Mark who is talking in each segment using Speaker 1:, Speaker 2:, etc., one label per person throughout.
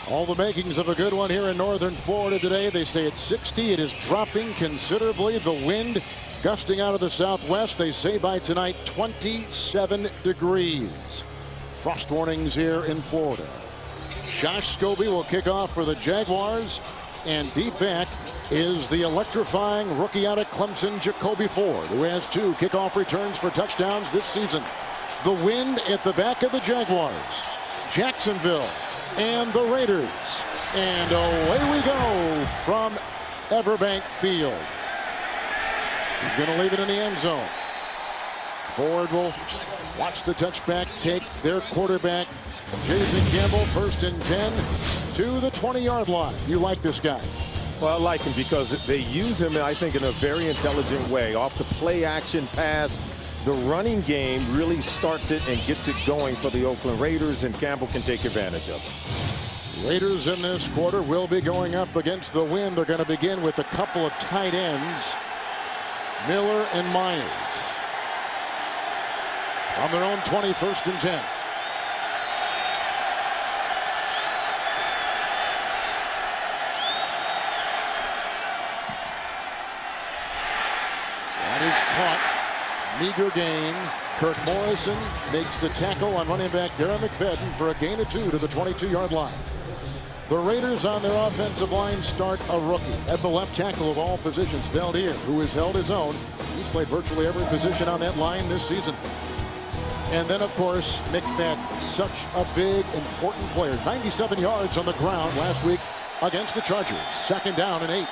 Speaker 1: All the makings of a good one here in northern Florida today. They say it's 60. It is dropping considerably. The wind gusting out of the southwest. They say by tonight 27 degrees. Frost warnings here in Florida. Josh Scobie will kick off for the Jaguars. And deep back is the electrifying rookie out of Clemson, Jacoby Ford, who has 2 kickoff returns for touchdowns this season. The wind at the back of the Jaguars. Jacksonville and the Raiders. And away we go from Everbank Field. He's going to leave it in the end zone. Ford will watch the touchback take their quarterback, Jason Campbell, 1st and 10 to the 20-yard line. You like this guy?
Speaker 2: Well, I like him because they use him, I think, in a very intelligent way. Off the play action pass, the running game really starts it and gets it going for the Oakland Raiders, and Campbell can take advantage of it.
Speaker 1: Raiders in this quarter will be going up against the wind. They're going to begin with a couple of tight ends, Miller and Myers. On their own 21st and 10. That is caught. Meager gain. Kirk Morrison makes the tackle on running back Darren McFadden for a gain of 2 to the 22-yard line. The Raiders on their offensive line start a rookie at the left tackle of all positions, Valdir, who has held his own. He's played virtually every position on that line this season. And then, of course, McFadden, such a big, important player. 97 yards on the ground last week against the Chargers. 2nd down and 8.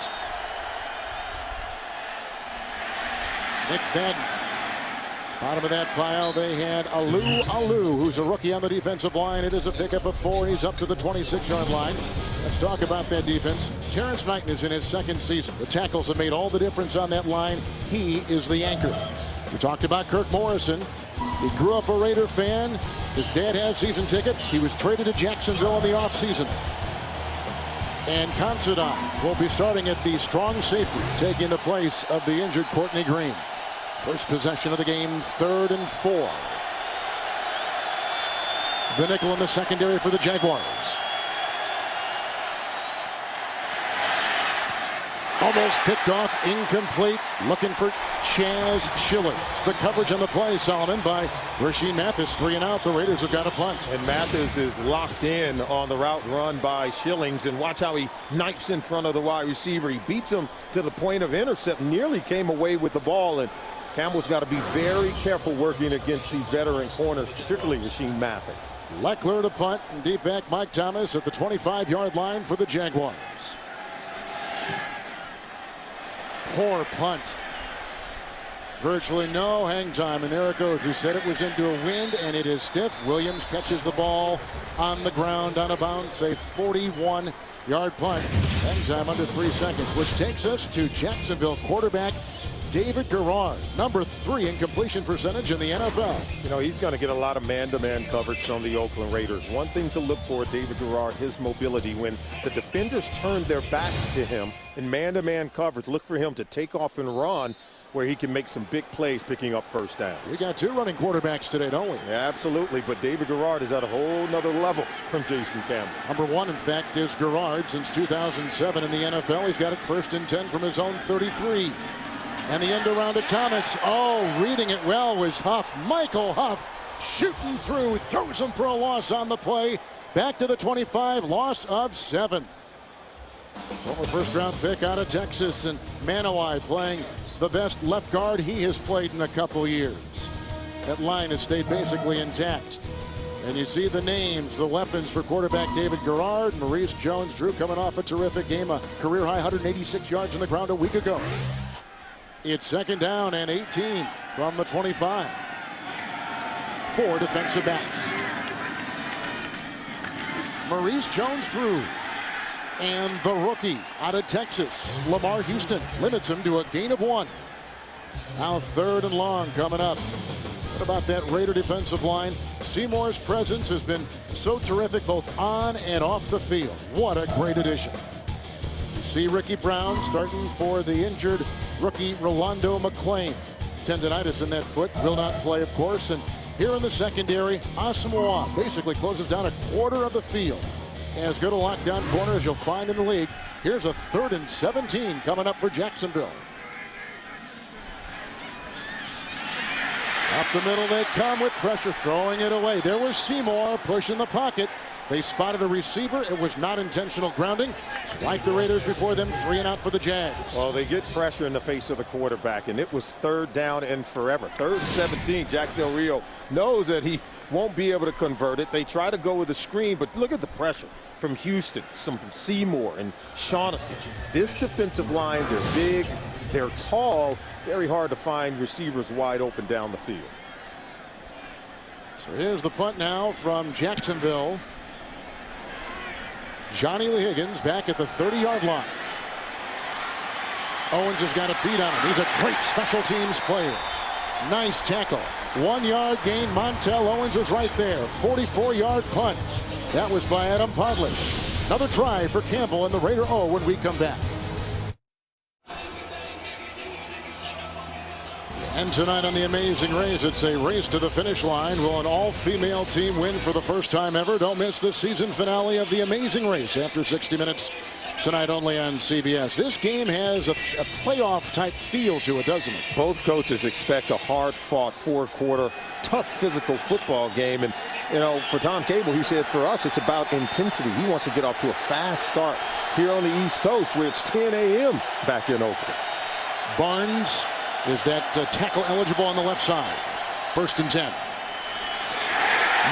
Speaker 1: McFadden. Bottom of that pile, they had Alou, who's a rookie on the defensive line. It is a pickup of 4. He's up to the 26-yard line. Let's talk about that defense. Terrence Knighton is in his 2nd season. The tackles have made all the difference on that line. He is the anchor. We talked about Kirk Morrison. He grew up a Raider fan. His dad has season tickets. He was traded to Jacksonville in the offseason. And Considine will be starting at the strong safety, taking the place of the injured Courtney Green. First possession of the game, 3rd and 4. The nickel in the secondary for the Jaguars. Almost picked off, incomplete. Looking for Chaz Schillings. The coverage on the play, Solomon, by Rasheed Mathis. 3 and out. The Raiders have got a punt.
Speaker 2: And Mathis is locked in on the route run by Schillings. And watch how he knifes in front of the wide receiver. He beats him to the point of intercept. Nearly came away with the ball. And Campbell's got to be very careful working against these veteran corners, particularly Rasheed Mathis.
Speaker 1: Leckler to punt, and deep back Mike Thomas at the 25-yard line for the Jaguars. Poor punt. Virtually no hang time, and there it goes. We said it was into a wind, and it is stiff. Williams catches the ball on the ground on a bounce, a 41-yard punt. Hang time under 3 seconds, which takes us to Jacksonville quarterback David Garrard, number 3 in completion percentage in the NFL.
Speaker 2: You know, he's going to get a lot of man-to-man coverage from the Oakland Raiders. One thing to look for, David Garrard, his mobility. When the defenders turn their backs to him in man-to-man coverage, look for him to take off and run where he can make some big plays picking up 1st down.
Speaker 1: We got 2 running quarterbacks today, don't we?
Speaker 2: Yeah, absolutely, but David Garrard is at a whole nother level from Jason Campbell.
Speaker 1: Number 1, in fact, is Garrard since 2007 in the NFL. He's got it 1st and 10 from his own 33. And the end around to Thomas. Oh, reading it well was Huff. Michael Huff shooting through, throws him for a loss on the play. Back to the 25, loss of 7. Former 1st-round pick out of Texas, and Manawai playing the best left guard he has played in a couple years. That line has stayed basically intact. And you see the names, the weapons for quarterback David Garrard. Maurice Jones-Drew coming off a terrific game, a career-high 186 yards on the ground a week ago. It's 2nd down and 18 from the 25. 4 defensive backs. Maurice Jones-Drew and the rookie out of Texas, Lamar Houston, limits him to a gain of 1. Now 3rd and long coming up. What about that Raider defensive line? Seymour's presence has been so terrific both on and off the field. What a great addition. You see Ricky Brown starting for the injured rookie Rolando McClain. Tendonitis in that foot, will not play, of course. And here in the secondary, Asamoah basically closes down a quarter of the field. As good a lockdown corner as you'll find in the league. Here's a 3rd and 17 coming up for Jacksonville. Up the middle they come with pressure, throwing it away. There was Seymour pushing the pocket. They spotted a receiver. It was not intentional grounding. It's like the Raiders before them, 3 and out for the Jags.
Speaker 2: Well, they get pressure in the face of the quarterback, and it was 3rd down and forever. 3rd and 17. Jack Del Rio knows that he won't be able to convert it. They try to go with the screen, but look at the pressure from Houston, some from Seymour and Shaughnessy. This defensive line, they're big, they're tall, very hard to find receivers wide open down the field.
Speaker 1: So here's the punt now from Jacksonville. Johnny Lee Higgins back at the 30-yard line. Owens has got a beat on him. He's a great special teams player. Nice tackle. 1-yard gain. Montel Owens was right there. 44-yard punt. That was by Adam Podlish. Another try for Campbell and the Raider O when we come back. And tonight on The Amazing Race, it's a race to the finish line. Will an all-female team win for the first time ever? Don't miss the season finale of The Amazing Race after 60 minutes tonight only on CBS. This game has a playoff-type feel to it, doesn't it?
Speaker 2: Both coaches expect a hard-fought 4-quarter, tough physical football game. And, you know, for Tom Cable, he said, for us, it's about intensity. He wants to get off to a fast start here on the East Coast, where it's 10 a.m. back in Oakland.
Speaker 1: Barnes is that tackle eligible on the left side. 1st and 10.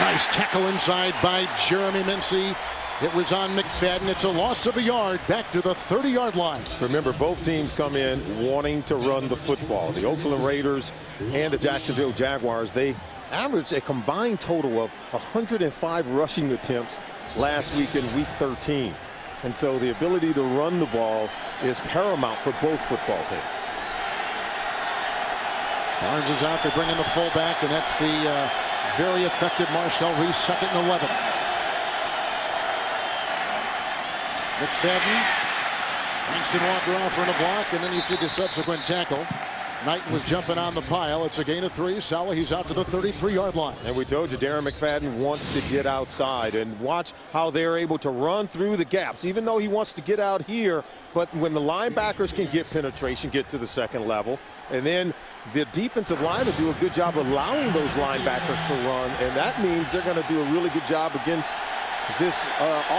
Speaker 1: Nice tackle inside by Jeremy Mincy. It was on McFadden. It's a loss of a yard back to the 30-yard line.
Speaker 2: Remember, both teams come in wanting to run the football. The Oakland Raiders and the Jacksonville Jaguars, they averaged a combined total of 105 rushing attempts last week in week 13. And so the ability to run the ball is paramount for both football teams.
Speaker 1: Barnes is out. They bring in the fullback, and that's the very effective Marcel Reese, 2nd and 11. McFadden, Langston Walker offering a block, and then you see the subsequent tackle. Knighton was jumping on the pile. It's a gain of 3. Saleh, he's out to the 33-yard line.
Speaker 2: And we told you Darren McFadden wants to get outside, and watch how they're able to run through the gaps, even though he wants to get out here. But when the linebackers can get penetration, get to the 2nd level, and then the defensive linemen do a good job allowing those linebackers to run, and that means they're going to do a really good job against this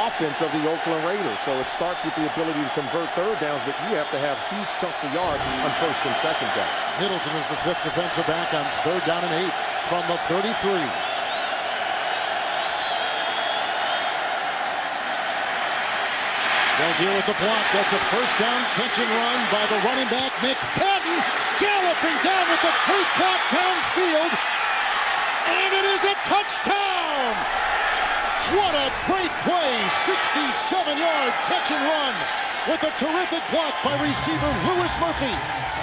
Speaker 2: offense of the Oakland Raiders. So it starts with the ability to convert 3rd downs, but you have to have huge chunks of yards on 1st and 2nd down.
Speaker 1: Middleton is the 5th defensive back on 3rd down and 8 from the 33. They'll deal with the block. That's a 1st down catch and run by the running back, McFadden, galloping down with the boot block downfield, and it is a touchdown! What a great play, 67-yard catch and run with a terrific block by receiver Louis Murphy.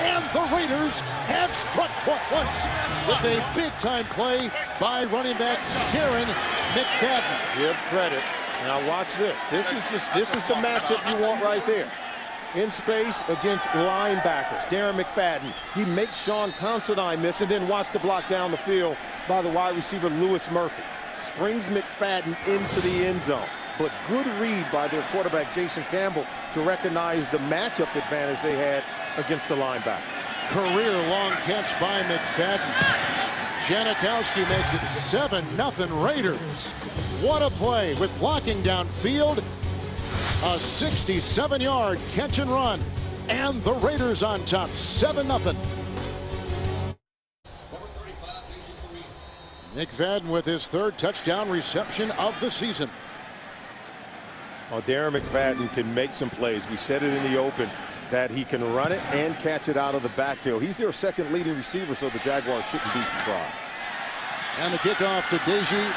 Speaker 1: And the Raiders have struck once with a big-time play by running back Darren McFadden.
Speaker 2: Give credit. Now watch this. This is the matchup you want right there. In space against linebackers. Darren McFadden. He makes Sean Considine miss, and then watch the block down the field by the wide receiver Louis Murphy. Springs McFadden into the end zone. But good read by their quarterback Jason Campbell to recognize the matchup advantage they had against the linebacker.
Speaker 1: Career long catch by McFadden. Janikowski makes it 7-0 Raiders. What a play with blocking downfield. A 67-yard catch and run. And the Raiders on top, 7-0. McFadden with his 3rd touchdown reception of the season.
Speaker 2: Well, Darren McFadden can make some plays. We said it in the open that he can run it and catch it out of the backfield. He's their 2nd leading receiver, so the Jaguars shouldn't be surprised. And
Speaker 1: the kickoff to Deji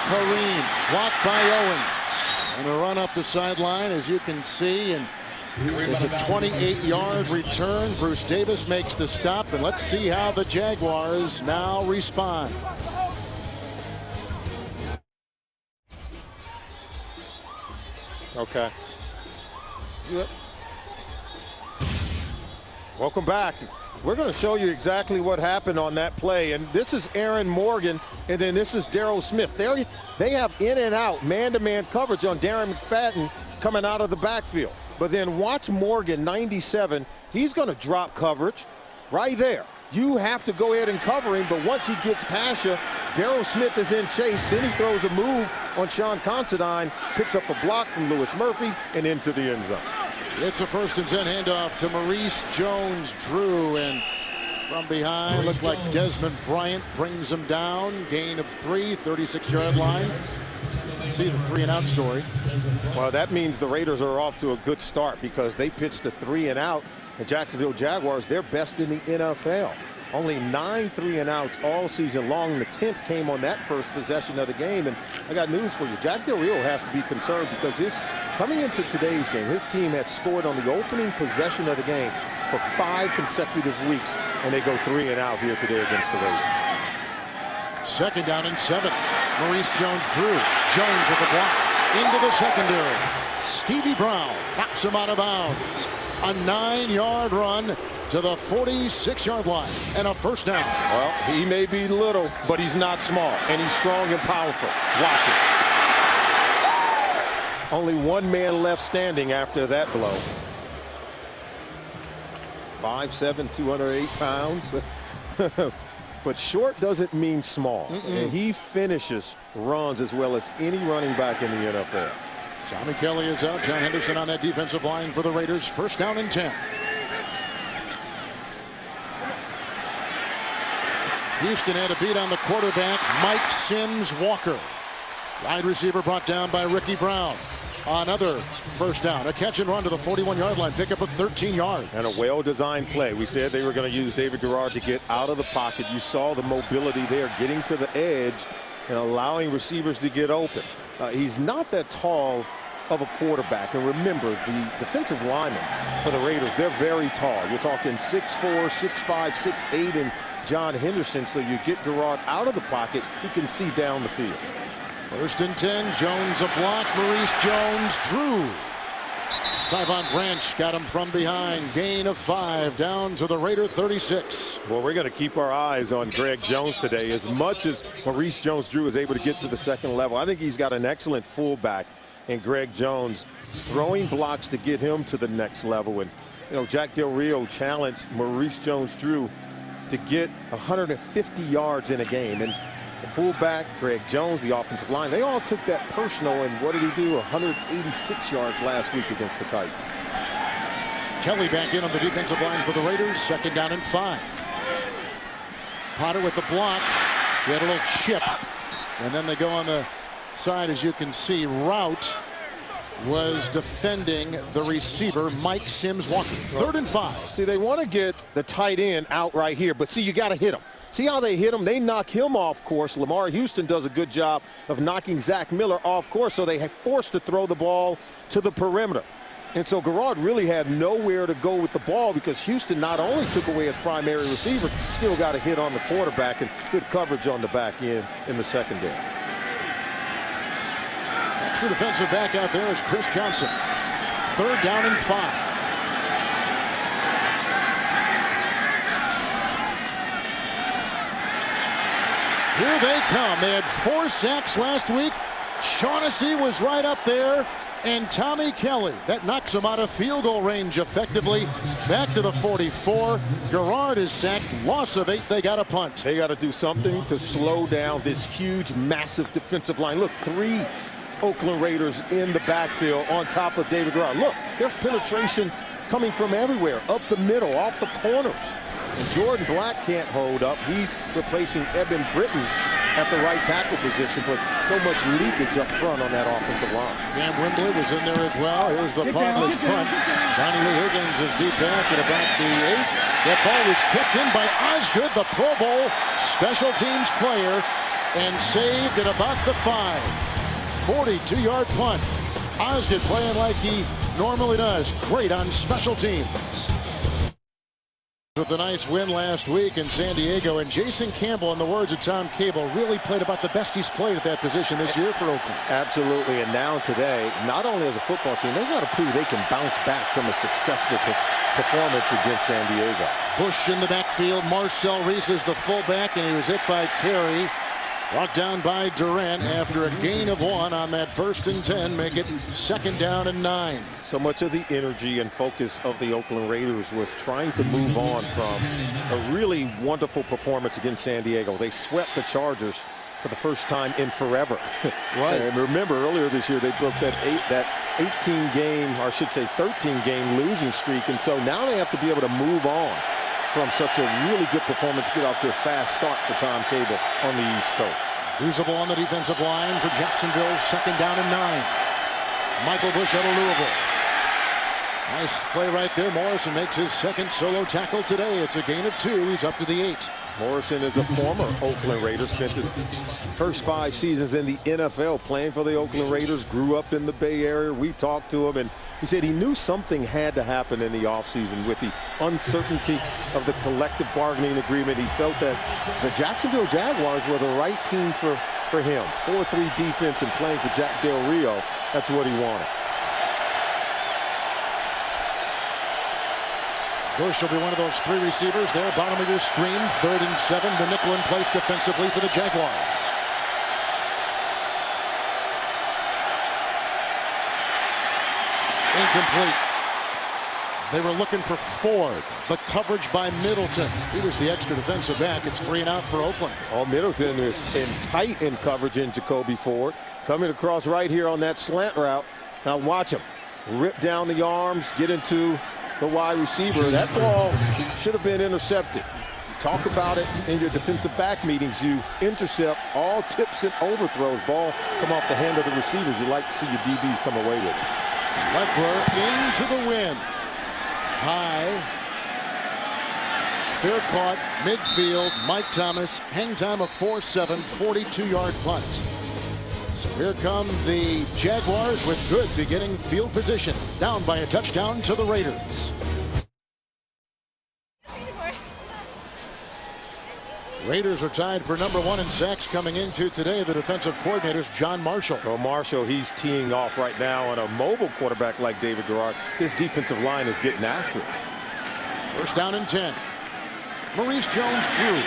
Speaker 1: Kareem, blocked by Owens. And a run up the sideline, as you can see, and it's a 28-yard return. Bruce Davis makes the stop, and let's see how the Jaguars now respond.
Speaker 2: Okay. Welcome back. We're going to show you exactly what happened on that play. And this is Aaron Morgan, and then this is Darryl Smith. They have in and out, man-to-man coverage on Darren McFadden coming out of the backfield. But then watch Morgan, 97. He's going to drop coverage right there. You have to go ahead and cover him, but once he gets past you, Darryl Smith is in chase. Then he throws a move on Sean Considine, picks up a block from Lewis Murphy, and into the end zone.
Speaker 1: It's a 1st and 10 handoff to Maurice Jones-Drew, and from behind, looked like Desmond Bryant brings him down. Gain of 3, 36-yard line. See the 3-and-out story.
Speaker 2: Well, that means the Raiders are off to a good start because they pitched a 3-and-out. The Jacksonville Jaguars, they're best in the NFL. Only 9 3-and-outs all season long. The 10th came on that first possession of the game. And I got news for you. Jack Del Rio has to be concerned because coming into today's game, his team had scored on the opening possession of the game for 5 consecutive weeks, and they go 3-and-out here today against the Raiders.
Speaker 1: 2nd down and 7. Maurice Jones-Drew. Jones with the block into the secondary. Stevie Brown knocks him out of bounds. A 9-yard run to the 46-yard line and a 1st down.
Speaker 2: Well, he may be little, but he's not small, and he's strong and powerful. Watch it. Only one man left standing after that blow. 5'7", 208 pounds. But short doesn't mean small. And he finishes runs as well as any running back in the NFL.
Speaker 1: Tommy Kelly is out. John Henderson on that defensive line for the Raiders. 1st down and 10. Houston had a beat on the quarterback, Mike Sims Walker. Wide receiver brought down by Ricky Brown. Another 1st down. A catch and run to the 41-yard line. Pick up of 13 yards.
Speaker 2: And a well-designed play. We said they were going to use David Garrard to get out of the pocket. You saw the mobility there, getting to the edge and allowing receivers to get open. He's not that tall of a quarterback. And remember, the defensive linemen for the Raiders, they're very tall. You're talking 6'4", 6'5", 6'8", and John Henderson. So you get Garrard out of the pocket, he can see down the field.
Speaker 1: 1st and 10. Jones a block. Maurice Jones-Drew. Tyvon Branch got him from behind. Gain of 5 down to the Raider 36.
Speaker 2: Well, we're going to keep our eyes on Greg Jones today. As much as Maurice Jones-Drew is able to get to the 2nd level, I think he's got an excellent fullback in Greg Jones, throwing blocks to get him to the next level. And, you know, Jack Del Rio challenged Maurice Jones-Drew to get 150 yards in a game. And the fullback, Greg Jones, the offensive line, they all took that personal, and what did he do? 186 yards last week against the Titans.
Speaker 1: Kelly back in on the defensive line for the Raiders. 2nd down and 5. Potter with the block. He had a little chip. And then they go on the side, as you can see. Route was defending the receiver, Mike Sims Walker. 3rd and 5.
Speaker 2: See, they want to get the tight end out right here, but see, you got to hit him. See how they hit him? They knock him off course. Lamar Houston does a good job of knocking Zach Miller off course, so they have forced to throw the ball to the perimeter. And so Garrard really had nowhere to go with the ball because Houston not only took away his primary receiver, still got a hit on the quarterback and good coverage on the back end in the secondary.
Speaker 1: True defensive back out there is Chris Johnson. 3rd down and 5. Here they come. They had 4 sacks last week. Shaughnessy was right up there. And Tommy Kelly, that knocks him out of field goal range effectively. Back to the 44. Garrard is sacked. Loss of 8. They got a punt.
Speaker 2: They got to do something to slow down this huge, massive defensive line. Look, 3 Oakland Raiders in the backfield on top of David Garrard. Look, there's penetration coming from everywhere, up the middle, off the corners. And Jordan Black can't hold up. He's replacing Eben Britton at the right tackle position, but so much leakage up front on that offensive line.
Speaker 1: Cam Wembley was in there as well. Here's the Padres punt. Johnny Lee Higgins is deep back at about the 8. That ball was kicked in by Osgood, the Pro Bowl special teams player, and saved at about the 5. 42-yard punt. Osgood playing like he normally does. Great on special teams. With a nice win last week in San Diego, and Jason Campbell, in the words of Tom Cable, really played about the best he's played at that position this year for Oakland.
Speaker 2: Absolutely, and now today, not only as a football team, they've got to prove they can bounce back from a successful performance against San Diego.
Speaker 1: Bush in the backfield. Marcel Reese is the fullback, and he was hit by Carey. Brought down by Durant after a gain of 1 on that 1st and 10. Make it 2nd down and 9.
Speaker 2: So much of the energy and focus of the Oakland Raiders was trying to move on from a really wonderful performance against San Diego. They swept the Chargers for the first time in forever.
Speaker 1: Right.
Speaker 2: And remember, earlier this year, they broke that 18-game, or I should say 13-game losing streak. And so now they have to be able to move on from such a really good performance, get off to a fast start for Tom Cable on the East Coast.
Speaker 1: Usable on the defensive line for Jacksonville, 2nd down and 9. Michael Bush out of Louisville. Nice play right there. Morrison makes his 2nd solo tackle today. It's a gain of 2. He's up to the 8.
Speaker 2: Morrison is a former Oakland Raider, spent his first 5 seasons in the NFL playing for the Oakland Raiders, grew up in the Bay Area. We talked to him, and he said he knew something had to happen in the offseason with the uncertainty of the collective bargaining agreement. He felt that the Jacksonville Jaguars were the right team for him. 4-3 defense and playing for Jack Del Rio. That's what he wanted.
Speaker 1: Bush will be one of those 3 receivers there. Bottom of your screen, 3rd and 7. The nickel in place defensively for the Jaguars. Incomplete. They were looking for Ford, but coverage by Middleton. He was the extra defensive back. It's 3 and out for Oakland.
Speaker 2: Oh, Middleton is tight in coverage in Jacoby Ford. Coming across right here on that slant route. Now watch him. Rip down the arms, get into the wide receiver. That ball should have been intercepted. Talk about it in your defensive back meetings. You intercept all tips and overthrows. Ball come off the hand of the receivers. You like to see your DBs come away with it.
Speaker 1: Leckler into the wind. High. Fair caught. Midfield. Mike Thomas. Hang time of 4-7. 42-yard punt. So here come the Jaguars with good beginning field position. Down by a touchdown to the Raiders. Raiders are tied for number 1 in sacks coming into today. The defensive coordinator's John Marshall.
Speaker 2: Well, Marshall, he's teeing off right now on a mobile quarterback like David Garrard. His defensive line is getting after it.
Speaker 1: 1st down and 10. Maurice Jones-Drew.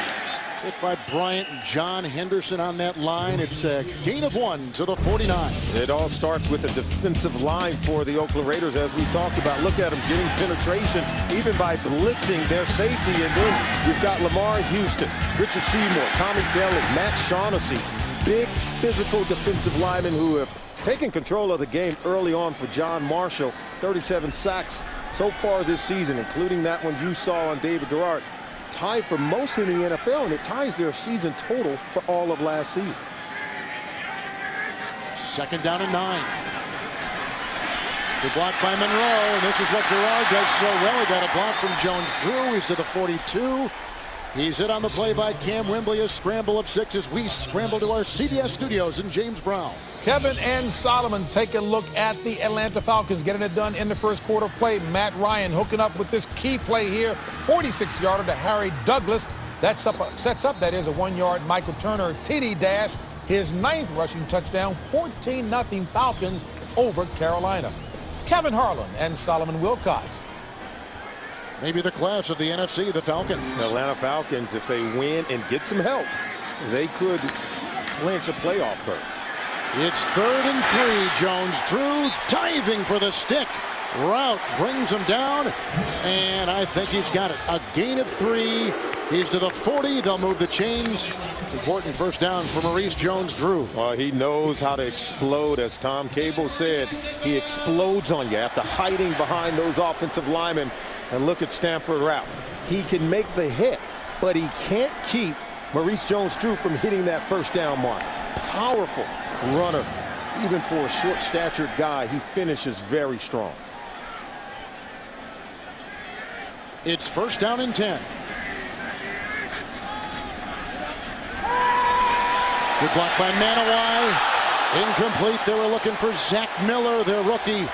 Speaker 1: Hit by Bryant and John Henderson on that line. It's a gain of 1 to the 49.
Speaker 2: It all starts with the defensive line for the Oakland Raiders, as we talked about. Look at them getting penetration, even by blitzing their safety. And then you've got Lamar Houston, Richard Seymour, Tommy Kelly, Matt Shaughnessy. Big physical defensive linemen who have taken control of the game early on for John Marshall. 37 sacks so far this season, including that one you saw on David Garrard. Tied for most in the NFL, and it ties their season total for all of last season.
Speaker 1: 2nd down and 9. Good block by Monroe, and this is what Garrard does so well. He got a block from Jones-Drew. He's to the 42. He's hit on the play by Cam Wembley. A scramble of 6 as we scramble to our CBS studios in James Brown.
Speaker 3: Kevin and Solomon take a look at the Atlanta Falcons getting it done in the 1st quarter play. Matt Ryan hooking up with this key play here. 46-yarder to Harry Douglas. That sets up, that is, a 1-yard Michael Turner TD dash. His 9th rushing touchdown. 14-0 Falcons over Carolina. Kevin Harlan and Solomon Wilcox.
Speaker 1: Maybe the class of the NFC, the Falcons.
Speaker 2: The Atlanta Falcons, if they win and get some help, they could clinch a playoff berth.
Speaker 1: It's 3rd and 3. Jones-Drew diving for the stick. Route brings him down, and I think he's got it. A gain of 3. He's to the 40. They'll move the chains. It's important 1st down for Maurice Jones-Drew.
Speaker 2: He knows how to explode. As Tom Cable said, he explodes on you after hiding behind those offensive linemen. And look at Stanford route. He can make the hit, but he can't keep Maurice Jones-Drew from hitting that 1st down mark. Powerful runner. Even for a short-statured guy, he finishes very strong.
Speaker 1: It's 1st down and 10. Good block by Manawai. Incomplete. They were looking for Zach Miller, their rookie.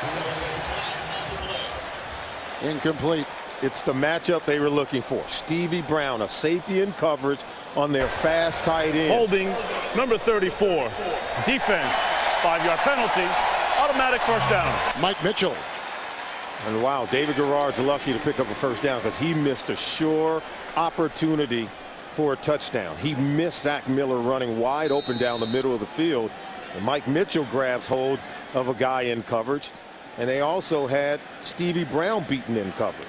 Speaker 1: Incomplete.
Speaker 2: It's the matchup they were looking for. Stevie Brown, a safety in coverage on their fast tight end.
Speaker 4: Holding number 34. Defense, 5-yard penalty, automatic first down.
Speaker 1: Mike Mitchell.
Speaker 2: And wow, David Garrard's lucky to pick up a first down because he missed a sure opportunity for a touchdown. He missed Zach Miller running wide open down the middle of the field. And Mike Mitchell grabs hold of a guy in coverage. And they also had Stevie Brown beaten in coverage.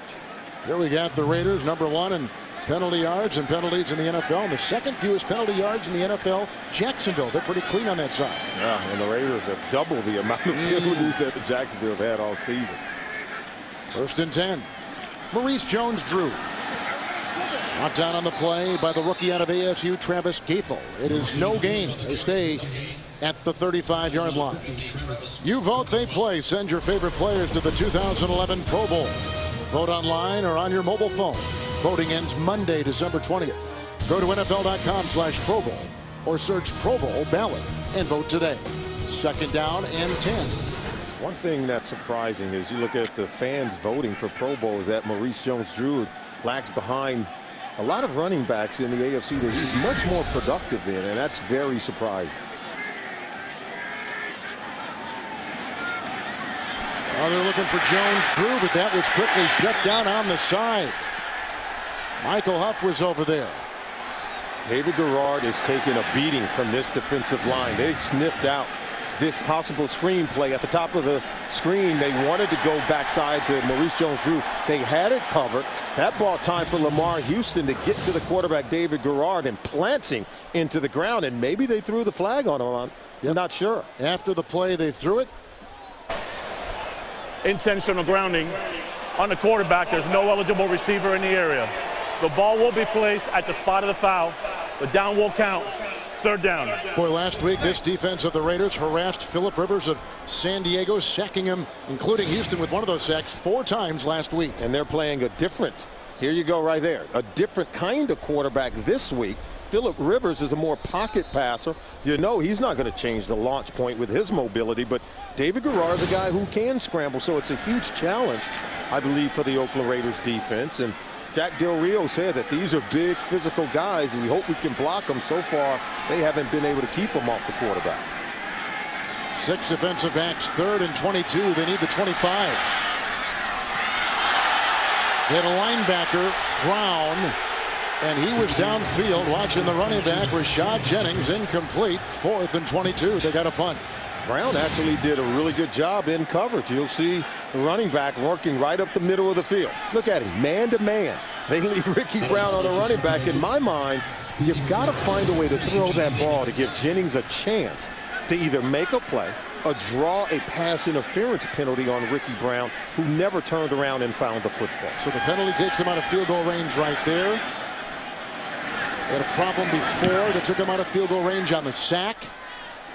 Speaker 1: Here we got the Raiders, number 1 in penalty yards and penalties in the NFL. And the second fewest penalty yards in the NFL, Jacksonville. They're pretty clean on that side.
Speaker 2: Yeah, and the Raiders have double the amount of penalties that the Jacksonville have had all season.
Speaker 1: 1st and 10. Maurice Jones-Drew. Knocked down on the play by the rookie out of ASU, Travis Gaethel. It is no gain. They stay at the 35-yard line. You vote, they play. Send your favorite players to the 2011 Pro Bowl. Vote online or on your mobile phone. Voting ends Monday, December 20th. Go to NFL.com/Pro Bowl or search Pro Bowl ballot and vote today. 2nd down and 10.
Speaker 2: One thing that's surprising is you look at the fans voting for Pro Bowl is that Maurice Jones-Drew lags behind a lot of running backs in the AFC that he's much more productive in, and that's very surprising.
Speaker 1: Well, they're looking for Jones-Drew, but that was quickly shut down on the side. Michael Huff was over there.
Speaker 2: David Garrard is taking a beating from this defensive line. They sniffed out this possible screen play at the top of the screen. They wanted to go backside to Maurice Jones-Drew. They had it covered. That bought time for Lamar Houston to get to the quarterback David Garrard and planting into the ground, and maybe they threw the flag on him. I'm not sure.
Speaker 1: After the play, they threw it.
Speaker 4: Intentional grounding on the quarterback. There's no eligible receiver in the area. The ball will be placed at the spot of the foul. The down will count. 3rd down.
Speaker 1: Boy, last week this defense of the Raiders harassed Phillip Rivers of San Diego, sacking him, including Houston, with one of those sacks 4 times last week.
Speaker 2: And they're playing a different, here you go right there, a different kind of quarterback this week. Phillip Rivers is a more pocket passer. You know he's not going to change the launch point with his mobility, but David Garrard is a guy who can scramble, so it's a huge challenge, I believe, for the Oakland Raiders defense. And Jack Del Rio said that these are big physical guys, and we hope we can block them. So far, they haven't been able to keep them off the quarterback.
Speaker 1: 6 defensive backs, 3rd and 22. They need the 25. They had a linebacker, Brown, and he was downfield watching the running back, Rashad Jennings, incomplete. 4th and 22. They got a punt.
Speaker 2: Brown actually did a really good job in coverage. You'll see the running back working right up the middle of the field. Look at him, man to man. They leave Ricky Brown on the running back. In my mind, you've got to find a way to throw that ball to give Jennings a chance to either make a play or draw a pass interference penalty on Ricky Brown, who never turned around and found the football.
Speaker 1: So the penalty takes him out of field goal range right there. They had a problem before that took him out of field goal range on the sack.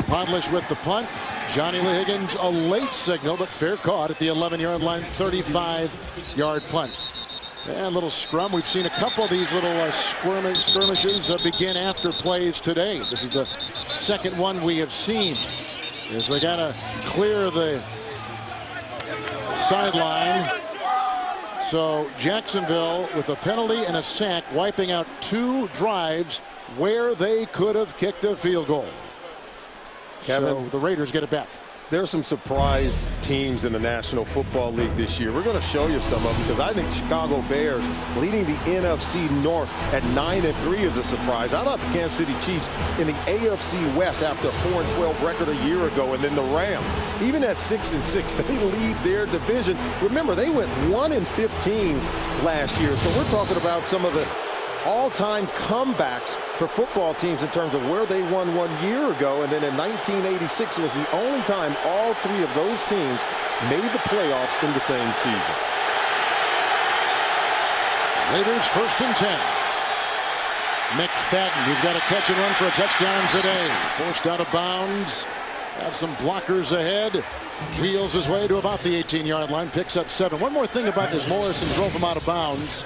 Speaker 1: Podlish with the punt. Johnny Lee Higgins, a late signal, but fair caught at the 11-yard line, 35-yard punt. And a little scrum. We've seen a couple of these little skirmishes begin after plays today. This is the 2nd one we have seen. As they got to clear the sideline. So Jacksonville with a penalty and a sack, wiping out 2 drives where they could have kicked a field goal.
Speaker 2: Kevin,
Speaker 1: so the Raiders get it back.
Speaker 2: There are some surprise teams in the National Football League this year. We're going to show you some of them because I think Chicago Bears leading the NFC North at 9-3 is a surprise. How about the Kansas City Chiefs in the AFC West after a 4-12 record a year ago, and then the Rams, even at 6-6, they lead their division. Remember, they went 1-15 last year, so we're talking about some of the all-time comebacks for football teams in terms of where they won 1 year ago. And then in 1986 was the only time all 3 of those teams made the playoffs in the same season.
Speaker 1: Raiders 1st and 10. McFadden, who's got a catch and run for a touchdown today. Forced out of bounds. Got some blockers ahead. Wheels his way to about the 18-yard line. Picks up 7. One more thing about this. Morrison drove him out of bounds.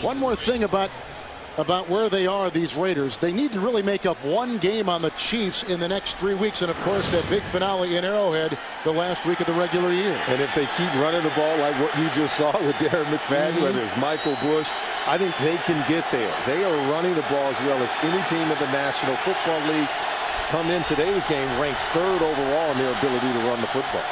Speaker 1: One more thing about about where they are, these Raiders. They need to really make up one game on the Chiefs in the next 3 weeks, and of course that big finale in Arrowhead the last week of the regular year.
Speaker 2: And if they keep running the ball like what you just saw with Darren McFadden, whether it's Michael Bush, I think they can get there. They are running the ball as well as any team in the National Football League. Come in today's game ranked 3rd overall in their ability to run the football.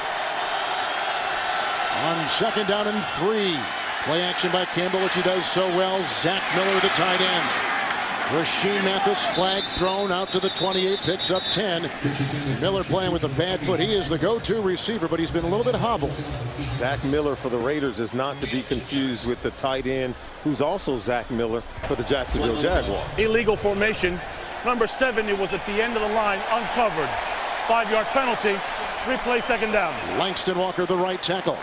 Speaker 1: On 2nd down and 3. Play action by Campbell, which he does so well. Zach Miller, the tight end. Rasheem Mathis, flag thrown out to the 28, picks up 10. Miller playing with a bad foot. He is the go-to receiver, but he's been a little bit hobbled.
Speaker 2: Zach Miller for the Raiders is not to be confused with the tight end, who's also Zach Miller for the Jacksonville Jaguars.
Speaker 4: Illegal formation. Number 70 was at the end of the line, uncovered. 5-yard penalty. Replay 2nd down.
Speaker 1: Langston Walker, the right tackle.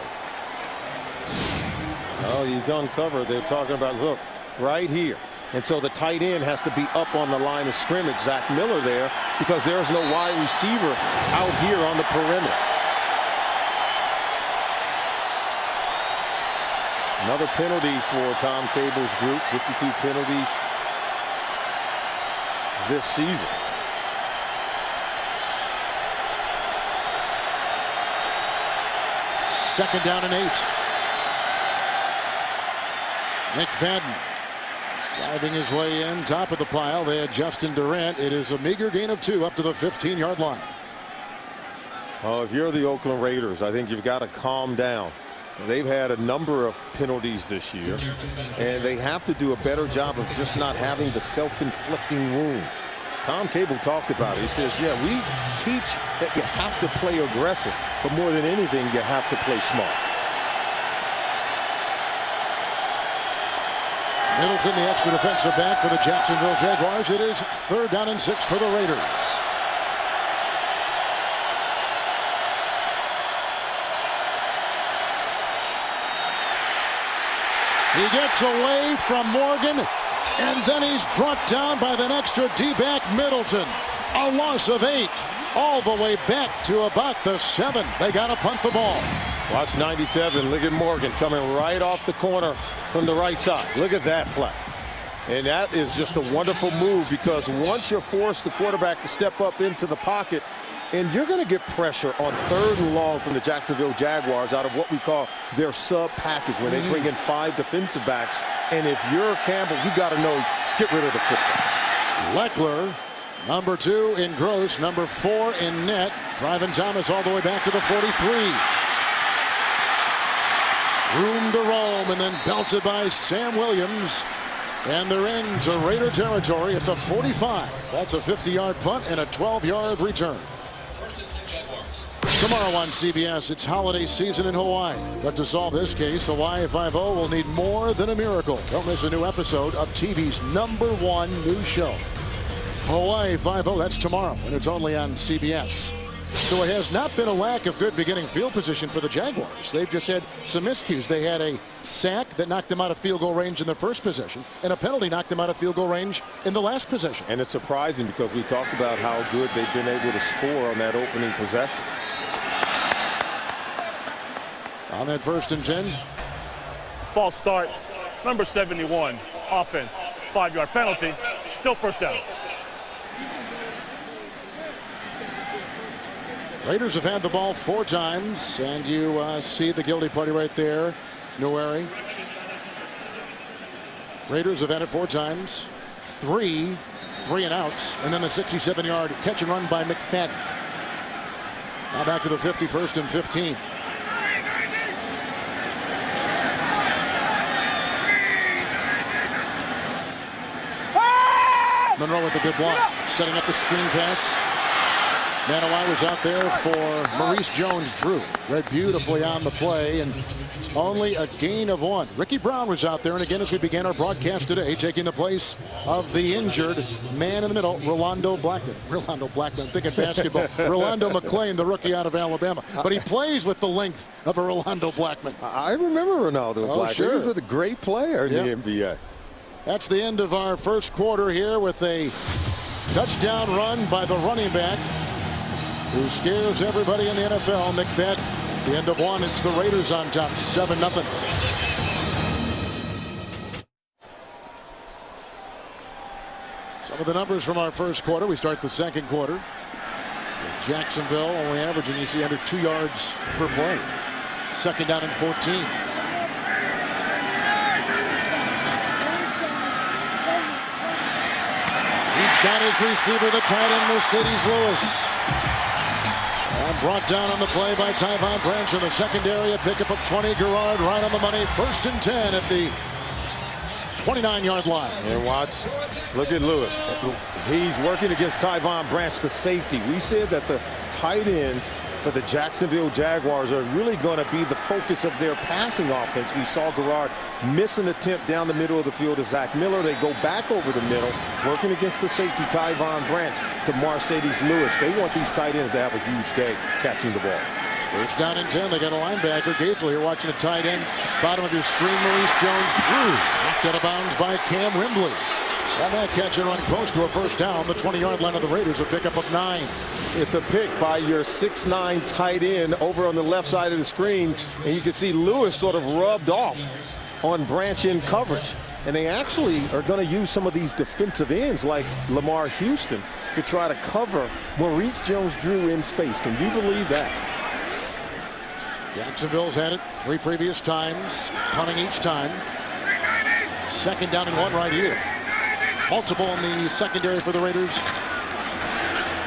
Speaker 2: Oh, he's uncovered. They're talking about, look, right here. And so the tight end has to be up on the line of scrimmage. Zach Miller there, because there's no wide receiver out here on the perimeter. Another penalty for Tom Cable's group. 52 penalties this season.
Speaker 1: Second down and 8. McFadden driving his way in, top of the pile. They had Justin Durant. It is a meager gain of 2 up to the 15-yard line.
Speaker 2: Oh, if you're the Oakland Raiders, I think you've got to calm down. They've had a number of penalties this year, and they have to do a better job of just not having the self-inflicting wounds. Tom Cable talked about it. He says, yeah, we teach that you have to play aggressive, but more than anything, you have to play smart.
Speaker 1: Middleton, the extra defensive back for the Jacksonville Jaguars. It is 3rd down and 6 for the Raiders. He gets away from Morgan, and then he's brought down by the extra D-back Middleton. A loss of 8, all the way back to about the 7. They got to punt the ball.
Speaker 2: Watch 97. Look at Morgan coming right off the corner from the right side. Look at that play. And that is just a wonderful move, because once you force the quarterback to step up into the pocket, and you're going to get pressure on 3rd and long from the Jacksonville Jaguars out of what we call their sub package, when they bring in 5 defensive backs. And if you're Campbell, you got to know, get rid of the football.
Speaker 1: Leckler, number 2 in gross, number 4 in net, driving Thomas all the way back to the 43. Room to roam, and then belted by Sam Williams. And they're into Raider territory at the 45. That's a 50-yard punt and a 12-yard return. Tomorrow on CBS, it's holiday season in Hawaii. But to solve this case, Hawaii 5-0 will need more than a miracle. Don't miss a new episode of TV's #1 news show. Hawaii 5-0, that's tomorrow, and it's only on CBS. So it has not been a lack of good beginning field position for the Jaguars. They've just had some miscues. They had a sack that knocked them out of field goal range in their first possession, and a penalty knocked them out of field goal range in the last possession.
Speaker 2: And it's surprising, because we talked about how good they've been able to score on that opening possession.
Speaker 1: On that 1st and 10.
Speaker 4: False start. Number 71. Offense. 5-yard penalty. Still 1st down.
Speaker 1: Raiders have had the ball 4 times, and you see the guilty party right there, Neweri. Raiders have had it 4 times, 3 and outs, and then a 67-yard catch and run by McFadden. Now back to the 50, 1st and 15. Monroe with a good block, setting up the screen pass. Manawai was out there for Maurice Jones-Drew. Read beautifully on the play, and only a gain of 1. Ricky Brown was out there, and again, as we began our broadcast today, taking the place of the injured man in the middle, Rolando Blackman. Thinking basketball. Rolando McClain, the rookie out of Alabama. But he plays with the length of a Rolando Blackman.
Speaker 2: I remember Ronaldo Blackman.
Speaker 1: Sure.
Speaker 2: He was a great player in the NBA.
Speaker 1: That's the end of our first quarter here with a touchdown run by the running back who scares everybody in the NFL, McFadden. The end of 1, it's the Raiders on top, 7-0. With the numbers from our first quarter, we start the second quarter. Jacksonville only averaging, you see, under 2 yards per play. Second down and 14. He's got his receiver, the tight end, Mercedes Lewis. And brought down on the play by Tyvon Branch in the secondary. A pickup of 20. Garrard right on the money. 1st and 10 at the 29-yard line.
Speaker 2: And watch, look at Lewis. He's working against Tyvon Branch, the safety. We said that the tight ends for the Jacksonville Jaguars are really going to be the focus of their passing offense. We saw Garrard miss an attempt down the middle of the field to Zach Miller. They go back over the middle, working against the safety Tyvon Branch to Mercedes Lewis. They want these tight ends to have a huge day catching the ball.
Speaker 1: 1st down and 10. They got a linebacker. Gaithel here watching a tight end. Bottom of your screen, Maurice Jones-Drew. Knocked out of bounds by Cam Wembley. On that catch and run close to a 1st down. The 20-yard line of the Raiders, a pickup of 9.
Speaker 2: It's a pick by your 6'9" tight end over on the left side of the screen. And you can see Lewis sort of rubbed off on Branch in coverage. And they actually are going to use some of these defensive ends like Lamar Houston to try to cover Maurice Jones-Drew in space. Can you believe that?
Speaker 1: Jacksonville's had it 3 previous times, punting each time. 2nd down and 1 right here. Multiple in the secondary for the Raiders.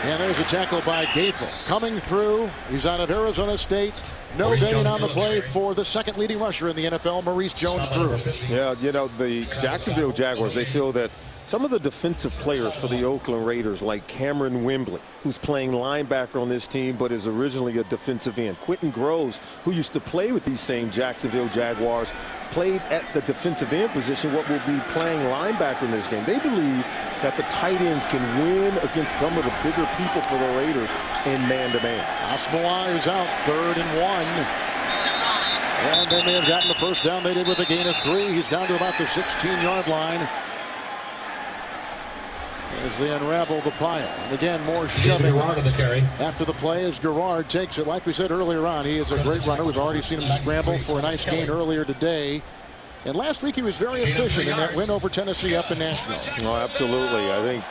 Speaker 1: And there's a tackle by Gaithel. Coming through, he's out of Arizona State. No gain on the play for the 2nd leading rusher in the NFL, Maurice Jones-Drew.
Speaker 2: Yeah, you know, the Jacksonville Jaguars, they feel that some of the defensive players for the Oakland Raiders, like Cameron Wembley, who's playing linebacker on this team but is originally a defensive end. Quentin Groves, who used to play with these same Jacksonville Jaguars, played at the defensive end position, what will be playing linebacker in this game. They believe that the tight ends can win against some of the bigger people for the Raiders in man-to-man.
Speaker 1: Osmawai is out, 3rd and 1. And they may have gotten the 1st down they did with a gain of 3. He's down to about the 16-yard line as they unravel the pile. And again, more shoving after the play as Garrard takes it. Like we said earlier on, he is a great runner. We've already seen him scramble for a nice gain earlier today. And last week he was very efficient in that win over Tennessee up in Nashville.
Speaker 2: Oh, absolutely. I think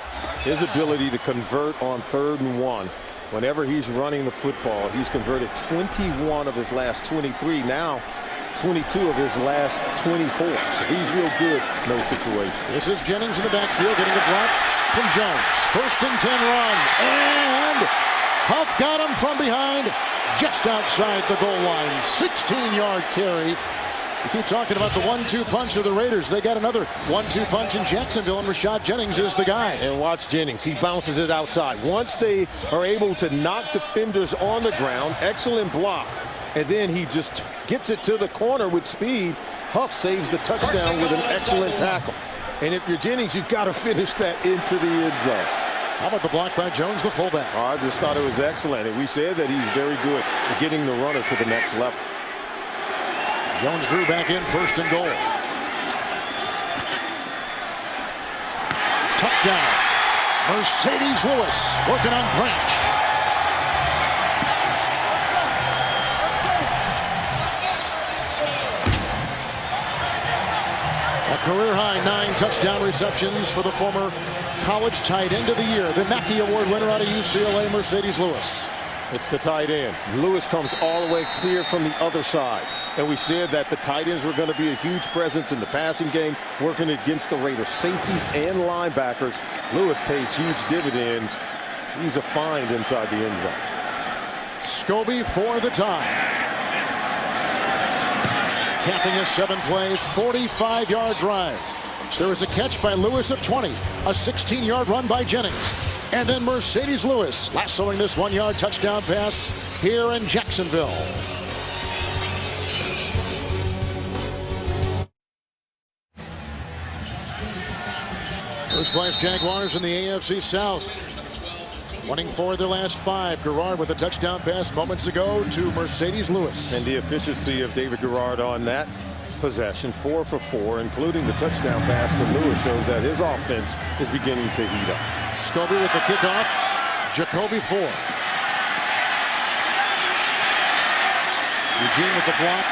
Speaker 2: his ability to convert on 3rd and 1, whenever he's running the football, he's converted 21 of his last 23. Now 22 of his last 24. So he's real good in those situations.
Speaker 1: This is Jennings in the backfield getting a block from Jones. 1st and 10 run. And Huff got him from behind just outside the goal line. 16-yard carry. We keep talking about the 1-2 punch of the Raiders. They got another 1-2 punch in Jacksonville, and Rashad Jennings is the guy.
Speaker 2: And watch Jennings. He bounces it outside. Once they are able to knock defenders on the ground, excellent block. And then he just gets it to the corner with speed. Huff saves the touchdown with an excellent tackle. And if you're Jennings, you've got to finish that into the end zone.
Speaker 1: How about the block by Jones, the fullback?
Speaker 2: Oh, I just thought it was excellent. And we said that he's very good at getting the runner to the next level.
Speaker 1: Jones-Drew back in, 1st and goal. Touchdown. Mercedes Lewis working on Branch. A career-high 9 touchdown receptions for the former college tight end of the year, the Mackey Award winner out of UCLA, Mercedes Lewis.
Speaker 2: It's the tight end. Lewis comes all the way clear from the other side. And we said that the tight ends were going to be a huge presence in the passing game, working against the Raiders safeties and linebackers. Lewis pays huge dividends. He's a find inside the end zone.
Speaker 1: Scobie for the tie. Capping a 7-play, 45-yard drive. There was a catch by Lewis at 20, a 16-yard run by Jennings, and then Mercedes Lewis lassoing this 1-yard touchdown pass here in Jacksonville. First place Jaguars in the AFC South. Winning 4 of their last 5. Garrard with a touchdown pass moments ago to Mercedes Lewis.
Speaker 2: And the efficiency of David Garrard on that possession, 4 for 4, including the touchdown pass to Lewis, shows that his offense is beginning to heat up.
Speaker 1: Scobie with the kickoff. Jacoby Ford. Eugene with the block.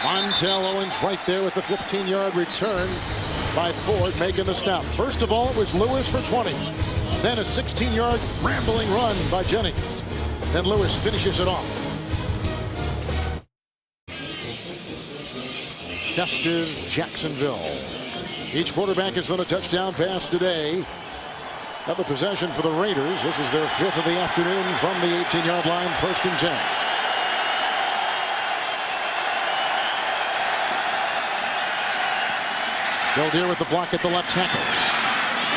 Speaker 1: Montel Owens right there with the 15-yard return. by Ford making the stop. First of all, it was Lewis for 20. Then a 16-yard rambling run by Jennings. Then Lewis finishes it off. Festive Jacksonville. Each quarterback has thrown a touchdown pass today. Another possession for the Raiders. This is their 5th of the afternoon from the 18-yard line, 1st and 10. Beldier with the block at the left tackle.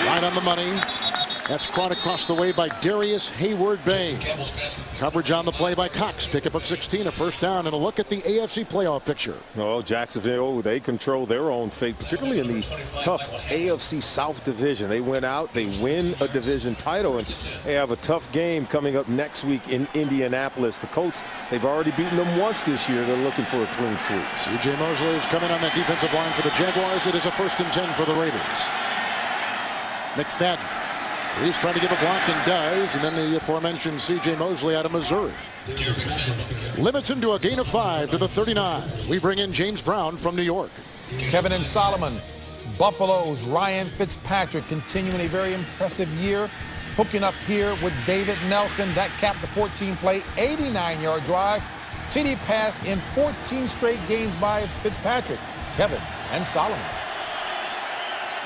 Speaker 1: Right on the money. That's caught across the way by Darius Hayward-Bay. Coverage on the play by Cox. Pickup of 16, a first down, and a look at the AFC playoff picture.
Speaker 2: Oh, Jacksonville, they control their own fate, particularly in the tough AFC South division. They went out, they win a division title, and they have a tough game coming up next week in Indianapolis. The Colts, they've already beaten them once this year. They're looking for a clean sweep.
Speaker 1: C.J. Mosley is coming on that defensive line for the Jaguars. It is a 1st and 10 for the Raiders. McFadden. He's trying to give a block and does, and then the aforementioned C.J. Mosley out of Missouri. Limits him to a gain of 5 to the 39. We bring in James Brown from New York.
Speaker 3: Kevin and Solomon. Buffalo's Ryan Fitzpatrick continuing a very impressive year. Hooking up here with David Nelson. That capped the 14-play, 89-yard drive. TD pass in 14 straight games by Fitzpatrick. Kevin and Solomon.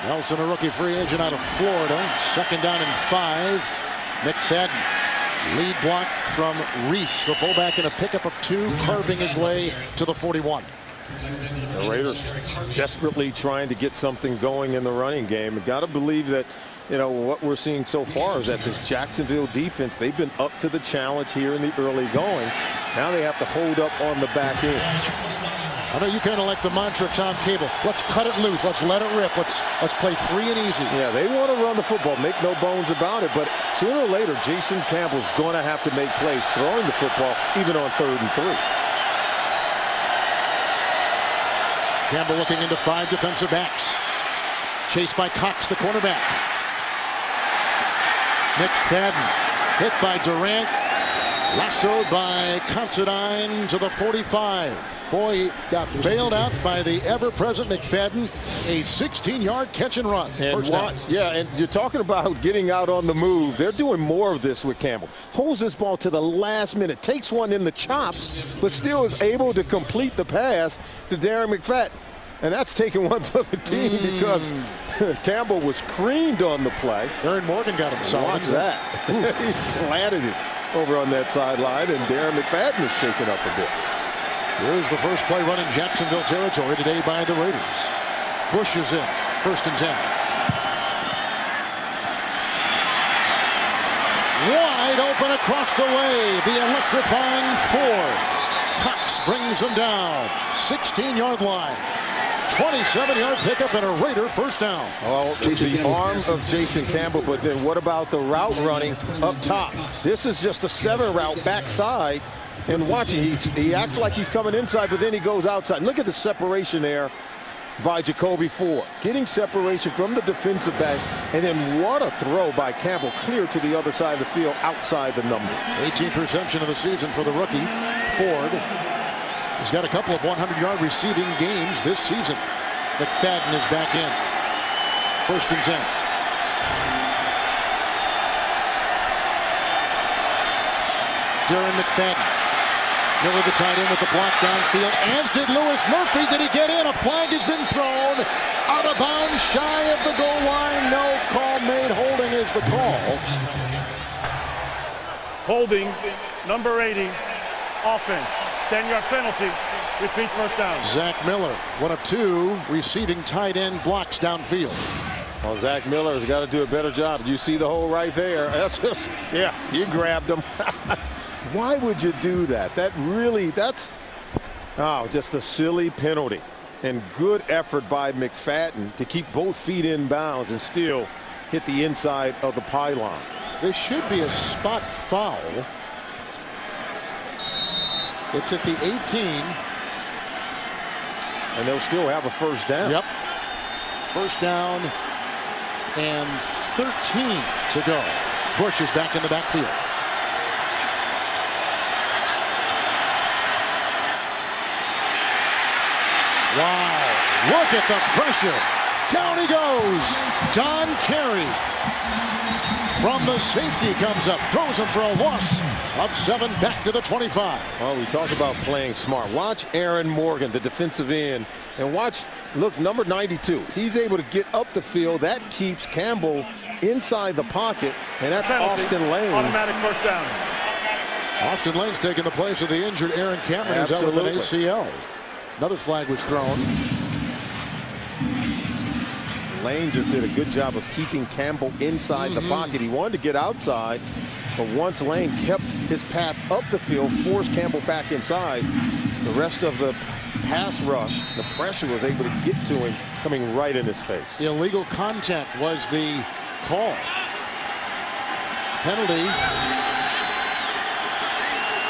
Speaker 1: Nelson, a rookie free agent out of Florida. 2nd down and 5. McFadden. Lead block from Reese, the fullback, in a pickup of 2, carving his way to the 41.
Speaker 2: The Raiders desperately trying to get something going in the running game. Got to believe that, you know, what we're seeing so far is that this Jacksonville defense, they've been up to the challenge here in the early going. Now they have to hold up on the back end.
Speaker 1: I know you kind of like the mantra of Tom Cable. Let's cut it loose. Let's let it rip. Let's play free and easy.
Speaker 2: Yeah, they want to run the football. Make no bones about it. But sooner or later, Jason Campbell's going to have to make plays throwing the football, even on 3rd and 3.
Speaker 1: Campbell looking into 5 defensive backs. Chased by Cox, the cornerback. McFadden hit by Durant. Lassoed by Considine to the 45. Boy, he got bailed out by the ever-present McFadden. A 16-yard catch and run.
Speaker 2: And yeah, and you're talking about getting out on the move. They're doing more of this with Campbell. Holds this ball to the last minute. Takes one in the chops, but still is able to complete the pass to Darren McFadden. And that's taking one for the team because Campbell was creamed on the play.
Speaker 1: Aaron Morgan got him.
Speaker 2: Watch that. He planted it over on that sideline, and Darren McFadden is shaken up a bit.
Speaker 1: Here's the first play run in Jacksonville territory today by the Raiders. Bush is in. 1st and 10. Wide open across the way. The electrifying Ford. Cox brings him down. 16-yard line. 27-yard pickup and a Raider 1st down.
Speaker 2: Oh, the arm of Jason Campbell, but then what about the route running up top? This is just a 7 route backside. And watching, he acts like he's coming inside, but then he goes outside. Look at the separation there by Jacoby Ford. Getting separation from the defensive back, and then what a throw by Campbell, clear to the other side of the field, outside the number.
Speaker 1: 18th reception of the season for the rookie, Ford. He's got a couple of 100-yard receiving games this season. McFadden is back in. 1st and 10. Darren McFadden. Miller, the tight end, with the block downfield, as did Lewis Murphy. Did he get in? A flag has been thrown. Out of bounds, shy of the goal line. No call made. Holding is the call.
Speaker 4: Holding, number 80, offense. 10-yard penalty. Repeat 1st down.
Speaker 1: Zach Miller, one of 2 receiving tight end blocks downfield.
Speaker 2: Well, Zach Miller has got to do a better job. You see the hole right there. That's just, yeah, you grabbed him. Why would you do that? That's just a silly penalty. And good effort by McFadden to keep both feet in bounds and still hit the inside of the pylon.
Speaker 1: This should be a spot foul. It's at the 18.
Speaker 2: And they'll still have a 1st down.
Speaker 1: Yep. 1st down and 13 to go. Bush is back in the backfield. Wow. Look at the pressure. Down he goes. Don Carey from the safety comes up, throws him for a loss of 7 back to the 25.
Speaker 2: Oh, we talk about playing smart. Watch Aaron Morgan, the defensive end, and watch, look, number 92. He's able to get up the field. That keeps Campbell inside the pocket, and that's Austin Lane.
Speaker 4: Automatic first down.
Speaker 1: Austin Lane's taking the place of the injured Aaron Cameron, who's out with an ACL. Another flag was thrown.
Speaker 2: Lane just did a good job of keeping Campbell inside the pocket. He wanted to get outside, but once Lane kept his path up the field, forced Campbell back inside, the rest of the pass rush, the pressure was able to get to him, coming right in his face.
Speaker 1: Illegal contact was the call. Penalty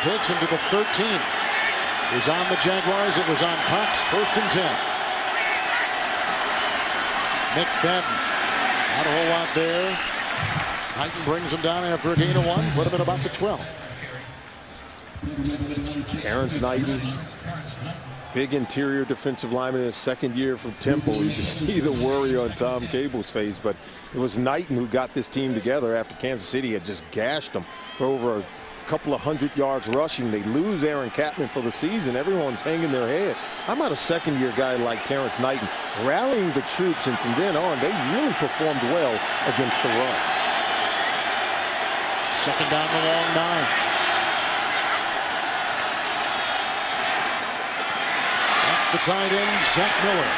Speaker 1: takes him to the 13. It was on the Jaguars. It was on Cox. 1st and 10. McFadden. Not a whole lot there. Knighton brings him down after a gain of 1. Put him at about the 12.
Speaker 2: Terrence Knighton, big interior defensive lineman in his 2nd year from Temple. You can see the worry on Tom Cable's face, but it was Knighton who got this team together after Kansas City had just gashed them for over a couple of 100 yards rushing. They lose Aaron Kaplan for the season. Everyone's hanging their head. How about a 2nd-year guy like Terrence Knighton rallying the troops, and from then on, they really performed well against the run.
Speaker 1: 2nd down the long 9. That's the tight end, Zach Miller.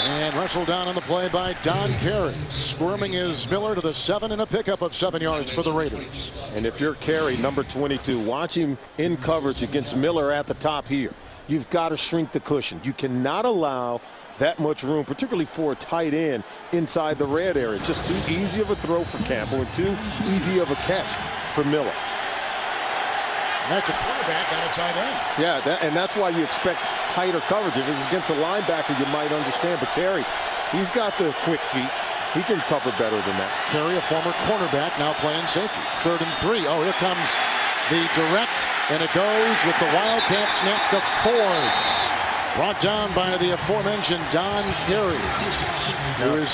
Speaker 1: And wrestled down on the play by Don Carey. Squirming is Miller to the 7 and a pickup of 7 yards for the Raiders.
Speaker 2: And if you're Carey, number 22, watch him in coverage against Miller at the top here. You've got to shrink the cushion. You cannot allow that much room, particularly for a tight end inside the red area. Just too easy of a throw for Campbell and too easy of a catch for Miller.
Speaker 1: And that's a quarterback on a tight end.
Speaker 2: Yeah, and that's why you expect tighter coverage. If it's against a linebacker, you might understand. But Carey, he's got the quick feet. He can cover better than that.
Speaker 1: Carey, a former cornerback, now playing safety. 3rd and 3. Oh, here comes the direct, and it goes with the Wildcat snap to Ford. Brought down by the aforementioned Don Carey, who is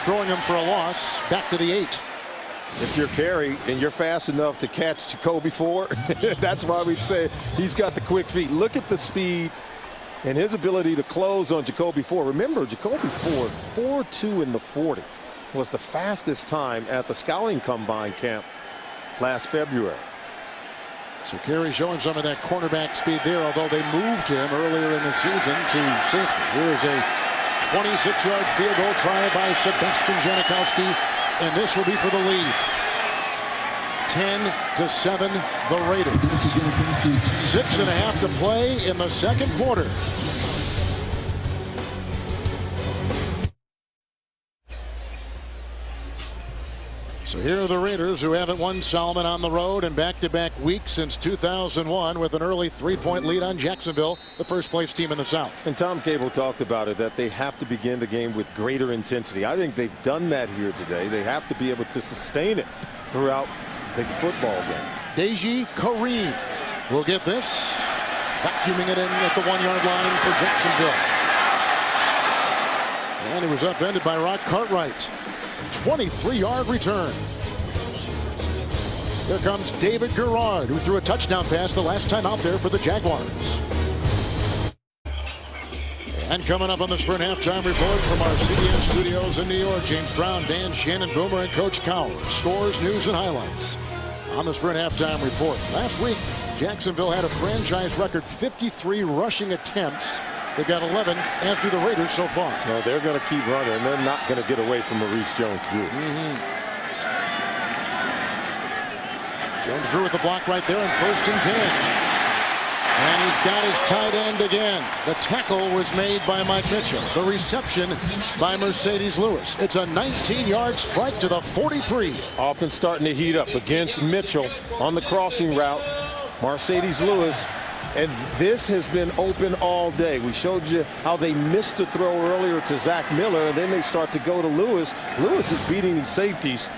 Speaker 1: throwing him for a loss back to the 8.
Speaker 2: If you're Carey and you're fast enough to catch Jacoby Ford, that's why we'd say he's got the quick feet. Look at the speed and his ability to close on Jacoby Ford. Remember, Jacoby Ford, 4.2 in the 40, was the fastest time at the scouting combine camp last February.
Speaker 1: So Carey showing some of that cornerback speed there, although they moved him earlier in the season to safety. Here is a 26-yard field goal try by Sebastian Janikowski, and this will be for the lead. 10-7, the Raiders. 6.5 to play in the 2nd quarter. So here are the Raiders, who haven't won Solomon on the road in back-to-back weeks since 2001, with an early 3-point lead on Jacksonville, the first-place team in the South.
Speaker 2: And Tom Cable talked about it, that they have to begin the game with greater intensity. I think they've done that here today. They have to be able to sustain it throughout the football game.
Speaker 1: Deji Kareem will get this, vacuuming it in at the 1-yard line for Jacksonville. And he was upended by Rock Cartwright. 23-yard return. Here comes David Garrard, who threw a touchdown pass the last time out there for the Jaguars. And coming up on the Sprint halftime report from our CBS studios in New York, James Brown, Dan Shannon, Boomer, and Coach Cowher. Scores, news, and highlights on the Sprint halftime report. Last week, Jacksonville had a franchise record 53 rushing attempts. They've got 11, as do the Raiders so far.
Speaker 2: No, they're going to keep running, and they're not going to get away from Maurice Jones-Drew.
Speaker 1: Jones-Drew with the block right there, and 1st and 10. And he's got his tight end again. The tackle was made by Mike Mitchell. The reception by Mercedes Lewis. It's a 19-yard strike to the 43.
Speaker 2: Offense starting to heat up against Mitchell on the crossing route. Mercedes Lewis. And this has been open all day. We showed you how they missed the throw earlier to Zach Miller, and then they start to go to Lewis. Lewis is beating these safeties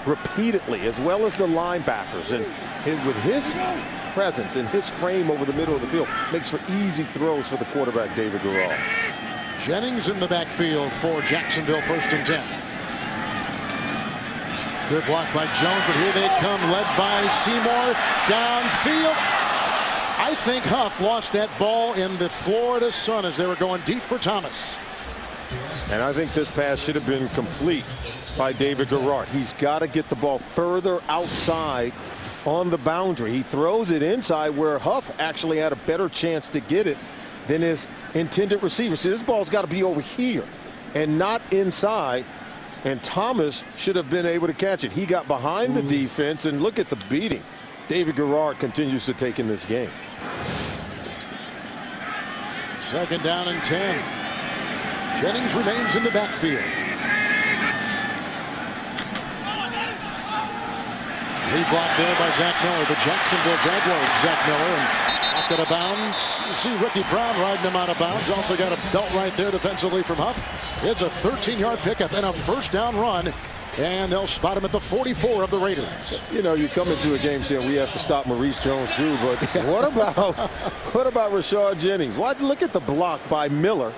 Speaker 2: repeatedly, as well as the linebackers. And with his presence and his frame over the middle of the field, makes for easy throws for the quarterback, David Garrard.
Speaker 1: Jennings in the backfield for Jacksonville, 1st and 10. Good block by Jones, but here they come, led by Seymour, downfield. I think Huff lost that ball in the Florida sun as they were going deep for Thomas.
Speaker 2: And I think this pass should have been complete by David Garrard. He's got to get the ball further outside on the boundary. He throws it inside where Huff actually had a better chance to get it than his intended receiver. See, this ball's got to be over here and not inside. And Thomas should have been able to catch it. He got behind the defense, and look at the beating David Garrard continues to take in this game.
Speaker 1: 2nd down and 10. Jennings remains in the backfield. Lead block there by Zach Miller, the Jacksonville Jaguars. Zach Miller, and knocked out of bounds. You see Ricky Brown riding him out of bounds. Also got a belt right there defensively from Huff. It's a 13-yard pickup and a 1st down run. And they'll spot him at the 44 of the Raiders.
Speaker 2: You know, you come into a game saying we have to stop Maurice Jones-Drew, but what about Rashard Jennings? Look at the block by Miller,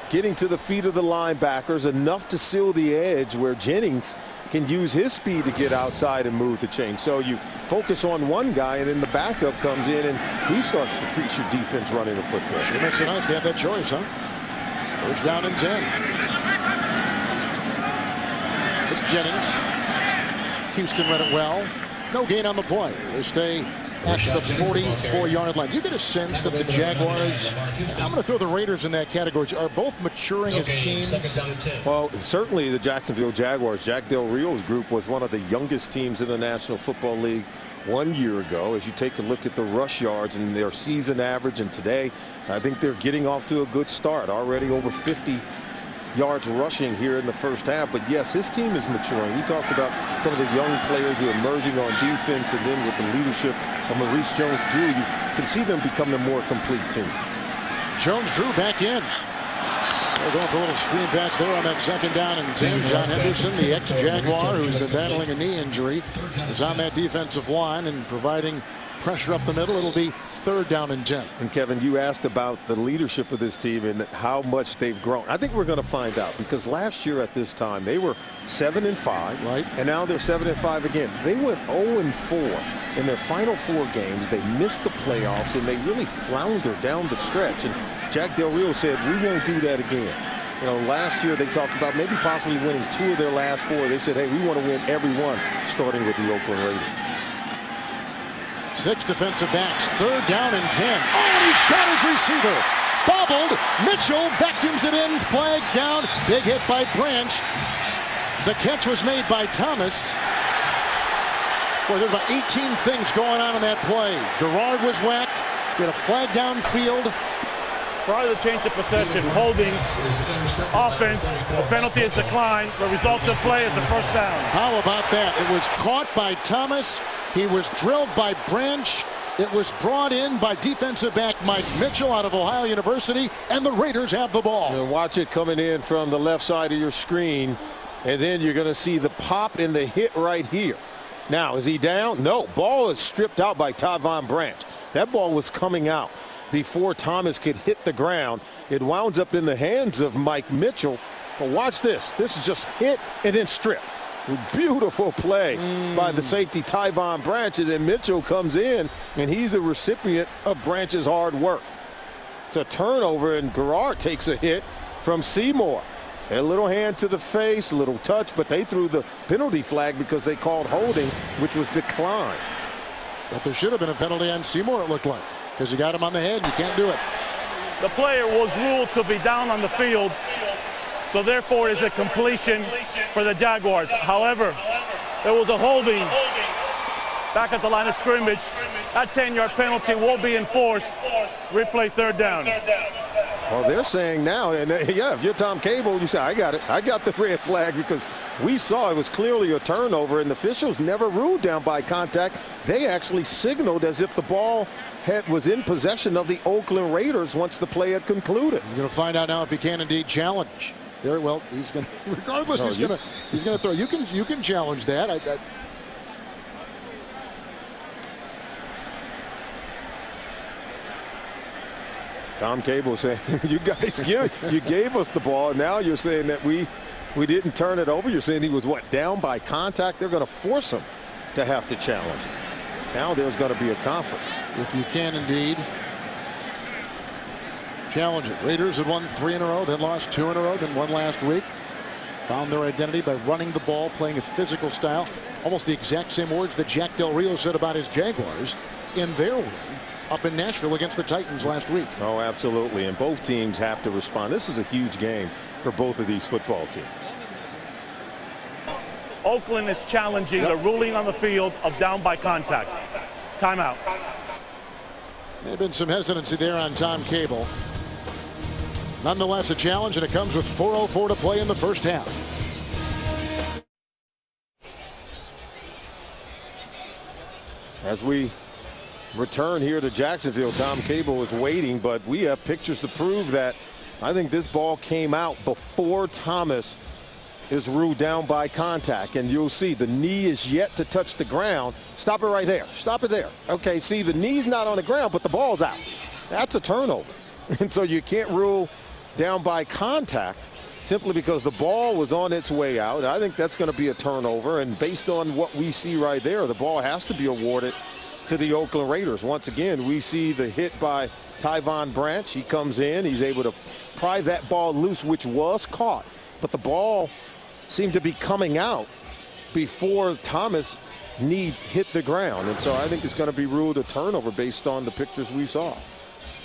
Speaker 2: getting to the feet of the linebackers, enough to seal the edge where Jennings can use his speed to get outside and move the chain. So you focus on one guy, and then the backup comes in, and he starts to crease your defense running the football.
Speaker 1: It makes it nice to have that choice, huh? 1st down and 10. It's Jennings. Houston read it well. No gain on the play. They stay at the 44-yard line. Do you get a sense that the Jaguars, I'm going to throw the Raiders in that category, are both maturing as teams?
Speaker 2: Well, certainly the Jacksonville Jaguars. Jack Del Rio's group was one of the youngest teams in the National Football League 1 year ago. As you take a look at the rush yards and their season average, and today I think they're getting off to a good start. Already over 50 yards rushing here in the 1st half. But yes, his team is maturing. We talked about some of the young players who are emerging on defense, and then with the leadership of Maurice Jones-Drew, you can see them becoming a more complete team.
Speaker 1: Jones-Drew back in. They're going for a little screen pass there on that 2nd down and 10. John Henderson, the ex-Jaguar, who's been battling a knee injury, is on that defensive line and providing pressure up the middle. It'll be 3rd down and 10.
Speaker 2: And Kevin, you asked about the leadership of this team and how much they've grown. I think we're going to find out, because last year at this time they were 7-5,
Speaker 1: right?
Speaker 2: And now they're 7-5 again. They went 0-4 in their final 4 games. They missed the playoffs, and they really floundered down the stretch. And Jack Del Rio said, we won't do that again. You know, last year they talked about maybe possibly winning 2 of their last 4. They said, hey, we want to win every one, starting with the Oakland Raiders.
Speaker 1: 6 defensive backs, 3rd down and 10. Oh, and he's got his receiver. Bobbled. Mitchell vacuums it in. Flag down. Big hit by Branch. The catch was made by Thomas. Boy, there's about 18 things going on in that play. Garrard was whacked. We had a flag downfield.
Speaker 4: Prior to the change of possession, holding, offense, the penalty is declined. The result of the play is the 1st down.
Speaker 1: How about that? It was caught by Thomas. He was drilled by Branch. It was brought in by defensive back Mike Mitchell out of Ohio University, and the Raiders have the ball.
Speaker 2: And watch it coming in from the left side of your screen, and then you're going to see the pop and the hit right here. Now, is he down? No. Ball is stripped out by Tyvon Branch. That ball was coming out before Thomas could hit the ground. It wounds up in the hands of Mike Mitchell. But watch this. This is just hit and then strip. Beautiful play by the safety Tyvon Branch, and then Mitchell comes in, and he's the recipient of Branch's hard work. It's a turnover, and Garrard takes a hit from Seymour. A little hand to the face, a little touch, but they threw the penalty flag because they called holding, which was declined.
Speaker 1: But there should have been a penalty on Seymour, it looked like, because you got him on the head, and you can't do it.
Speaker 4: The player was ruled to be down on the field, so therefore it is a completion for the Jaguars. However, there was a holding back at the line of scrimmage. That 10-yard penalty will be enforced. Replay 3rd down.
Speaker 2: Well, they're saying now, and yeah, if you're Tom Cable, you say, I got it. I got the red flag, because we saw it was clearly a turnover, and the officials never ruled down by contact. They actually signaled as if the ball was in possession of the Oakland Raiders once the play had concluded.
Speaker 1: He's going to find out now if he can indeed challenge. Very well, he's going to, regardless, he's going to throw. You can challenge that.
Speaker 2: Tom Cable saying, you guys you gave us the ball. Now you're saying that we didn't turn it over. You're saying he was, what, down by contact? They're going to force him to have to challenge it. Now there's going to be a conference.
Speaker 1: If you can indeed challenge it. Raiders had won 3 in a row, then lost 2 in a row, then won last week. Found their identity by running the ball, playing a physical style. Almost the exact same words that Jack Del Rio said about his Jaguars in their win up in Nashville against the Titans last week.
Speaker 2: Oh, absolutely. And both teams have to respond. This is a huge game for both of these football teams.
Speaker 4: Oakland is challenging the ruling on the field of down by contact. Timeout.
Speaker 1: There's been some hesitancy there on Tom Cable. Nonetheless, a challenge, and it comes with 4:04 to play in the first half.
Speaker 2: As we return here to Jacksonville, Tom Cable is waiting, but we have pictures to prove that. I think this ball came out before Thomas is ruled down by contact, and you'll see the knee is yet to touch the ground. Stop it right there. Stop it there. Okay, see, the knee's not on the ground, but the ball's out. That's a turnover. And so you can't rule down by contact simply because the ball was on its way out. I think that's going to be a turnover, and based on what we see right there, the ball has to be awarded to the Oakland Raiders. Once again, we see the hit by Tyvon Branch. He comes in, he's able to pry that ball loose, which was caught, but the ball seemed to be coming out before Thomas' knee hit the ground, and so I think it's going to be ruled a turnover based on the pictures we saw.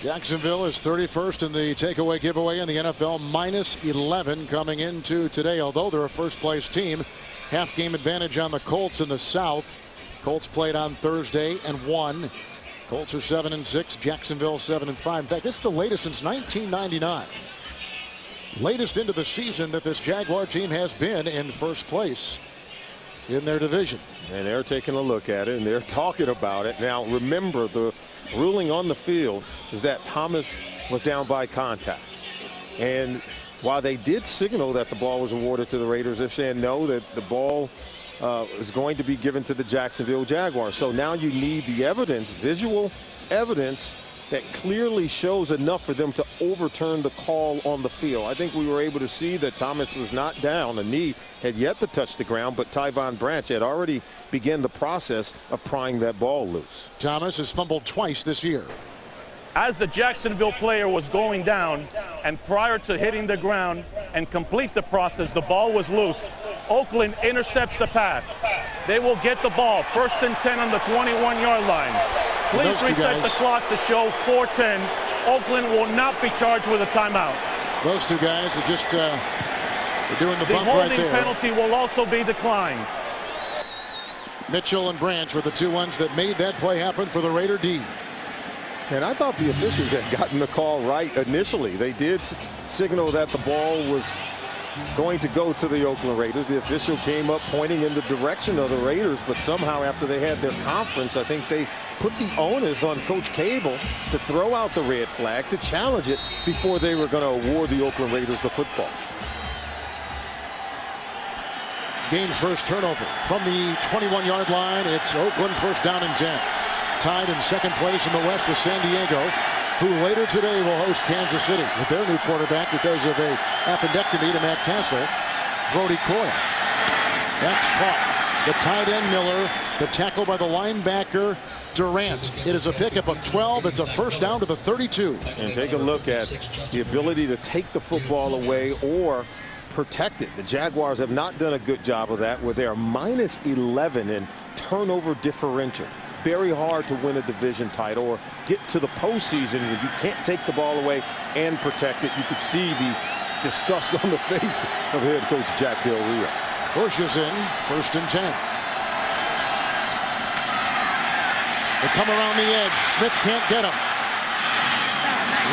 Speaker 1: Jacksonville is 31st in the takeaway giveaway in the NFL, -11 coming into today. Although they're a first-place team, half-game advantage on the Colts in the South. Colts played on Thursday and won. Colts are 7-6. Jacksonville 7-5. In fact, this is the latest since 1999. Latest into the season that this Jaguar team has been in first place in their division.
Speaker 2: And they're taking a look at it, and they're talking about it. Now, remember, the ruling on the field is that Thomas was down by contact. And while they did signal that the ball was awarded to the Raiders, they're saying no, that the ball is going to be given to the Jacksonville Jaguars. So now you need the evidence, visual evidence, that clearly shows enough for them to overturn the call on the field. I think we were able to see that Thomas was not down. The knee had yet to touch the ground, but Tyvon Branch had already begun the process of prying that ball loose.
Speaker 1: Thomas has fumbled twice this year.
Speaker 4: As the Jacksonville player was going down, and prior to hitting the ground and complete the process, the ball was loose. Oakland intercepts the pass. They will get the ball. 1st and 10 on the 21-yard line. Please reset the clock to show 4:10. Oakland will not be charged with a timeout.
Speaker 1: Those two guys are just they're doing the bump right there.
Speaker 4: The holding penalty will also be declined.
Speaker 1: Mitchell and Branch were the two ones that made that play happen for the Raider D.
Speaker 2: And I thought the officials had gotten the call right initially. They did signal that the ball was going to go to the Oakland Raiders. The official came up pointing in the direction of the Raiders, but somehow after they had their conference, I think they put the onus on Coach Cable to throw out the red flag, to challenge it before they were going to award the Oakland Raiders the football.
Speaker 1: Game's first turnover from the 21-yard line. It's Oakland 1st down and 10. Tied in second place in the West with San Diego, who later today will host Kansas City with their new quarterback because of a appendectomy to Matt Castle, Brody Coyle. That's caught. The tight end Miller, the tackle by the linebacker Durant. It is a pickup of 12. It's a 1st down to the 32.
Speaker 2: And take a look at the ability to take the football away or protect it. The Jaguars have not done a good job of that, where they are -11 in turnover differential. Very hard to win a division title or get to the postseason when you can't take the ball away and protect it. You could see the disgust on the face of head coach Jack Del Rio.
Speaker 1: Bush is in, 1st and 10. They come around the edge. Smith can't get him.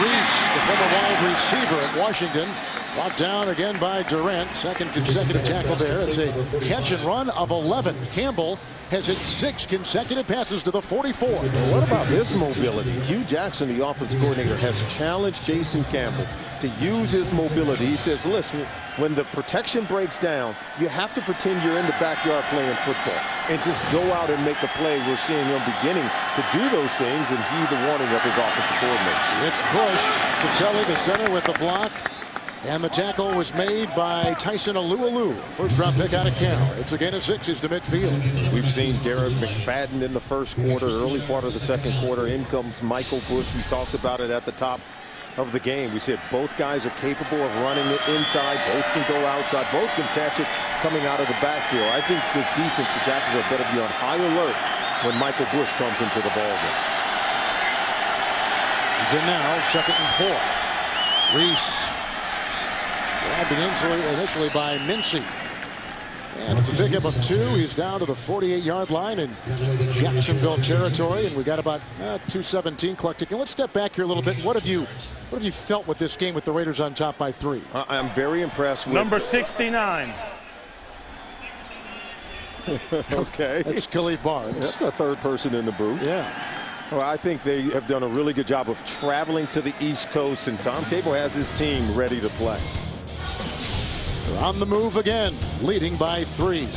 Speaker 1: Reese, the former wide receiver at Washington, brought down again by Durant. 2nd consecutive tackle there. It's a catch and run of 11. Campbell has hit 6 consecutive passes to the 44.
Speaker 2: Well, what about his mobility? Hugh Jackson, the offensive coordinator, has challenged Jason Campbell to use his mobility. He says, listen, when the protection breaks down, you have to pretend you're in the backyard playing football and just go out and make a play. We're seeing him beginning to do those things and heed the warning of his offensive coordinator.
Speaker 1: It's Bush. Satelli, the center, with the block. And the tackle was made by Tyson Alualu, first-round pick out of Cal. It's a gain of 6. He's to midfield.
Speaker 2: We've seen Derek McFadden in the first quarter, early part of the second quarter. In comes Michael Bush. We talked about it at the top of the game. We said both guys are capable of running it inside. Both can go outside. Both can catch it coming out of the backfield. I think this defense for Jacksonville better be on high alert when Michael Bush comes into the ballgame.
Speaker 1: He's in now, 2nd and 4. Reese. Grabbed initially by Mincy. And it's a pickup of 2. He's down to the 48-yard line in Jacksonville territory, and we got about 2:17 collected. And let's step back here a little bit. What have you felt with this game with the Raiders on top by 3?
Speaker 2: I'm very impressed with
Speaker 4: number 69.
Speaker 2: Okay.
Speaker 1: That's Khalif Barnes.
Speaker 2: That's a third person in the booth.
Speaker 1: Yeah.
Speaker 2: Well, I think they have done a really good job of traveling to the East Coast, and Tom Cable has his team ready to play.
Speaker 1: They're on the move again, leading by 3.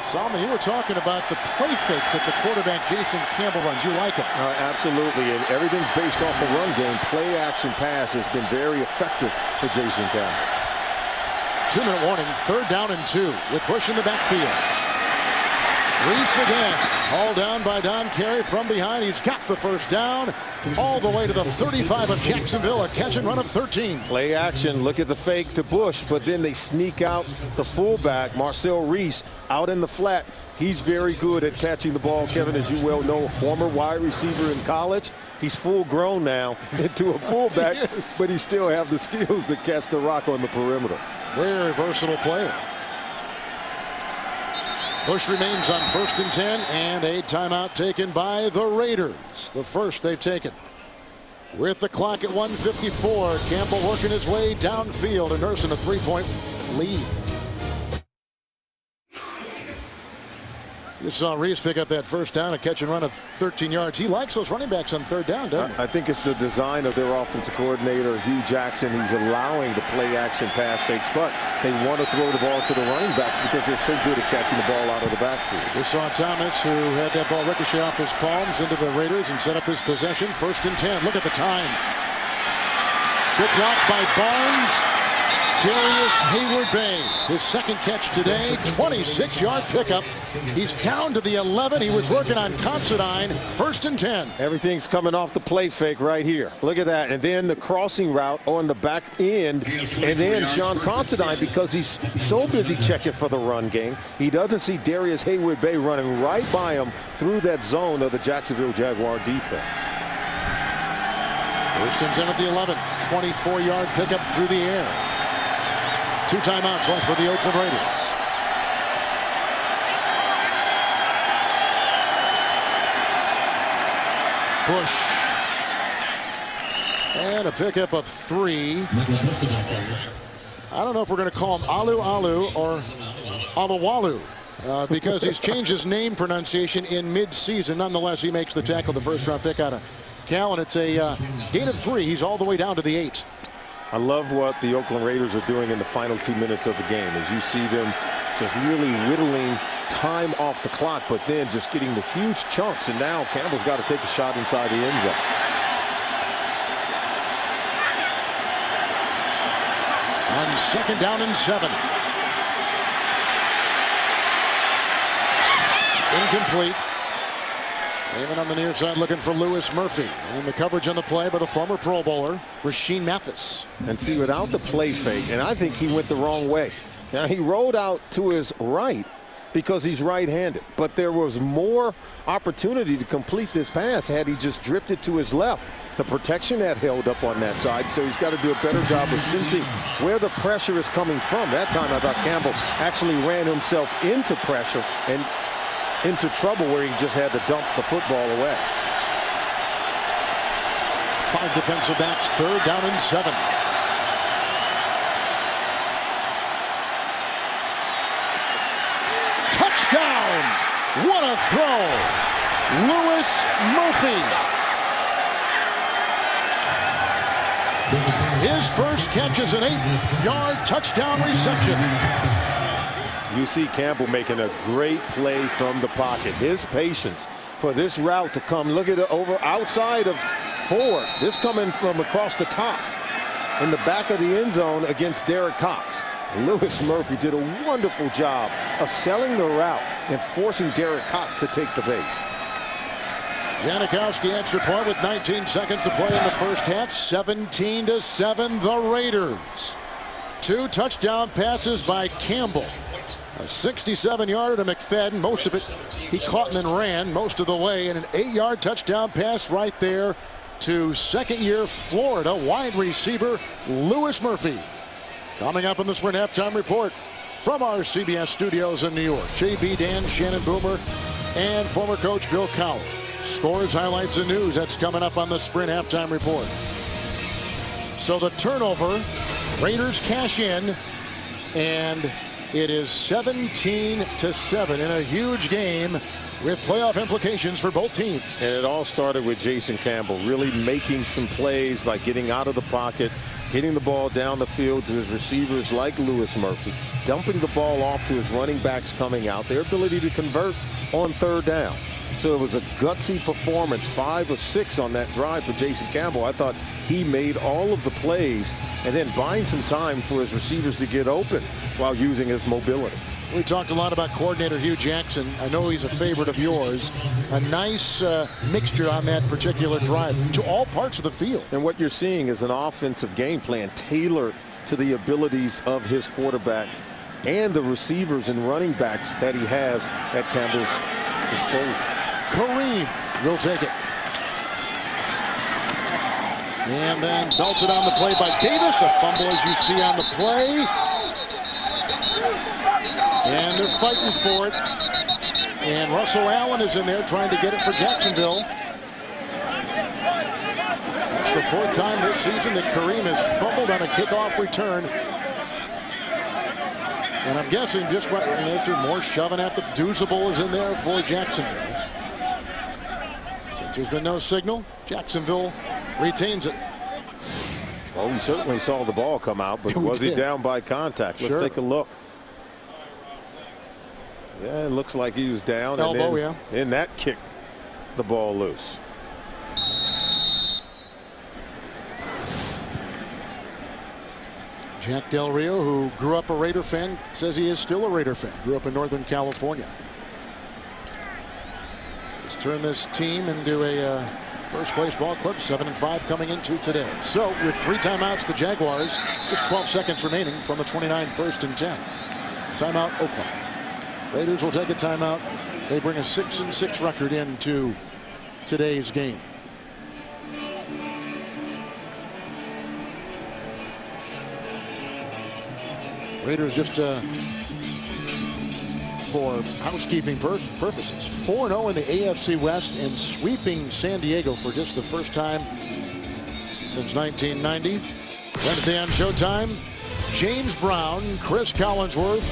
Speaker 1: Salman, you were talking about the play fakes that the quarterback Jason Campbell runs. You like them?
Speaker 2: Absolutely, and everything's based off the run game. Play action pass has been very effective for Jason Campbell.
Speaker 1: 2-minute warning, 3rd down and 2 with Bush in the backfield. Reese again, hauled down by Don Carey from behind. He's got the first down all the way to the 35 of Jacksonville, a catch and run of 13.
Speaker 2: Play action, look at the fake to Bush, but then they sneak out the fullback, Marcel Reese, out in the flat. He's very good at catching the ball, Kevin, as you well know, a former wide receiver in college. He's full grown now into a fullback, but he still have the skills to catch the rock on the perimeter.
Speaker 1: Very versatile player. Bush remains on 1st and 10, and a timeout taken by the Raiders. The first they've taken. With the clock at 1:54, Campbell working his way downfield and nursing a 3-point lead. You saw Reese pick up that first down, a catch and run of 13 yards. He likes those running backs on 3rd down, doesn't he?
Speaker 2: I think it's the design of their offensive coordinator, Hugh Jackson. He's allowing the play action pass fakes, but they want to throw the ball to the running backs because they're so good at catching the ball out of the backfield.
Speaker 1: You saw Thomas, who had that ball ricochet off his palms into the Raiders and set up this possession. 1st and 10. Look at the time. Good block by Barnes. Darius Hayward-Bay, his 2nd catch today, 26-yard pickup. He's down to the 11. He was working on Considine. 1st and 10.
Speaker 2: Everything's coming off the play fake right here. Look at that. And then the crossing route on the back end. And then Sean Considine, because he's so busy checking for the run game, he doesn't see Darius Hayward-Bay running right by him through that zone of the Jacksonville Jaguar defense.
Speaker 1: 1st and 10 at the 11. 24-yard pickup through the air. 2 timeouts left for the Oakland Raiders. Bush. And a pickup of 3. I don't know if we're going to call him Alu or Aluwalu. Because he's changed his name pronunciation in mid-season. Nonetheless, he makes the tackle, the 1st-round pick out of Cal, and it's a gain of 3. He's all the way down to the 8.
Speaker 2: I love what the Oakland Raiders are doing in the final 2 minutes of the game, as you see them just really whittling time off the clock, but then just getting the huge chunks. And now Campbell's got to take a shot inside the end zone.
Speaker 1: On 2nd down and 7. Incomplete. Even on the near side looking for Lewis Murphy. And the coverage on the play by the former Pro Bowler, Rasheem Mathis.
Speaker 2: And see, without the play fake, and I think he went the wrong way. Now, he rolled out to his right because he's right-handed. But there was more opportunity to complete this pass had he just drifted to his left. The protection had held up on that side, so he's got to do a better job of sensing where the pressure is coming from. That time I thought Campbell actually ran himself into pressure and into trouble where he just had to dump the football away.
Speaker 1: 5 defensive backs, 3rd down and 7. the throw. Louis Murphy. His first catch is an 8-yard touchdown reception.
Speaker 2: You see Campbell making a great play from the pocket. His patience for this route to come. Look at it over outside of Ford. This coming from across the top in the back of the end zone against Derek Cox. Louis Murphy did a wonderful job of selling the route and forcing Derek Cox to take the bait.
Speaker 1: Janikowski extra point with 19 seconds to play in the first half. 17-7 the Raiders. 2 touchdown passes by Campbell. A 67-yarder to McFadden. Most of it he caught and then ran most of the way. And an 8-yard touchdown pass right there to second-year Florida wide receiver Louis Murphy. Coming up in the Sprint halftime report from our CBS studios in New York. JB, Dan, Shannon Boomer, and former coach Bill Cowher. Scores, highlights, and news. That's coming up on the Sprint halftime report. So the turnover, Raiders cash in, and it is 17-7 in a huge game with playoff implications for both teams.
Speaker 2: And it all started with Jason Campbell really making some plays by getting out of the pocket, hitting the ball down the field to his receivers like Louis Murphy, dumping the ball off to his running backs coming out, their ability to convert on third down. So it was a gutsy performance, 5 of 6 on that drive for Jason Campbell. I thought he made all of the plays and then buying some time for his receivers to get open while using his mobility.
Speaker 1: We talked a lot about coordinator Hugh Jackson. I know he's a favorite of yours. A nice mixture on that particular drive to all parts of the field.
Speaker 2: And what you're seeing is an offensive game plan tailored to the abilities of his quarterback and the receivers and running backs that he has at Campbell's disposal.
Speaker 1: Kareem will take it. And then belted on the play by Davis. A fumble as you see on the play. And they're fighting for it. And Russell Allen is in there trying to get it for Jacksonville. That's the 4th time this season that Kareem has fumbled on a kickoff return. And I'm guessing just what more shoving after Duval is in there for Jacksonville. Since there's been no signal, Jacksonville retains it.
Speaker 2: Well, we certainly saw the ball come out, but was he down by contact? Let's take a look. Yeah, it looks like he was down.
Speaker 1: Elbow,
Speaker 2: and then that kicked the ball loose.
Speaker 1: Jack Del Rio, who grew up a Raider fan, says he is still a Raider fan. Grew up in Northern California. Let's turn this team into a first place ball club. 7-5 coming into today. So with 3 timeouts, the Jaguars, just 12 seconds remaining from the 29 1st and 10. Timeout Oakland. Raiders will take a timeout. They bring a 6-6 record into today's game. Raiders just for housekeeping purposes, 4-0 in the AFC West and sweeping San Diego for just the first time since 1990. Wednesday on Showtime, James Brown, Chris Collinsworth,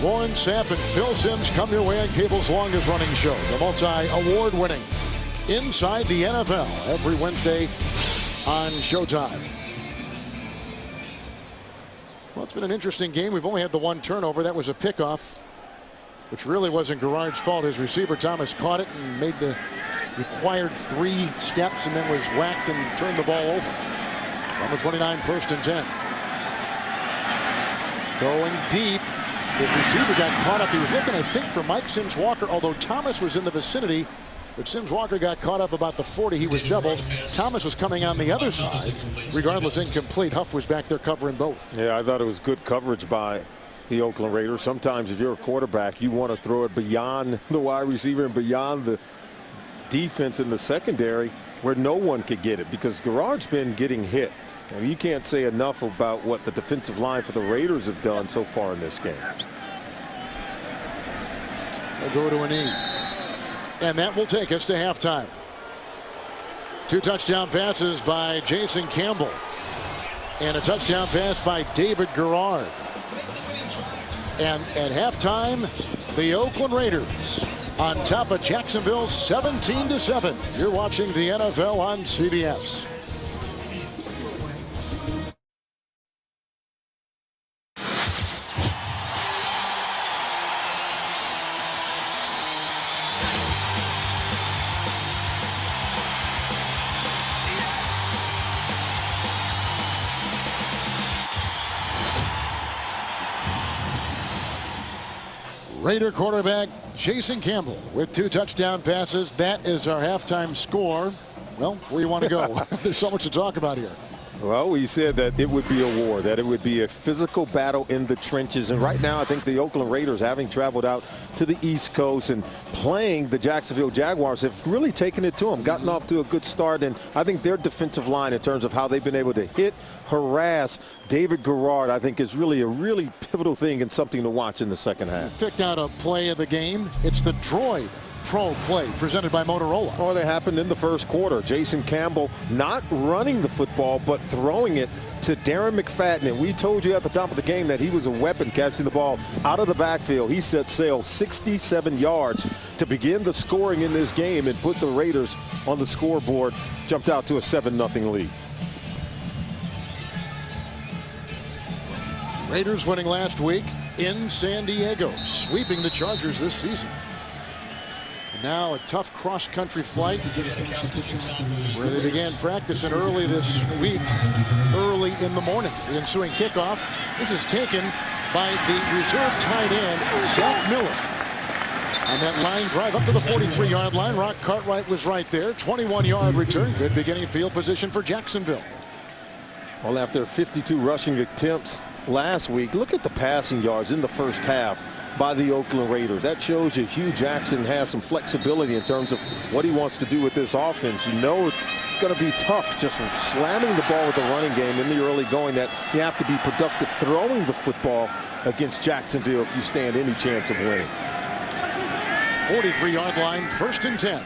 Speaker 1: Warren Sapp, and Phil Simms come your way on cable's longest running show, the multi-award winning Inside the NFL, every Wednesday on Showtime. Well, it's been an interesting game. We've only had the 1 turnover. That was a pickoff, which really wasn't Garrard's fault. His receiver Thomas caught it and made the required 3 steps and then was whacked and turned the ball over on the 29 1st and 10. Going deep. His receiver got caught up. He was looking, I think, for Mike Sims-Walker, although Thomas was in the vicinity. But Sims-Walker got caught up about the 40. He was doubled. Thomas was coming on the other side. Regardless, incomplete. Huff was back there covering both.
Speaker 2: Yeah, I thought it was good coverage by the Oakland Raiders. Sometimes if you're a quarterback, you want to throw it beyond the wide receiver and beyond the defense in the secondary where no one could get it, because Garrard's been getting hit. And you can't say enough about what the defensive line for the Raiders have done so far in this game.
Speaker 1: They'll go to a knee. And that will take us to halftime. 2 touchdown passes by Jason Campbell. And a touchdown pass by David Garrard. And at halftime, the Oakland Raiders on top of Jacksonville 17-7. You're watching the NFL on CBS. Raider quarterback Jason Campbell with 2 touchdown passes. That is our halftime score. Well, where do you want to go? There's so much to talk about here.
Speaker 2: Well, we said that it would be a war, that it would be a physical battle in the trenches. And right now, I think the Oakland Raiders, having traveled out to the East Coast and playing the Jacksonville Jaguars, have really taken it to them, gotten off to a good start. And I think their defensive line, in terms of how they've been able to hit, harass David Garrard, I think is really a pivotal thing and something to watch in the second half.
Speaker 1: Picked out a play of the game. It's the Droid Pro play presented by Motorola.
Speaker 2: Oh, that happened in the first quarter. Jason Campbell not running the football, but throwing it to Darren McFadden. And we told you at the top of the game that he was a weapon catching the ball out of the backfield. He set sail 67 yards to begin the scoring in this game and put the Raiders on the scoreboard. Jumped out to a 7-0 lead.
Speaker 1: Raiders winning last week in San Diego, sweeping the Chargers this season. Now a tough cross-country flight where they began practicing early this week, early in the morning. The ensuing kickoff. This is taken by the reserve tight end, Zach Miller. On that line drive up to the 43-yard line. Rock Cartwright was right there. 21-yard return. Good beginning field position for Jacksonville.
Speaker 2: Well, after 52 rushing attempts last week, look at the passing yards in the first half by the Oakland Raiders. That shows you Hugh Jackson has some flexibility in terms of what he wants to do with this offense. You know it's going to be tough just slamming the ball with the running game in the early going, that you have to be productive throwing the football against Jacksonville if you stand any chance of winning.
Speaker 1: 43-yard line, 1st and 10.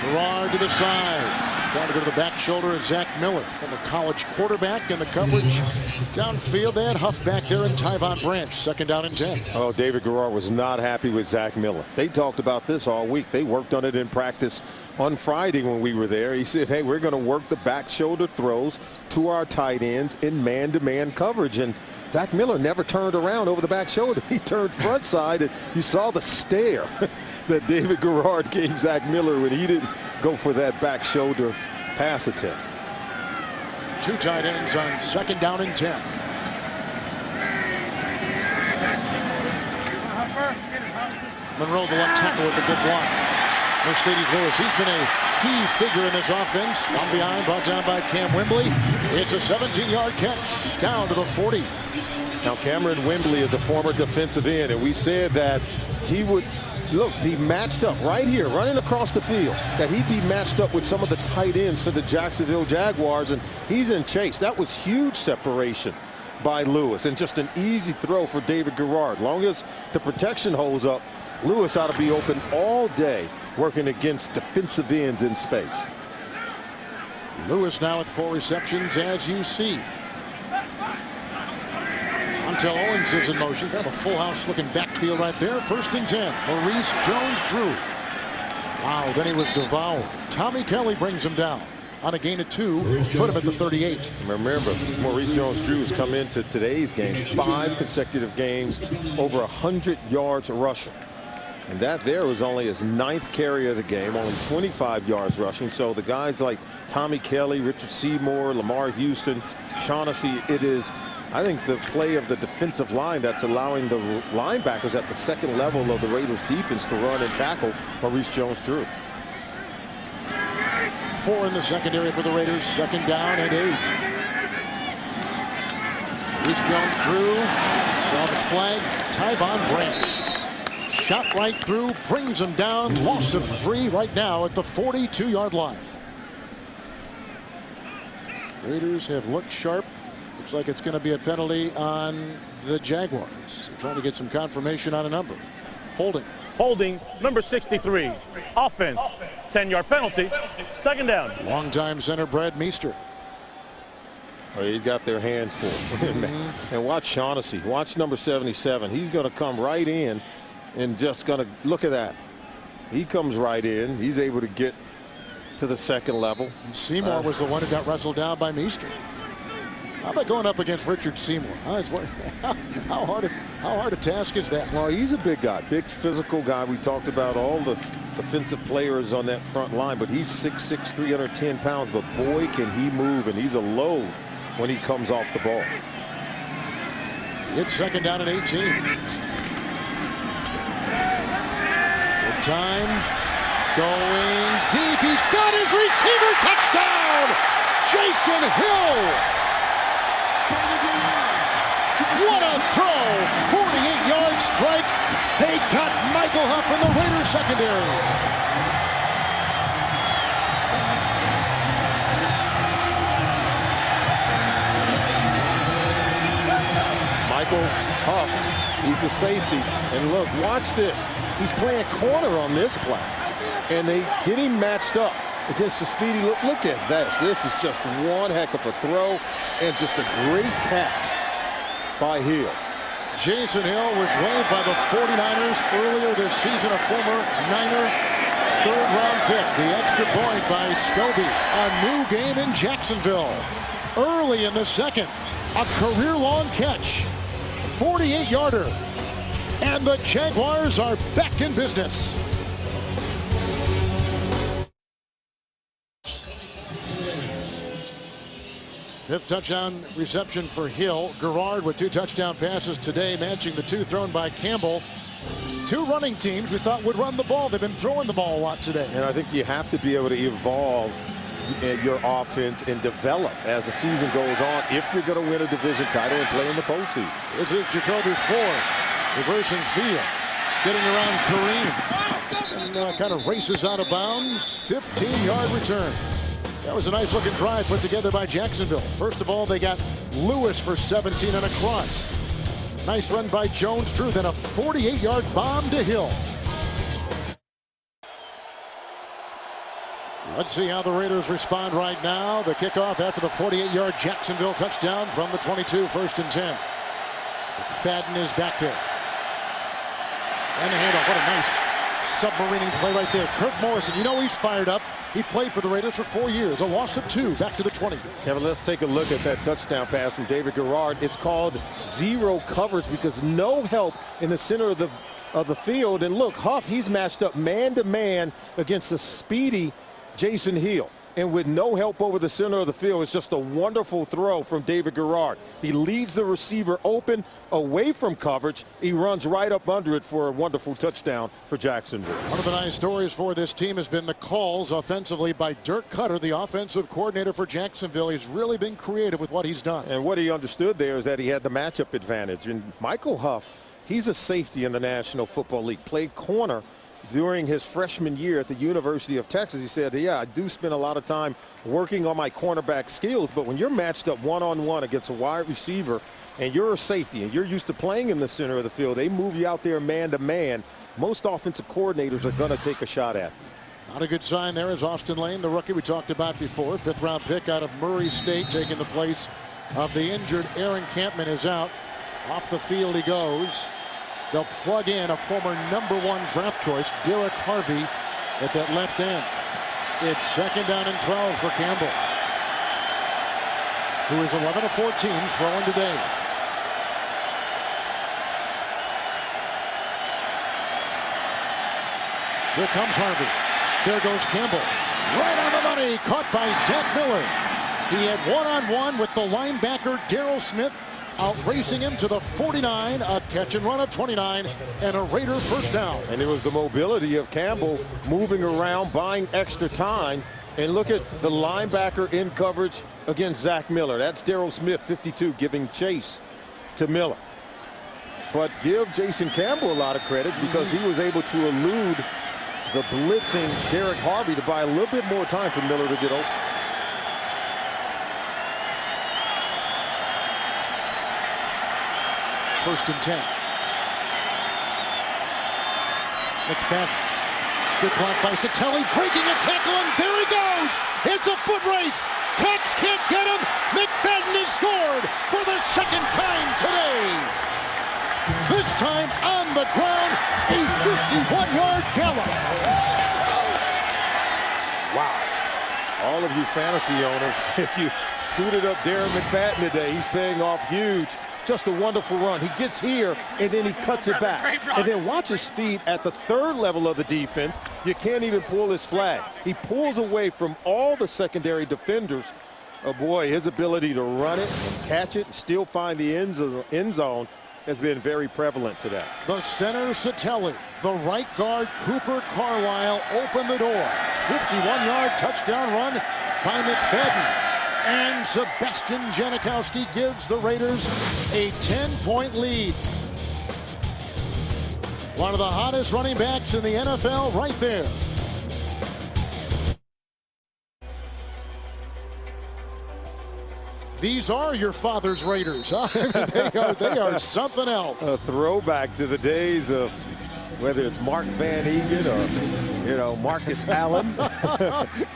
Speaker 1: Garrard to the side. Trying to go to the back shoulder of Zach Miller, former college quarterback, and the coverage downfield. They had Huff back there and Tyvon Branch. 2nd down and 10.
Speaker 2: Oh, David Garrard was not happy with Zach Miller. They talked about this all week. They worked on it in practice on Friday when we were there. He said, hey, we're going to work the back shoulder throws to our tight ends in man-to-man coverage. And Zach Miller never turned around over the back shoulder. He turned front side, and you saw the stare that David Garrard gave Zach Miller when he didn't go for that back shoulder pass attempt.
Speaker 1: 2 tight ends on 2nd down and 10. Monroe, the left tackle, with a good block. Mercedes Lewis, he's been a key figure in this offense. From behind, brought down by Cam Wembley. It's a 17-yard catch down to the 40.
Speaker 2: Now, Cameron Wembley is a former defensive end, and we said that he would be matched up right here, running across the field, that he'd be matched up with some of the tight ends for the Jacksonville Jaguars, and he's in chase. That was huge separation by Lewis, and just an easy throw for David Garrard. Long as the protection holds up, Lewis ought to be open all day working against defensive ends in space.
Speaker 1: Lewis now with 4 receptions, as you see. Montel Owens is in motion. Kind of a full house looking backfield right there. 1st and 10. Maurice Jones-Drew. Wow, then he was Duval. Tommy Kelly brings him down on a gain of 2. Put him at the 38.
Speaker 2: Remember, Maurice Jones-Drew has come into today's game 5 consecutive games over 100 yards rushing. And that there was only his 9th carry of the game, only 25 yards rushing. So the guys like Tommy Kelly, Richard Seymour, Lamar Houston, Shaughnessy, it is, I think, the play of the defensive line that's allowing the linebackers at the 2nd level of the Raiders defense to run and tackle Maurice Jones-Drew.
Speaker 1: 4 in the secondary for the Raiders. 2nd down and 8. Maurice Jones-Drew saw the flag. Tyvon Branch. Shot right through, brings him down. Loss of 3 right now at the 42-yard line. Raiders have looked sharp. Looks like it's going to be a penalty on the Jaguars. They're trying to get some confirmation on a number. Holding.
Speaker 4: Holding, number 63. Offense, 10-yard penalty. 2nd down.
Speaker 1: Longtime center Brad Meester.
Speaker 2: They got their hands full. And watch Shaughnessy. Watch number 77. He's going to come right in and just going to look at that. He comes right in. He's able to get to the second level.
Speaker 1: And Seymour was the one who got wrestled down by Meester. How about going up against Richard Seymour? How hard a task is that?
Speaker 2: Well, he's a big guy, big physical guy. We talked about all the defensive players on that front line, but he's 6'6", 310 pounds. But boy, can he move, and he's a load when he comes off the ball.
Speaker 1: It's second down and 18. Good time. Going deep. He's got his receiver. Touchdown! Jason Hill. What a throw. 48-yard strike. They got Michael Huff in the Raiders secondary.
Speaker 2: Michael Huff, he's a safety. And look, watch this. He's playing corner on this play. And they get him matched up against the speedy. Look at this. This is just one heck of a throw and just a great catch by Hill.
Speaker 1: Jason Hill was waived by the 49ers earlier this season, a former Niner third-round pick. The extra point by Scobie. A new game in Jacksonville. Early in the second, a career-long catch. 48-yarder. And the Jaguars are back in business. Fifth touchdown reception for Hill. Garrard with 2 touchdown passes today, matching the 2 thrown by Campbell. 2 running teams we thought would run the ball. They've been throwing the ball a lot today.
Speaker 2: And I think you have to be able to evolve your offense and develop as the season goes on if you're going to win a division title and play in the postseason.
Speaker 1: This is Jacoby Ford reversing field, getting around Kareem, and kind of races out of bounds. 15-yard return. That was a nice looking drive put together by Jacksonville. First of all, they got Lewis for 17 and a cross. Nice run by Jones-Drew, then a 48-yard bomb to Hill. Let's see how the Raiders respond right now. The kickoff after the 48-yard Jacksonville touchdown from the 22, 1st and 10. McFadden is back there. And the handoff. What a nice submarining play right there. Kirk Morrison, you know he's fired up. He played for the Raiders for 4 years. A loss of 2, back to the 20.
Speaker 2: Kevin, let's take a look at that touchdown pass from David Garrard. It's called zero coverage because no help in the center of the field. And look, Huff, he's matched up man-to-man against a speedy Jason Hill. And with no help over the center of the field, it's just a wonderful throw from David Garrard. He leads the receiver open away from coverage. He runs right up under it for a wonderful touchdown for Jacksonville.
Speaker 1: One of the nice stories for this team has been the calls offensively by Dirk Cutter, the offensive coordinator for Jacksonville. He's really been creative with what he's done.
Speaker 2: And what he understood there is that he had the matchup advantage. And Michael Huff, he's a safety in the National Football League, played corner during his freshman year at the University of Texas. He said, yeah, I do spend a lot of time working on my cornerback skills, but when you're matched up one-on-one against a wide receiver and you're a safety and you're used to playing in the center of the field, they move you out there man-to-man. Most offensive coordinators are going to take a shot at.
Speaker 1: Not a good sign there is Austin Lane, the rookie we talked about before. 5th-round pick out of Murray State, taking the place of the injured Aaron Campman is out. Off the field he goes. They'll plug in a former #1 draft choice, Derek Harvey, at that left end. It's 2nd down and 12 for Campbell, who is 11 of 14 throwing today. Here comes Harvey. There goes Campbell. Right on the money, caught by Zach Miller. He had one-on-one with the linebacker Darrell Smith, outracing him to the 49, a catch and run of 29, and a Raiders first down.
Speaker 2: And it was the mobility of Campbell moving around, buying extra time. And look at the linebacker in coverage against Zach Miller. That's Darrell Smith, 52, giving chase to Miller. But give Jason Campbell a lot of credit because he was able to elude the blitzing Derek Harvey to buy a little bit more time for Miller to get open.
Speaker 1: First and 10. McFadden Good block by Satelli, breaking a tackle, and there he goes. It's a foot race. Cox can't get him. McFadden has scored for the second time today. This time on the ground, a 51-yard gallop.
Speaker 2: Wow. All of you fantasy owners, if you suited up Darren McFadden today, he's paying off huge. Just a wonderful run. He gets here, and then he cuts it back. And then watch his speed at the third level of the defense. You can't even pull his flag. He pulls away from all the secondary defenders. Oh, boy, his ability to run it and catch it and still find the end zone has been very prevalent today.
Speaker 1: The center, Satelli. The right guard, Cooper Carlisle, open the door. 51-yard touchdown run by McFadden. And Sebastian Janikowski gives the Raiders a 10-point lead. One of the hottest running backs in the NFL right there. These are your father's Raiders, huh? they are something else.
Speaker 2: A throwback to the days of whether it's Mark Van Egan or, Marcus Allen.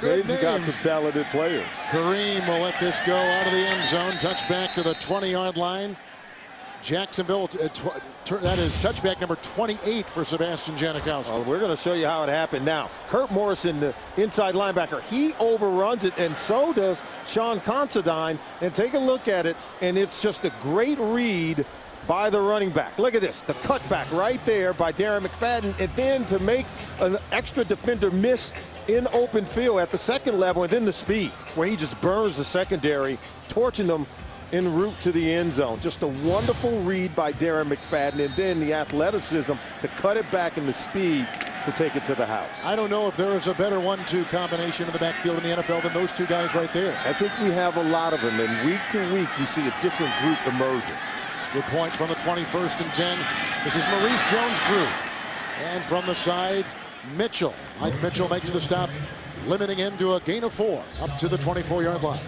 Speaker 2: They've got some talented players.
Speaker 1: Kareem will let this go out of the end zone. Touchback to the 20-yard line. Jacksonville, that is touchback number 28 for Sebastian Janikowski.
Speaker 2: Well, we're going to show you how it happened now. Kurt Morrison, the inside linebacker, he overruns it, and so does Sean Considine. And take a look at it, and it's just a great read by the running back. Look at this, the cutback right there by Darren McFadden, and then to make an extra defender miss in open field at the second level, and then the speed where he just burns the secondary, torching them en route to the end zone. Just a wonderful read by Darren McFadden, and then the athleticism to cut it back and the speed to take it to the house.
Speaker 1: I don't know if there is a better 1-2 combination in the backfield in the NFL than those two guys right there.
Speaker 2: I think we have a lot of them, and week to week you see a different group emerging.
Speaker 1: Good point from the 21st and 10. This is Maurice Jones-Drew. And from the side, Mitchell. Mike Mitchell makes the stop, limiting him to a gain of 4 up to the 24-yard line.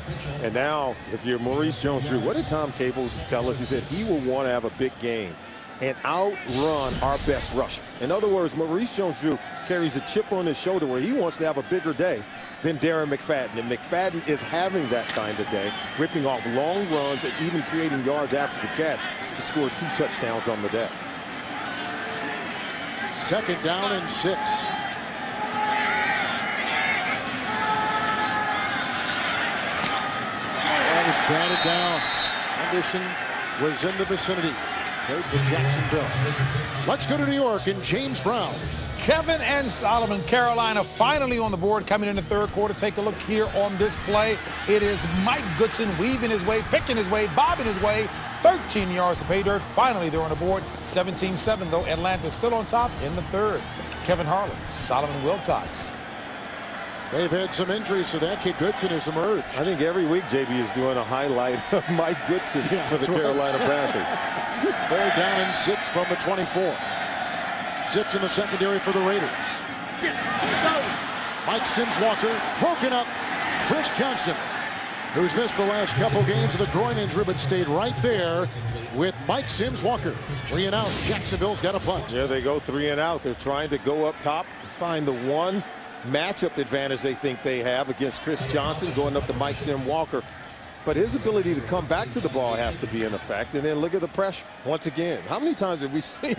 Speaker 2: And now, if you're Maurice Jones-Drew, what did Tom Cable tell us? He said he will want to have a big game and outrun our best rusher. In other words, Maurice Jones-Drew carries a chip on his shoulder where he wants to have a bigger day than Darren McFadden. And McFadden is having that kind of day, ripping off long runs and even creating yards after the catch to score 2 touchdowns on the day.
Speaker 1: Second down and 6. That was batted down. Henderson was in the vicinity. Played for Jacksonville. Let's go to New York and James Brown.
Speaker 3: Kevin and Solomon, Carolina finally on the board coming in the third quarter. Take a look here on this play. It is Mike Goodson weaving his way, picking his way, bobbing his way. 13 yards to pay dirt. Finally, they're on the board. 17-7, though. Atlanta still on top in the third. Kevin Harlan, Solomon Wilcox.
Speaker 1: They've had some injuries, so that kid Goodson has emerged.
Speaker 2: I think every week JB is doing a highlight of Mike Goodson for the Carolina Panthers.
Speaker 1: They're down in 6 from the 24. 6 in the secondary for the Raiders. Mike Sims-Walker broken up. Chris Johnson, who's missed the last couple games of the groin injury, but stayed right there with Mike Sims-Walker. 3 and out. Jacksonville's got a punt.
Speaker 2: There they go, 3 and out. They're trying to go up top, find the one matchup advantage they think they have against Chris Johnson, going up to Mike Sims-Walker. But his ability to come back to the ball has to be in effect. And then look at the pressure once again. How many times have we seen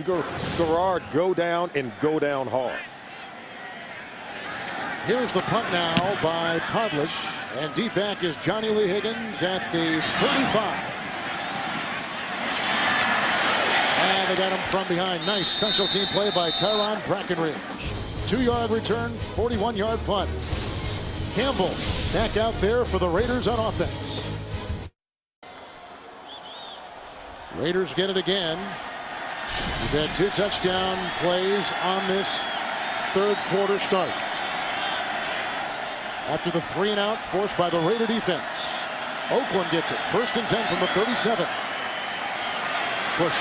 Speaker 2: Garrard go down and go down hard?
Speaker 1: Here's the punt now by Podlish. And deep back is Johnny Lee Higgins at the 35. And they got him from behind. Nice special team play by Tyron Brackenridge. 2-yard return, 41-yard punt. Campbell back out there for the Raiders on offense. Raiders get it again. We've had 2 touchdown plays on this third quarter start. After the 3 and out forced by the Raider defense. Oakland gets it. 1st and 10 from the 37. Push.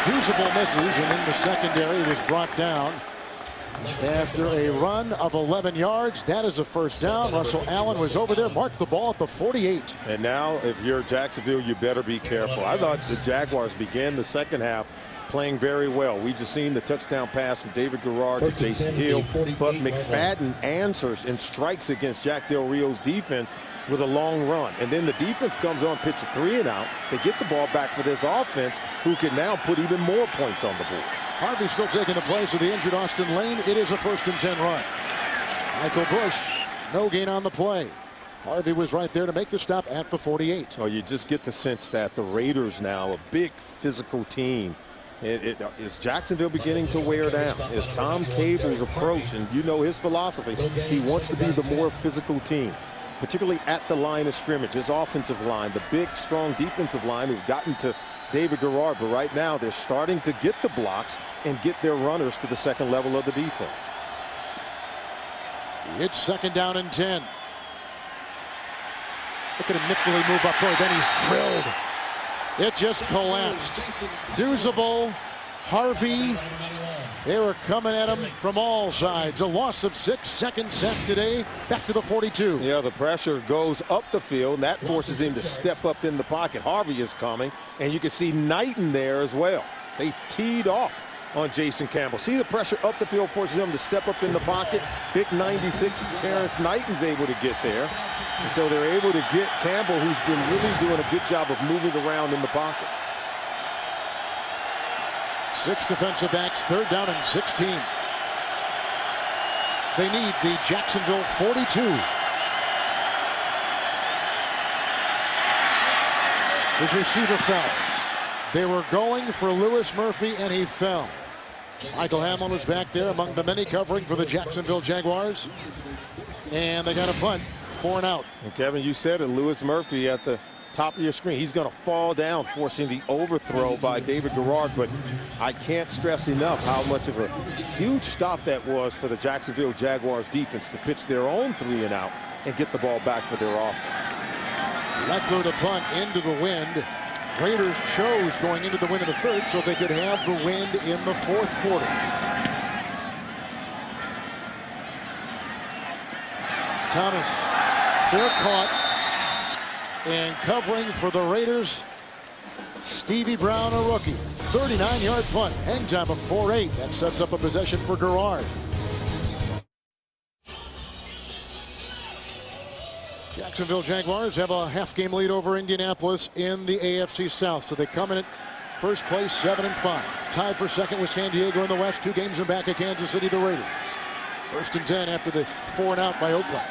Speaker 1: Duval misses, and in the secondary was brought down. After a run of 11 yards, that is a first down. Russell Allen was over there, marked the ball at the 48.
Speaker 2: And now, if you're Jacksonville, you better be careful. I thought the Jaguars began the second half playing very well. We just seen the touchdown pass from David Garrard to Jason Hill, but McFadden answers and strikes against Jack Del Rio's defense with a long run. And then the defense comes on, pitch a 3-and-out. They get the ball back for this offense, who can now put even more points on the board.
Speaker 1: Harvey still taking the place of the injured Austin Lane. It is a 1st and 10 run. Michael Bush, no gain on the play. Harvey was right there to make the stop at the 48.
Speaker 2: Oh, you just get the sense that the Raiders now, a big physical team. Is Jacksonville beginning to wear down? Is Tom Cable's approach, and you know his philosophy, he wants to be the more physical team, particularly at the line of scrimmage. His offensive line, the big, strong defensive line who've gotten to David Garrard, but right now they're starting to get the blocks and get their runners to the second level of the defense.
Speaker 1: It's 2nd down and 10. Look at him niftily move up. Boy, then he's drilled. It just collapsed. Duval, Harvey, they were coming at him from all sides. A loss of 6, second sack today, back to the 42.
Speaker 2: Yeah, the pressure goes up the field, and that forces him to step up in the pocket. Harvey is coming, and you can see Knighton there as well. They teed off on Jason Campbell. See the pressure up the field forces him to step up in the pocket. Big 96 Terrence Knighton's able to get there. And so they're able to get Campbell, who's been really doing a good job of moving around in the pocket.
Speaker 1: 6 defensive backs, 3rd down and 16. They need the Jacksonville 42. His receiver fell. They were going for Lewis Murphy, and he fell. Michael Hamlin was back there among the many covering for the Jacksonville Jaguars. And they got a punt, 4 and out.
Speaker 2: And Kevin, you said it, Lewis Murphy at the top of your screen. He's going to fall down, forcing the overthrow by David Garrard. But I can't stress enough how much of a huge stop that was for the Jacksonville Jaguars defense to pitch their own 3-and-out and get the ball back for their offense.
Speaker 1: Leckler to punt into the wind. Raiders chose going into the wind in the 3rd so they could have the wind in the 4th quarter. Thomas, fair caught, and covering for the Raiders, Stevie Brown, a rookie. 39-yard punt, hang time of 4-8. That sets up a possession for Garrard. Jacksonville Jaguars have a half-game lead over Indianapolis in the AFC South, so they come in at first place, 7-5. Tied for second with San Diego in the West. 2 games in back of Kansas City, the Raiders. 1st and 10 after the 4-and-out by Oakland.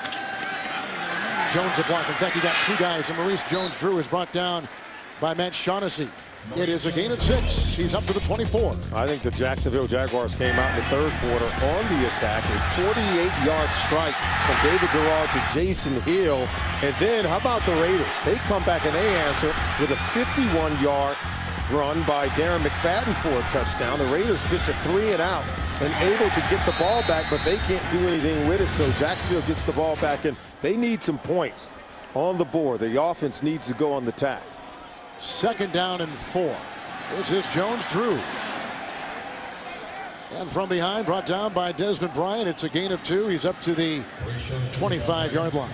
Speaker 1: Jones a block. In fact, he got 2 guys, and Maurice Jones-Drew is brought down by Matt Shaughnessy. It is a gain of 6. He's up to the 24.
Speaker 2: I think the Jacksonville Jaguars came out in the 3rd quarter on the attack. A 48-yard strike from David Garrard to Jason Hill. And then how about the Raiders? They come back and they answer with a 51-yard run by Darren McFadden for a touchdown. The Raiders pitch a 3-and-out and able to get the ball back, but they can't do anything with it. So Jacksonville gets the ball back, and they need some points on the board. The offense needs to go on the attack.
Speaker 1: 2nd down and 4. This is Jones-Drew. And from behind, brought down by Desmond Bryant. It's a gain of 2. He's up to the 25-yard line.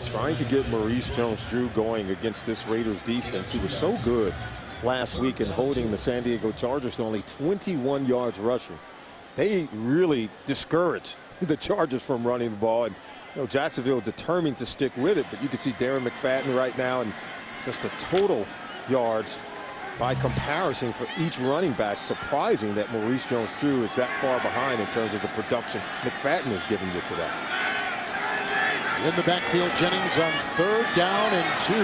Speaker 2: Trying to get Maurice Jones-Drew going against this Raiders defense, who was so good last week in holding the San Diego Chargers to only 21 yards rushing. They really discouraged the Chargers from running the ball. And Jacksonville determined to stick with it, but you can see Darren McFadden right now, and just the total yards by comparison for each running back. Surprising that Maurice Jones-Drew is that far behind in terms of the production McFadden is giving you today.
Speaker 1: In the backfield, Jennings on 3rd down and 2.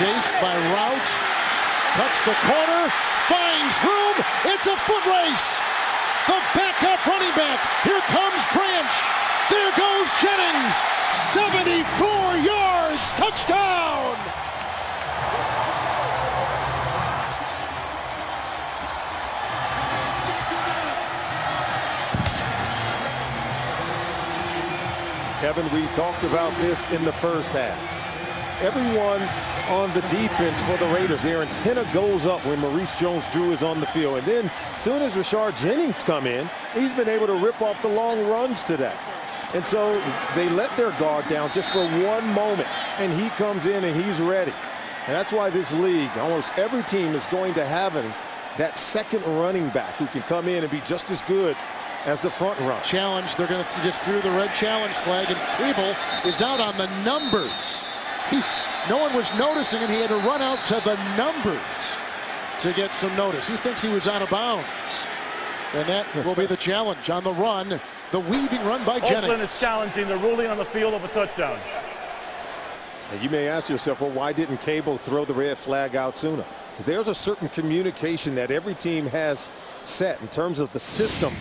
Speaker 1: Chased by Rout, cuts the corner, finds room. It's a foot race. The backup running back. Here comes Branch. There goes Jennings. 74 yards. Touchdown.
Speaker 2: Kevin, we talked about this in the 1st half. everyone on the defense for the Raiders, their antenna goes up when Maurice Jones-Drew is on the field. And then as soon as Rashard Jennings come in, he's been able to rip off the long runs today. And so they let their guard down just for one moment, and he comes in and he's ready. And that's why this league, almost every team is going to have that second running back who can come in and be just as good as the front run.
Speaker 1: Challenge, they're going to just threw the red challenge flag, and Preble is out on the numbers. No one was noticing him. He had to run out to the numbers to get some notice. He thinks he was out of bounds. And that will be the challenge on the run. The weaving run by Jennings.
Speaker 4: Oakland is challenging the ruling on the field of a touchdown.
Speaker 2: And you may ask yourself, well, why didn't Cable throw the red flag out sooner? There's a certain communication that every team has set in terms of the system.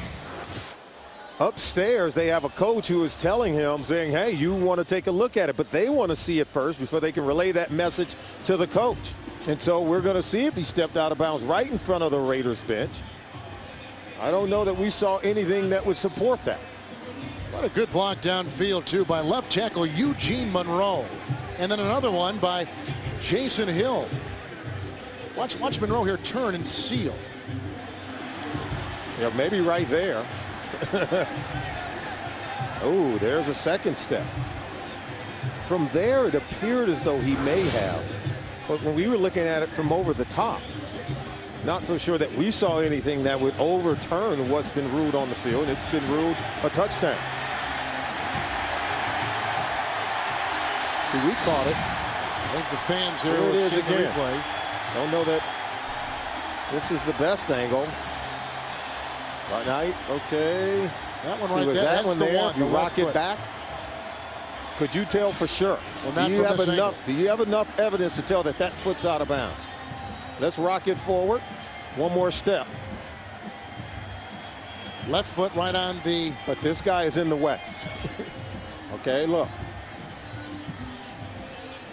Speaker 2: Upstairs, they have a coach who is telling him, saying, hey, you want to take a look at it, but they want to see it first before they can relay that message to the coach. And so we're going to see if he stepped out of bounds right in front of the Raiders bench. I don't know that we saw anything that would support that.
Speaker 1: What a good block downfield, too, by left tackle Eugene Monroe. And then another one by Jason Hill. Watch Monroe here turn and seal.
Speaker 2: Yeah, maybe right there. Oh, there's a second step. From there, it appeared as though he may have. But when we were looking at it from over the top, not so sure that we saw anything that would overturn what's been ruled on the field. It's been ruled a touchdown. See, we caught it.
Speaker 1: I think the fans here
Speaker 2: Here it
Speaker 1: will
Speaker 2: is
Speaker 1: see the
Speaker 2: again.
Speaker 1: replay.
Speaker 2: Don't know that this is the best angle. Right now, okay.
Speaker 1: That one
Speaker 2: See,
Speaker 1: right
Speaker 2: with
Speaker 1: there,
Speaker 2: that
Speaker 1: that's
Speaker 2: one
Speaker 1: the
Speaker 2: there,
Speaker 1: one.
Speaker 2: if you
Speaker 1: the
Speaker 2: rock
Speaker 1: left
Speaker 2: it
Speaker 1: foot.
Speaker 2: back, could you tell for sure?
Speaker 1: Well, not
Speaker 2: do you
Speaker 1: from
Speaker 2: have
Speaker 1: this
Speaker 2: enough?
Speaker 1: angle.
Speaker 2: Do you have enough evidence to tell that that foot's out of bounds? Let's rock it forward. One more step.
Speaker 1: Left foot right on the.
Speaker 2: But this guy is in the way. Okay, look.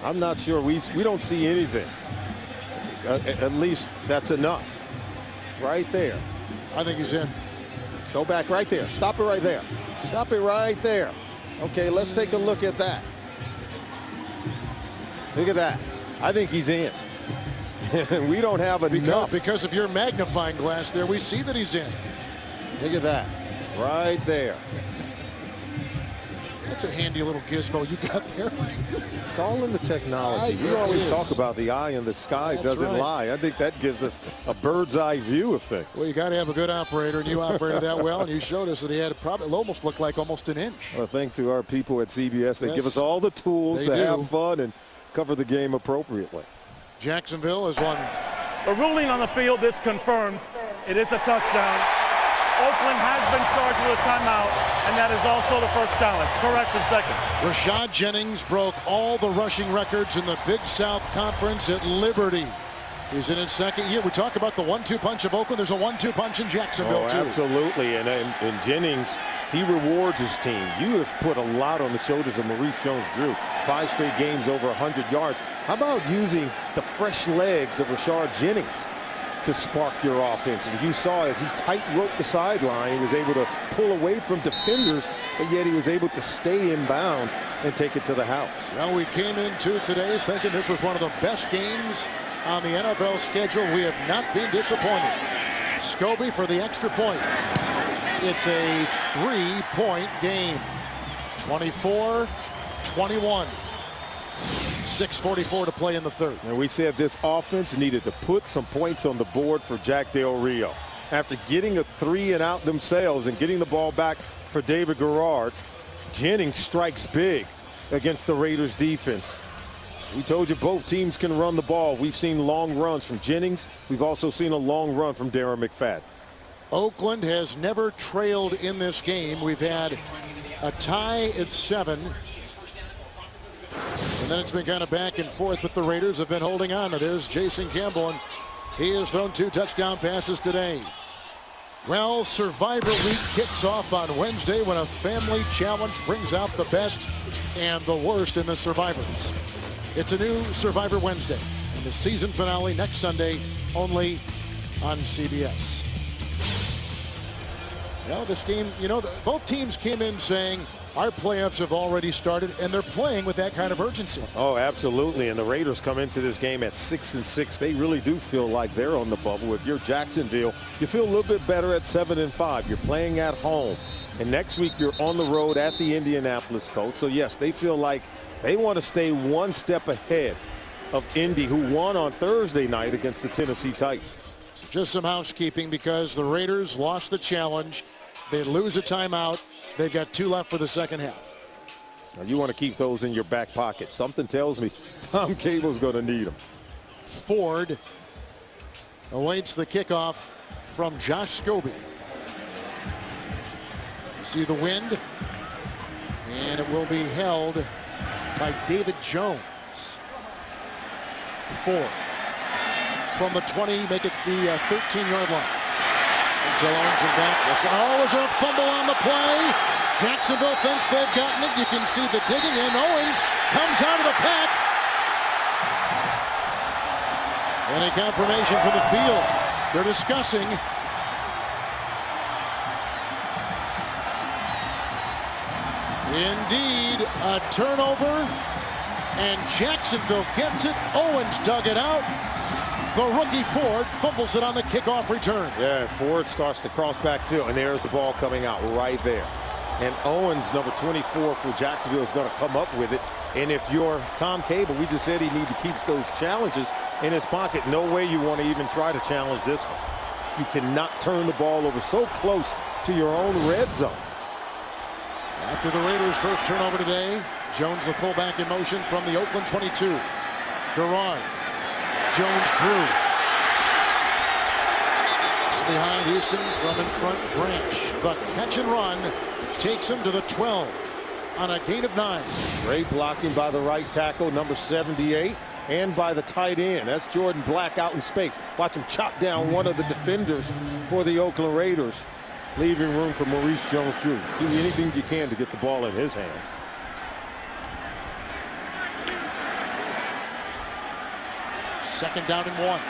Speaker 2: I'm not sure. We don't see anything. At least that's enough. Right there.
Speaker 1: I think he's in.
Speaker 2: Go back right there. Stop it right there. Stop it right there. Okay, let's take a look at that. Look at that. I think he's in. We don't have enough.
Speaker 1: Because of your magnifying glass there, we see that he's in.
Speaker 2: Look at that. Right there.
Speaker 1: That's a handy little gizmo you got there.
Speaker 2: It's all in the technology. We always talk about the eye in the sky.
Speaker 1: That's
Speaker 2: doesn't
Speaker 1: right.
Speaker 2: lie. I think that gives us a bird's eye view of things.
Speaker 1: Well, you got to have a good operator, and you operated that well, and you showed us that he had it almost looked like almost an inch.
Speaker 2: Well, thanks to our people at CBS. They
Speaker 1: Yes,
Speaker 2: give us all the tools
Speaker 1: they
Speaker 2: to
Speaker 1: do.
Speaker 2: have fun and cover the game appropriately.
Speaker 1: Jacksonville has won.
Speaker 4: The ruling on the field is confirmed. It is a touchdown. Oakland has been charged with a timeout, and that is also the first challenge. Correction, second.
Speaker 1: Rashard Jennings broke all the rushing records in the Big South Conference at Liberty. He's in his second year. We talk about the 1-2 punch of Oakland. There's a 1-2 punch in Jacksonville, too.
Speaker 2: Absolutely. And Jennings, he rewards his team. You have put a lot on the shoulders of Maurice Jones-Drew. 5 straight games over 100 yards. How about using the fresh legs of Rashard Jennings to spark your offense? And you saw as he tight-roped the sideline, he was able to pull away from defenders, but yet he was able to stay in bounds and take it to the house.
Speaker 1: Well, we came into today thinking this was one of the best games on the NFL schedule. We have not been disappointed. Scobie for the extra point. It's a 3-point game. 24-21. 6:44 to play in the third.
Speaker 2: And we said this offense needed to put some points on the board for Jack Del Rio. After getting a 3-and-out themselves and getting the ball back for David Garrard, Jennings strikes big against the Raiders defense. We told you both teams can run the ball. We've seen long runs from Jennings. We've also seen a long run from Darren McFadden.
Speaker 1: Oakland has never trailed in this game. We've had a tie at 7. And then it's been kind of back and forth, but the Raiders have been holding on. There's Jason Campbell, and he has thrown 2 touchdown passes today. Well, Survivor Week kicks off on Wednesday when a family challenge brings out the best and the worst in the survivors. It's a new Survivor Wednesday, and the season finale next Sunday only on CBS. Well, this game, both teams came in saying, Our playoffs have already started, and they're playing with that kind of urgency.
Speaker 2: Oh, absolutely. And the Raiders come into this game at 6-6. They really do feel like they're on the bubble. If you're Jacksonville, you feel a little bit better at 7-5. You're playing at home. And next week, you're on the road at the Indianapolis Colts. So, yes, they feel like they want to stay one step ahead of Indy, who won on Thursday night against the Tennessee Titans.
Speaker 1: So just some housekeeping, because the Raiders lost the challenge. They lose a timeout. They've got 2 left for the second half.
Speaker 2: Now, you want to keep those in your back pocket. Something tells me Tom Cable's going to need them.
Speaker 1: Ford awaits the kickoff from Josh Scobie. See the wind, and it will be held by David Jones. Ford from the 20, make it the 13-yard line. Until Owens is back. Oh, is there a fumble on the play? Jacksonville thinks they've gotten it. You can see the digging in. Owens comes out of the pack. And a confirmation for the field. They're discussing. Indeed, a turnover. And Jacksonville gets it. Owens dug it out. The rookie Ford fumbles it on the kickoff return.
Speaker 2: Yeah, Ford starts to cross backfield, and there's the ball coming out right there. And Owens, number 24 for Jacksonville, is going to come up with it. And if you're Tom Cable, we just said he needs to keep those challenges in his pocket. No way you want to even try to challenge this one. You cannot turn the ball over so close to your own red zone.
Speaker 1: After the Raiders' first turnover today, Jones, the fullback, in motion from the Oakland 22. Garrard. Jones drew. Behind Houston, from in front, Branch. The catch and run takes him to the 12 on a gain of 9.
Speaker 2: Great blocking by the right tackle, number 78, and by the tight end. That's Jordan Black out in space. Watch him chop down one of the defenders for the Oakland Raiders, leaving room for Maurice Jones-Drew. Do anything you can to get the ball in his hands.
Speaker 1: Second down and 1.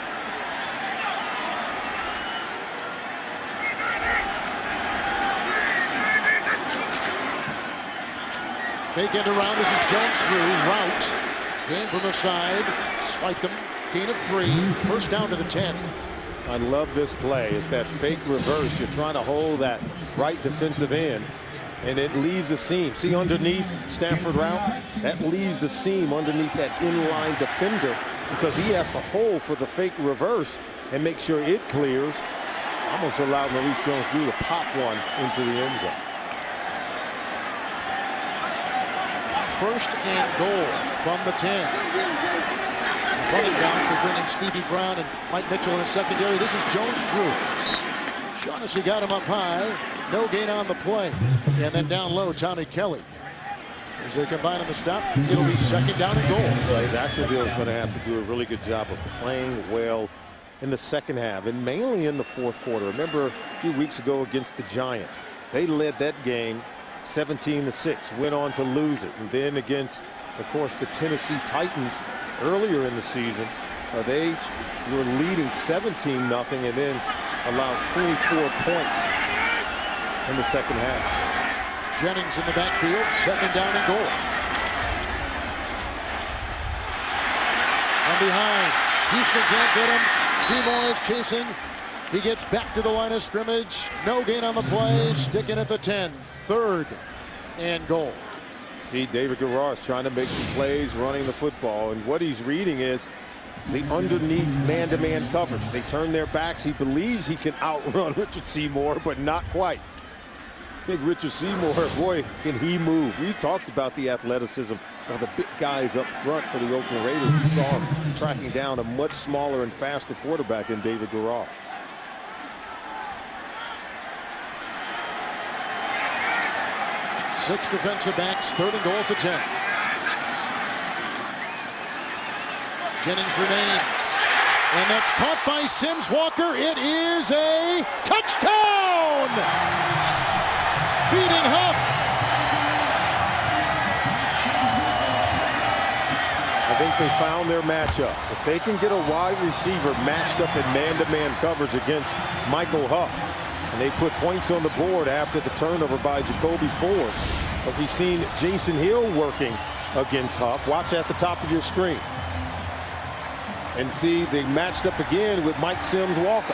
Speaker 1: Fake end around. This is Jones-Drew. Route. Game from the side. Swiped him. Gain of 3. First down to the 10.
Speaker 2: I love this play. It's that fake reverse. You're trying to hold that right defensive end, and it leaves a seam. See underneath Stanford route? That leaves the seam underneath that inline defender, because he has to hold for the fake reverse and make sure it clears. Almost allowed Maurice Jones-Drew to pop one into the end zone.
Speaker 1: First and goal from the 10. Running down for bringing Stevie Brown and Mike Mitchell in the secondary. This is Jones-Drew. Shaughnessy got him up high. No gain on the play. And then down low, Tommy Kelly. As they combine on the stop, it'll be second down and goal.
Speaker 2: Jacksonville is going to have to do a really good job of playing well in the second half, and mainly in the fourth quarter. Remember a few weeks ago against the Giants, they led that game 17-6, went on to lose it. And then against, of course, the Tennessee Titans earlier in the season, they were leading 17-0 and then allowed 24 points in the second half.
Speaker 1: Jennings in the backfield, second down and goal. From behind, Houston can't get him. Seymour is chasing. He gets back to the line of scrimmage. No gain on the play. Sticking at the 10. Third and goal.
Speaker 2: See, David Garrard's trying to make some plays running the football, and what he's reading is the underneath man-to-man coverage. They turn their backs. He believes he can outrun Richard Seymour, but not quite. Big Richard Seymour, boy, can he move. We talked about the athleticism of the big guys up front for the Oakland Raiders. You saw him tracking down a much smaller and faster quarterback in David Garrard.
Speaker 1: Six defensive backs, third and goal at the 10. Jennings remains. And that's caught by Sims Walker. It is a touchdown! Beating Huff.
Speaker 2: I think they found their matchup. If they can get a wide receiver matched up in man-to-man coverage against Michael Huff, and they put points on the board after the turnover by Jacoby Ford, But we've seen Jason Hill working against Huff. Watch at the top of your screen. And see, they matched up again with Mike Sims-Walker.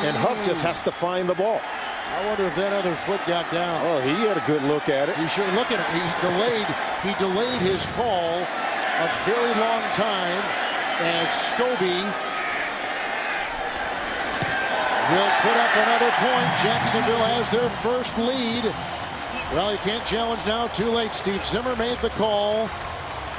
Speaker 2: And Huff just has to find the ball.
Speaker 1: I wonder if that other foot got down.
Speaker 2: Oh, he had a good look at it.
Speaker 1: He sure look at it. He delayed his call a very long time as Scobie will put up another point. Jacksonville has their first lead. Well, you can't challenge now. Too late. Steve Zimmer made the call.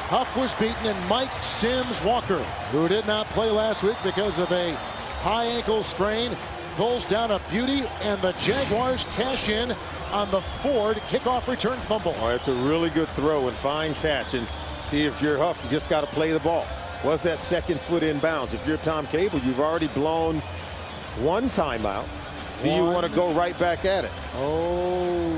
Speaker 1: Huff was beaten, and Mike Sims-Walker, who did not play last week because of a high ankle sprain, pulls down a beauty, and the Jaguars cash in on the Ford kickoff return fumble.
Speaker 2: Oh, it's a really good throw and fine catch. And see, if you're Huff, you just got to play the ball. Was that second foot in bounds? If you're Tom Cable, you've already blown one timeout. Do you want to go right back at it?
Speaker 1: Oh.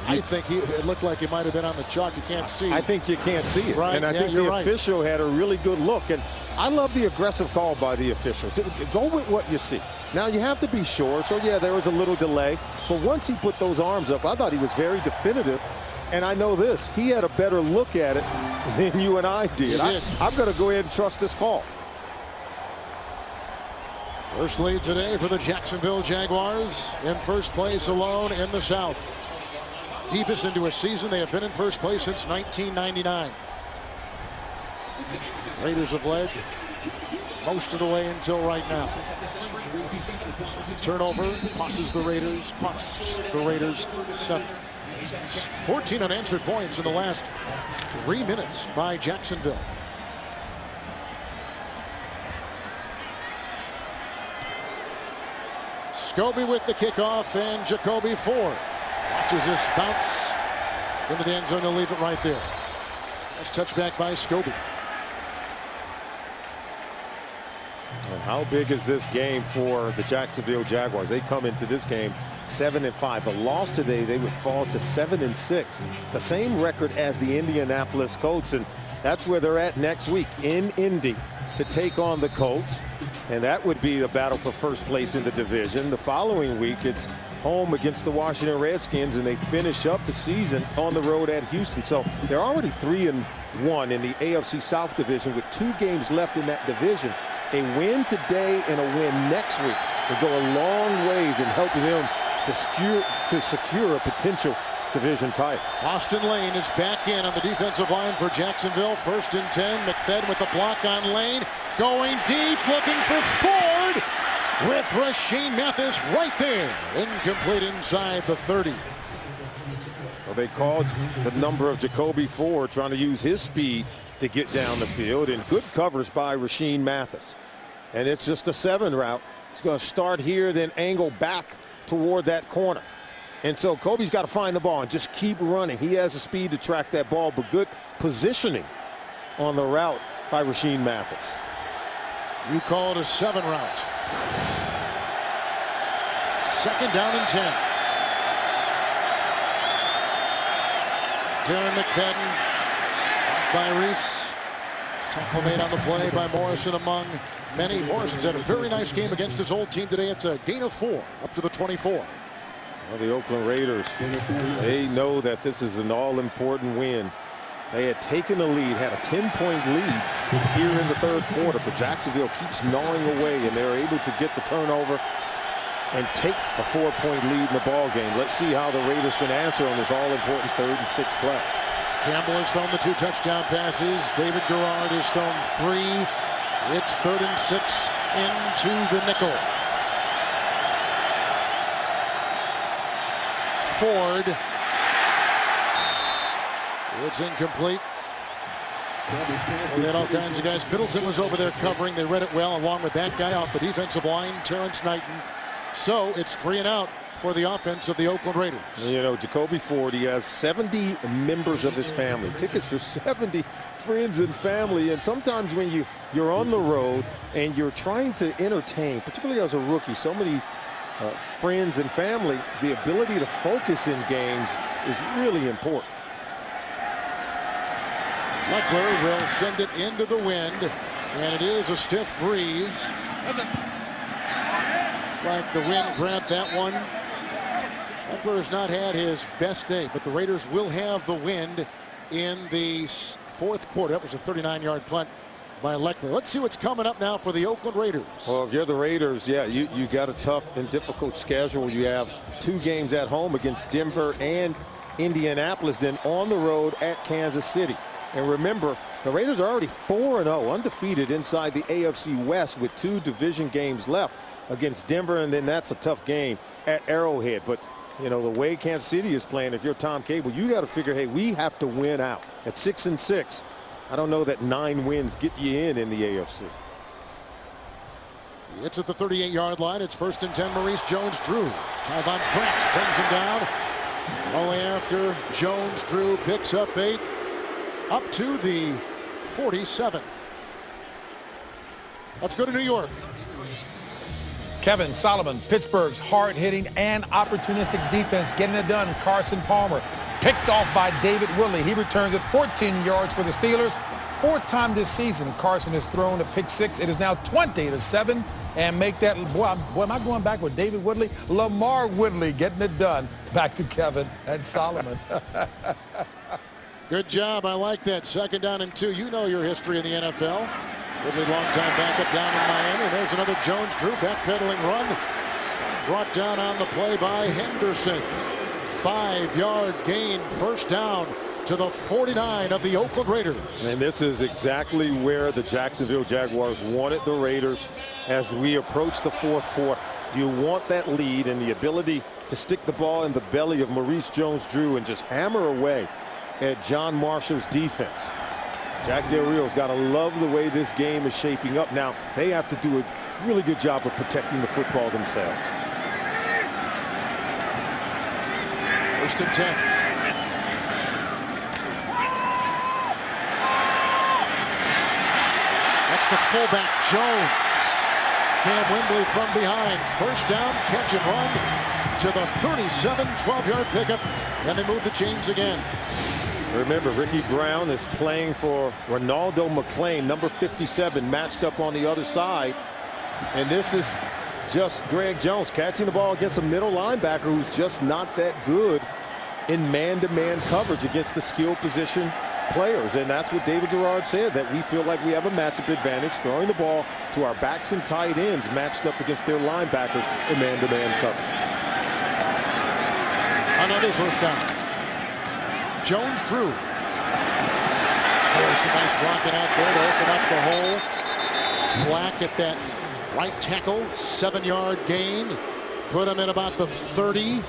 Speaker 1: I think it looked like he might have been on the chalk. You can't see.
Speaker 2: I think you can't see it.
Speaker 1: Right.
Speaker 2: And I think the official had a really good look. And I love the aggressive call by the officials. Go with what you see. Now, you have to be sure. So, yeah, there was a little delay. But once he put those arms up, I thought he was very definitive. And I know this. He had a better look at it than you and I did. I'm going to go ahead and trust this call.
Speaker 1: First lead today for the Jacksonville Jaguars, in first place alone in the South. Deepest into a season they have been in first place since 1999. Raiders have led most of the way until right now. Turnover costs the Raiders 7. 14 unanswered points in the last 3 minutes by Jacksonville. Scobie with the kickoff, and Jacoby Ford watches this bounce into the end zone. They'll leave it right there. Nice touchback by Scobie.
Speaker 2: And how big is this game for the Jacksonville Jaguars? They come into this game 7-5. A loss today, they would fall to 7-6. The same record as the Indianapolis Colts, and that's where they're at next week in Indy to take on the Colts. And that would be the battle for first place in the division. The following week, it's home against the Washington Redskins, and they finish up the season on the road at Houston. So they're already 3-1 in the AFC South division with 2 games left in that division. A win today and a win next week will go a long ways in helping them to secure a potential division title.
Speaker 1: Austin Lane is back in on the defensive line for Jacksonville. 1st and 10. McFadden with the block on Lane. Going deep, looking for Ford with Rasheem Mathis right there. Incomplete inside the 30.
Speaker 2: So they called the number of Jacoby Ford, trying to use his speed to get down the field, and good covers by Rasheem Mathis. And it's just a 7 route. He's going to start here, then angle back toward that corner. And so Kobe's got to find the ball and just keep running. He has the speed to track that ball, but good positioning on the route by Rasheem Mathis.
Speaker 1: You call it a 7 route. 2nd down and 10. Darren McFadden by Reese. Tackle made on the play by Morrison among many. Morrison's had a very nice game against his old team today. It's a gain of 4 up to the 24.
Speaker 2: Well, the Oakland Raiders, they know that this is an all-important win. They had taken the lead, had a 10-point lead here in the 3rd quarter, but Jacksonville keeps gnawing away, and they're able to get the turnover and take a 4-point lead in the ball game. Let's see how the Raiders can answer on this all-important 3rd and 6th play.
Speaker 1: Campbell has thrown the 2 touchdown passes. David Garrard has thrown 3. It's 3rd and 6 into the nickel. Ford. It's incomplete. They had all kinds of guys. Middleton was over there covering. They read it well, along with that guy off the defensive line, Terrence Knighton. So it's 3 and out for the offense of the Oakland Raiders.
Speaker 2: You know, Jacoby Ford, he has 70 members of his family. Tickets for 70 friends and family. And sometimes when you're on the road and you're trying to entertain, particularly as a rookie, so many friends and family, the ability to focus in games is really important.
Speaker 1: Luckler will send it into the wind, and it is a stiff breeze. Like the wind grabbed that one. Eckler has not had his best day, but the Raiders will have the wind in the fourth quarter. That was a 39-yard punt by Eckler. Let's see what's coming up now for the Oakland Raiders.
Speaker 2: Well, if you're the Raiders, yeah, you got a tough and difficult schedule. You have 2 games at home against Denver and Indianapolis, then on the road at Kansas City. And remember, the Raiders are already 4-0, undefeated inside the AFC West with 2 division games left against Denver, and then that's a tough game at Arrowhead. But you know, the way Kansas City is playing, if you're Tom Cable, you got to figure, hey, we have to win out. At 6-6, I don't know that 9 wins get you in the AFC.
Speaker 1: It's at the 38-yard line. It's 1st and 10. Maurice Jones-Drew. Tyvon Prince brings him down. Only after Jones-Drew picks up 8, up to the 47. Let's go to New York.
Speaker 3: Kevin Solomon, Pittsburgh's hard-hitting and opportunistic defense getting it done. Carson Palmer picked off by David Woodley. He returns it 14 yards for the Steelers. 4th time this season, Carson has thrown a pick 6. It is now 20-7. And make that, boy, am I going back with David Woodley? Lamar Woodley getting it done. Back to Kevin and Solomon.
Speaker 1: Good job. I like that. 2nd down and 2. You know your history in the NFL. Woodley, long-time backup down in Miami. There's another Jones-Drew backpedaling run. Brought down on the play by Henderson. 5-yard gain, 1st down to the 49 of the Oakland Raiders.
Speaker 2: And this is exactly where the Jacksonville Jaguars wanted the Raiders as we approach the 4th quarter. You want that lead and the ability to stick the ball in the belly of Maurice Jones-Drew and just hammer away at John Marshall's defense. Jack Del Rio's got to love the way this game is shaping up. Now, they have to do a really good job of protecting the football themselves.
Speaker 1: 1st and 10. That's the fullback, Jones. Cam Wembley from behind. 1st down, catch and run to the 37, 12-yard pickup, and they move the chains again.
Speaker 2: Remember, Ricky Brown is playing for Ronaldo McClain, number 57, matched up on the other side. And this is just Greg Jones catching the ball against a middle linebacker who's just not that good in man-to-man coverage against the skill position players. And that's what David Garrard said, that we feel like we have a matchup advantage throwing the ball to our backs and tight ends matched up against their linebackers in man-to-man coverage.
Speaker 1: Another 1st down. Jones-Drew. Boy, some nice blocking out there to open up the hole. Black at that right tackle. 7-yard gain. Put him in about the 30.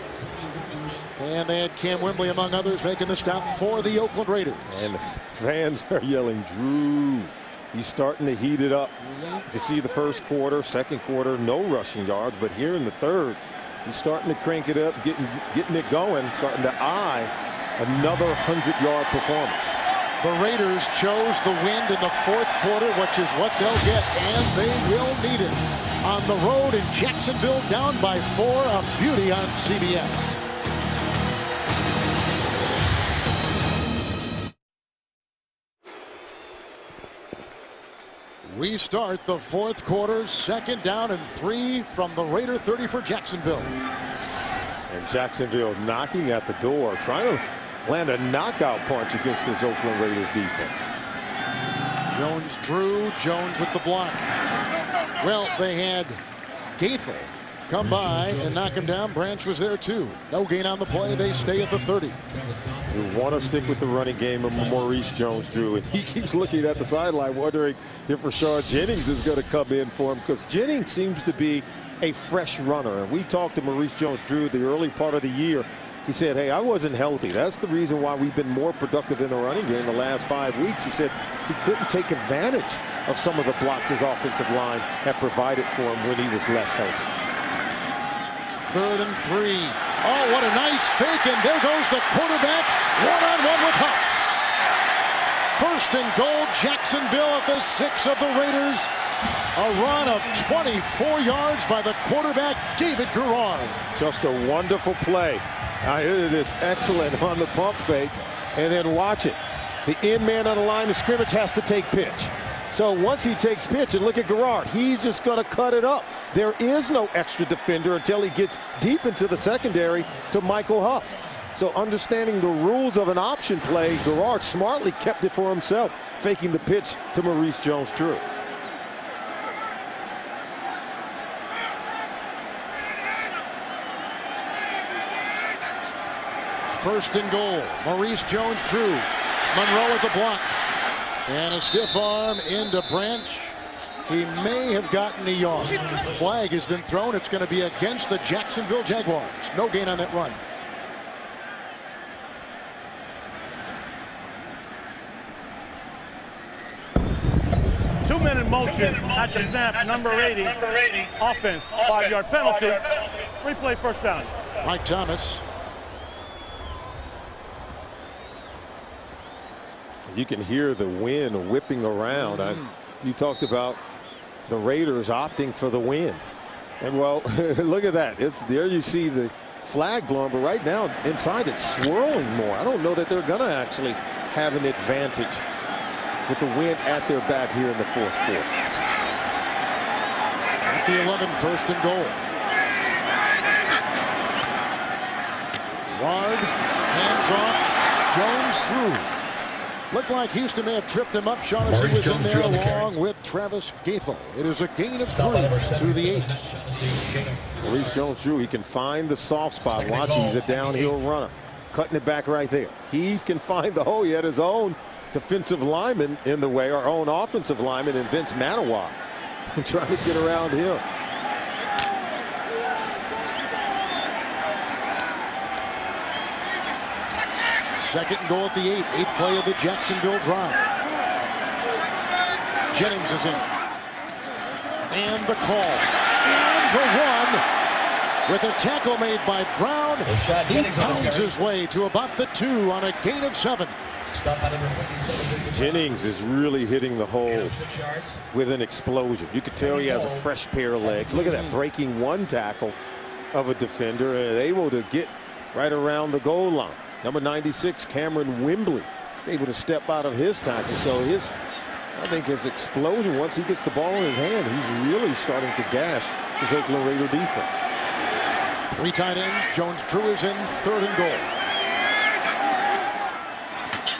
Speaker 1: And they had Cam Wembley, among others, making the stop for the Oakland Raiders.
Speaker 2: And the fans are yelling, Drew. He's starting to heat it up. You see the 1st quarter, 2nd quarter, no rushing yards. But here in the 3rd, he's starting to crank it up, getting it going, starting to eye another 100-yard performance.
Speaker 1: The Raiders chose the wind in the 4th quarter, which is what they'll get, and they will need it. On the road in Jacksonville, down by 4, a beauty on CBS. We start the 4th quarter, 2nd down and 3 from the Raider 30 for Jacksonville.
Speaker 2: And Jacksonville knocking at the door, trying to land a knockout punch against this Oakland Raiders defense.
Speaker 1: Jones-Drew, Jones with the block. Well, they had Gaithel come by and knock him down. Branch was there too. No gain on the play. They stay at the 30.
Speaker 2: You want to stick with the running game of Maurice Jones-Drew, and he keeps looking at the sideline wondering if Rashard Jennings is going to come in for him, because Jennings seems to be a fresh runner. And we talked to Maurice Jones-Drew the early part of the year. He said, hey, I wasn't healthy. That's the reason why we've been more productive in the running game the last 5 weeks. He said he couldn't take advantage of some of the blocks his offensive line had provided for him when he was less healthy.
Speaker 1: 3rd and 3. Oh, what a nice fake, and there goes the quarterback. One-on-one with Huff. 1st and goal, Jacksonville at the 6 of the Raiders. A run of 24 yards by the quarterback, David Garrard.
Speaker 2: Just a wonderful play. It is excellent on the pump fake. And then watch it. The in man on the line of scrimmage has to take pitch. So once he takes pitch, and look at Garrard, he's just going to cut it up. there is no extra defender until he gets deep into the secondary to Michael Huff. So understanding the rules of an option play, Garrard smartly kept it for himself, faking the pitch to Maurice Jones-Drew.
Speaker 1: First and goal, Maurice Jones-Drew. Monroe at the block. And a stiff arm into Branch. He may have gotten a yard. Flag has been thrown. It's going to be against the Jacksonville Jaguars. No gain on that run.
Speaker 4: Two-minute motion at the snap, number 80. Offense, 5-yard penalty. Replay first down.
Speaker 1: Mike Thomas.
Speaker 2: You can hear the wind whipping around. You talked about the Raiders opting for the win. And, well, look at that. It's there you see the flag blown, but right now inside it's swirling more. I don't know that they're going to actually have an advantage with the wind at their back here in the fourth quarter.
Speaker 1: At the 11, first and goal. Zard, hands off, Jones-Drew. Looked like Houston may have tripped him up. Shaughnessy was in there along with Travis Gaethel. It is a gain of 3 to the 8.
Speaker 2: Maurice Jones-Drew, he can find the soft spot. Watch, he's a downhill runner. Cutting it back right there. He can find the hole. He had his own defensive lineman in the way, our own offensive lineman, and Vince Manawa trying to get around him.
Speaker 1: Second and goal at the 8. 8th play of the Jacksonville drive. Jennings is in. And the call. And the run. With a tackle made by Brown. He pounds his way to about the 2 on a gain of 7.
Speaker 2: Jennings is really hitting the hole with an explosion. You could tell he has a fresh pair of legs. Look at that, breaking one tackle of a defender and able to get right around the goal line. Number 96, Cameron Wembley, is able to step out of his tackle. So I think his explosion, once he gets the ball in his hand, he's really starting to gash his Oakland Raider defense.
Speaker 1: 3 tight ends. Jones-Drew is in, 3rd and goal.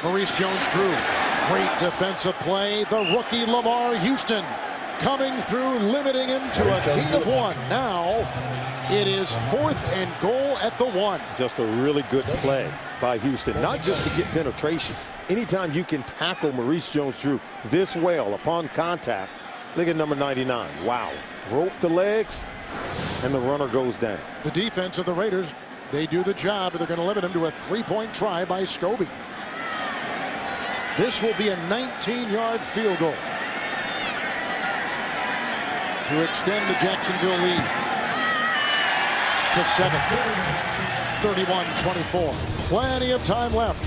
Speaker 1: Maurice Jones-Drew, great defensive play. The rookie Lamar Houston coming through, limiting him to a gain of 1. Now it is 4th and goal at the 1.
Speaker 2: Just a really good play by Houston, not just to get penetration. Anytime you can tackle Maurice Jones-Drew this well upon contact. Look at number 99. Wow. Rope the legs, and the runner goes down.
Speaker 1: The defense of the Raiders, they do the job. They're going to limit him to a 3-point try by Scobie. This will be a 19-yard field goal to extend the Jacksonville lead to 7. 31-24. Plenty of time left.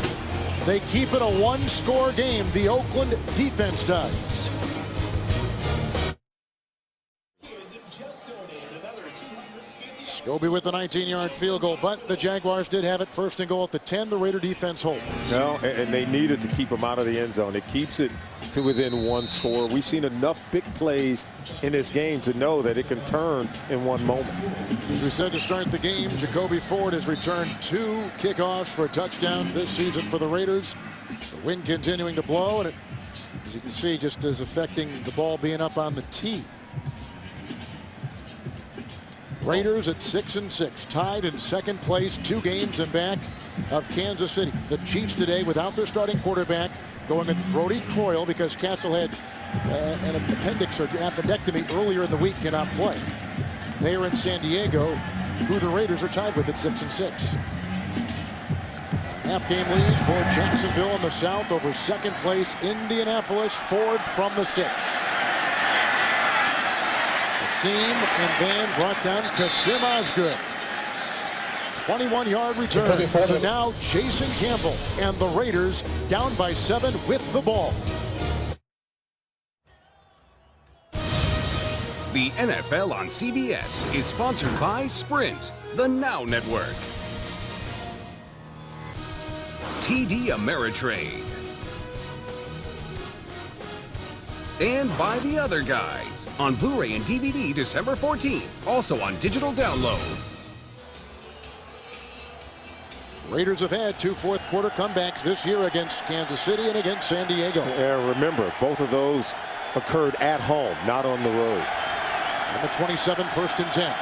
Speaker 1: They keep it a 1-score game. The Oakland defense does. Scobie with the 19-yard field goal, but the Jaguars did have it. 1st and goal at the 10. The Raider defense holds.
Speaker 2: No, and they needed to keep him out of the end zone. It keeps it to within 1 score. We've seen enough big plays in this game to know that it can turn in 1 moment.
Speaker 1: As we said to start the game, Jacoby Ford has returned 2 kickoffs for touchdowns this season for the Raiders. The wind continuing to blow, and it, as you can see, just is affecting the ball being up on the tee. Raiders at 6-6, tied in 2nd place, 2 games in back of Kansas City. The Chiefs today without their starting quarterback, going with Brody Croyle because Castle had an appendix surgery, appendectomy earlier in the week, cannot play. They are in San Diego, who the Raiders are tied with at 6-6. Half-game lead for Jacksonville in the South over 2nd place Indianapolis. Ford from the 6. Seam and then brought down Kasim Osgood. 21-yard return. So now Jason Campbell and the Raiders down by 7 with the ball.
Speaker 5: The NFL on CBS is sponsored by Sprint, the Now Network. TD Ameritrade. and By the Other Guys on Blu-ray and DVD December 14th. Also on digital download.
Speaker 1: Raiders have had 2 fourth-quarter comebacks this year against Kansas City and against San Diego.
Speaker 2: Yeah, remember, both of those occurred at home, not on the road.
Speaker 1: On the 27, 1st and 10.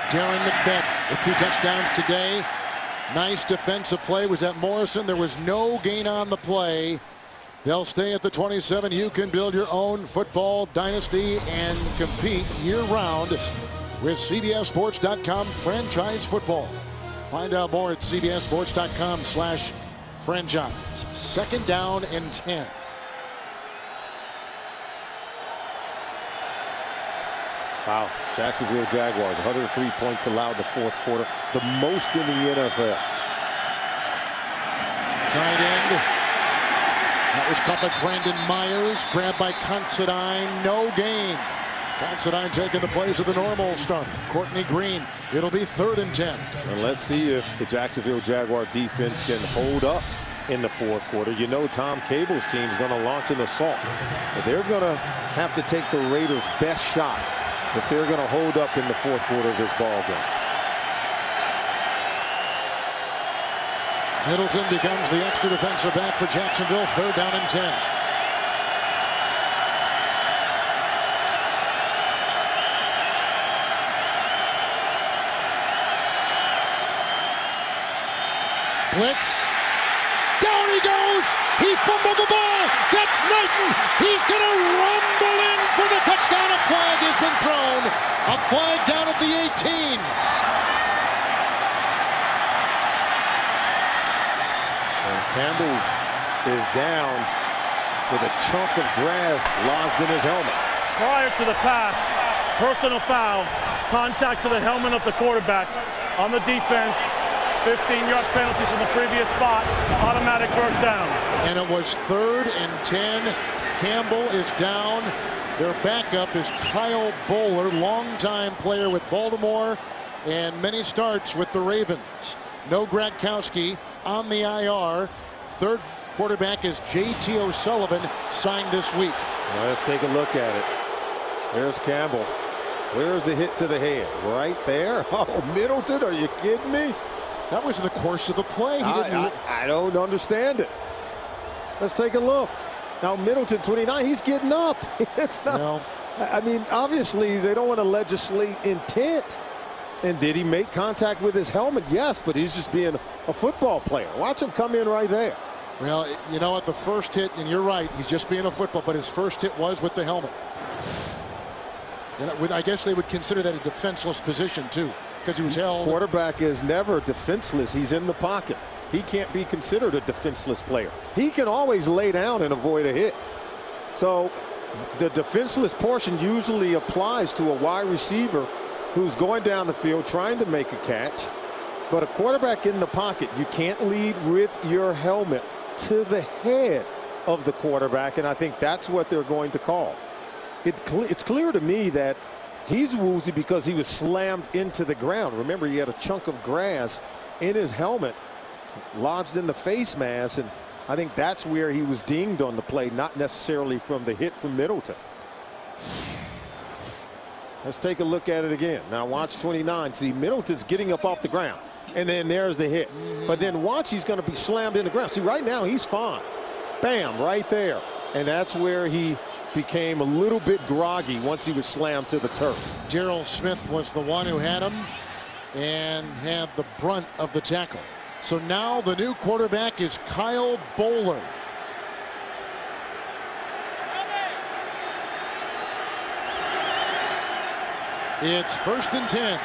Speaker 1: Darren McFadden with 2 touchdowns today. Nice defensive play. Was that Morrison? There was no gain on the play. They'll stay at the 27. You can build your own football dynasty and compete year-round with CBSSports.com franchise football. Find out more at CBSSports.com/franchise. 2nd down and 10.
Speaker 2: Wow, Jacksonville Jaguars, 103 points allowed in the 4th quarter, the most in the NFL.
Speaker 1: Tight end. That was caught by Brandon Myers, grabbed by Considine, no gain. Considine taking the place of the normal starter, Courtney Green. It'll be 3rd and 10.
Speaker 2: And let's see if the Jacksonville Jaguar defense can hold up in the 4th quarter. You know Tom Cable's team is going to launch an assault. But they're going to have to take the Raiders' best shot if they're going to hold up in the 4th quarter of this ball game.
Speaker 1: Middleton becomes the extra defensive back for Jacksonville. 3rd down and 10. Blitz. Down he goes. He fumbled the ball. That's Knighton. He's going to rumble in for the touchdown. A flag has been thrown. A flag down at the 18.
Speaker 2: And Campbell is down with a chunk of grass lodged in his helmet.
Speaker 4: Prior to the pass, personal foul, contact to the helmet of the quarterback. On the defense, 15-yard penalty from the previous spot, automatic 1st down.
Speaker 1: And it was 3rd and 10. Campbell is down. Their backup is Kyle Bowler, longtime player with Baltimore and many starts with the Ravens. No Gradkowski on the IR. 3rd quarterback is J.T. O'Sullivan, signed this week.
Speaker 2: Well, let's take a look at it. There's Campbell. Where's the hit to the head? Right there? Oh, Middleton, are you kidding me?
Speaker 1: That was the course of the play.
Speaker 2: I don't understand it. Let's take a look. Now, Middleton, 29, he's getting up. It's not.
Speaker 1: No.
Speaker 2: I mean, obviously, they don't want to legislate intent. And did he make contact with his helmet? Yes, but he's just being a football player. Watch him come in right there.
Speaker 1: Well, you know what? The first hit, and you're right, he's just being a football, but his first hit was with the helmet. And I guess they would consider that a defenseless position, too, because he was held.
Speaker 2: Quarterback is never defenseless. He's in the pocket. He can't be considered a defenseless player. He can always lay down and avoid a hit. So the defenseless portion usually applies to a wide receiver who's going down the field trying to make a catch. But a quarterback in the pocket, you can't lead with your helmet to the head of the quarterback, and I think that's what they're going to call. It's clear to me that he's woozy because he was slammed into the ground. Remember, he had a chunk of grass in his helmet lodged in the face mask, and I think that's where he was dinged on the play, not necessarily from the hit from Middleton. Let's take a look at it again. Now watch 29. See, Middleton's getting up off the ground, and then there's the hit. But then watch, he's going to be slammed in the ground. See, right now he's fine. Bam, right there. And that's where he became a little bit groggy once he was slammed to the turf.
Speaker 1: Darrell Smith was the one who had him and had the brunt of the tackle. So now the new quarterback is Kyle Bowler. It's 1st and 10.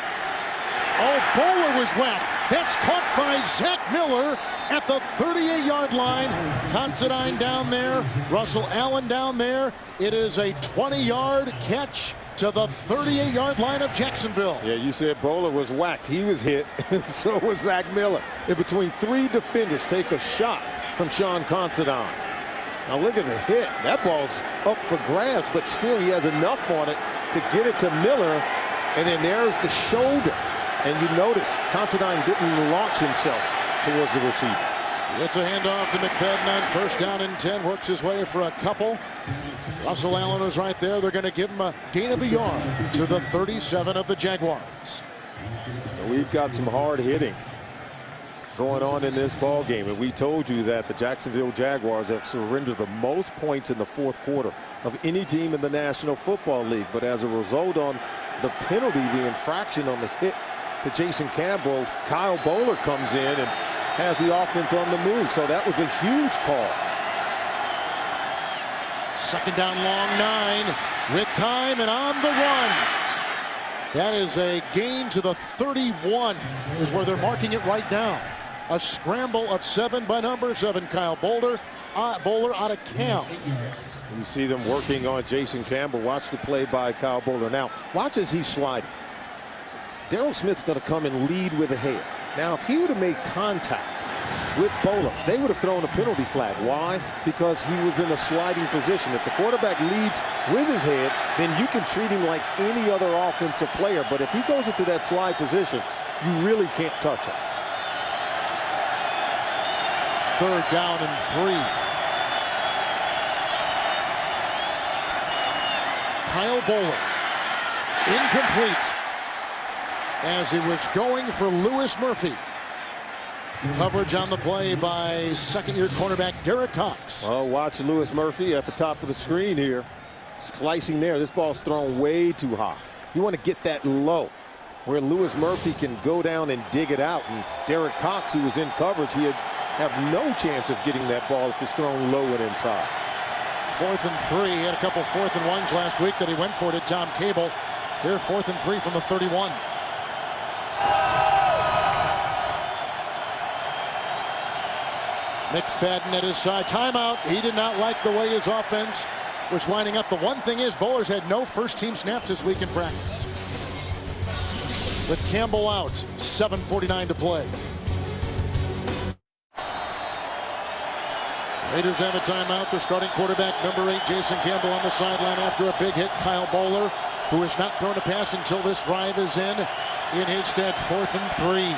Speaker 1: Oh, Bowler was whacked. That's caught by Zach Miller at the 38-yard line. Considine down there. Russell Allen down there. It is a 20-yard catch to the 38-yard line of Jacksonville.
Speaker 2: Yeah, you said Bowler was whacked. He was hit, and so was Zach Miller. In between 3 defenders, take a shot from Sean Considine. Now look at the hit. That ball's up for grabs, but still he has enough on it to get it to Miller. And then there's the shoulder. And you notice Considine didn't launch himself towards the receiver.
Speaker 1: It's a handoff to McFadden on first down and 10. Works his way for a couple. Russell Allen was right there. They're going to give him a gain of a yard to the 37 of the Jaguars.
Speaker 2: So we've got some hard hitting going on in this ball game, and we told you that the Jacksonville Jaguars have surrendered the most points in the fourth quarter of any team in the National Football League. But as a result on the penalty, the infraction on the hit to Jason Campbell, Kyle Bowler comes in and has the offense on the move. So that was a huge call.
Speaker 1: Second down, long 9 with time and on the run. That is a gain to the 31 is where they're marking it right now. A scramble of 7 by number 7, Kyle Bowler out of Cam.
Speaker 2: You see them working on Jason Campbell. Watch the play by Kyle Bowler. Now, watch as he's sliding. Darryl Smith's going to come and lead with a head. Now, if he would have made contact with Bowler, they would have thrown a penalty flag. Why? Because he was in a sliding position. If the quarterback leads with his head, then you can treat him like any other offensive player. But if he goes into that slide position, you really can't touch him.
Speaker 1: Third down and 3. Kyle Bowler, incomplete, as he was going for Lewis Murphy. Coverage on the play by second-year cornerback Derek Cox.
Speaker 2: Oh, watch Lewis Murphy at the top of the screen here. Slicing there. This ball's thrown way too high. You want to get that low where Lewis Murphy can go down and dig it out. And Derek Cox, who was in coverage, he had no chance of getting that ball if it's thrown low and inside.
Speaker 1: 4th and 3. He had a couple 4th and 1s last week that he went for to Tom Cable. Here, 4th and 3 from the 31. McFadden at his side. Timeout. He did not like the way his offense was lining up. The one thing is Bowler's had no first-team snaps this week in practice. With Campbell out, 7:49 to play. Raiders have a timeout. Their starting quarterback, number 8, Jason Campbell, on the sideline after a big hit. Kyle Bowler, who has not thrown a pass until this drive is in his stead. 4th and 3.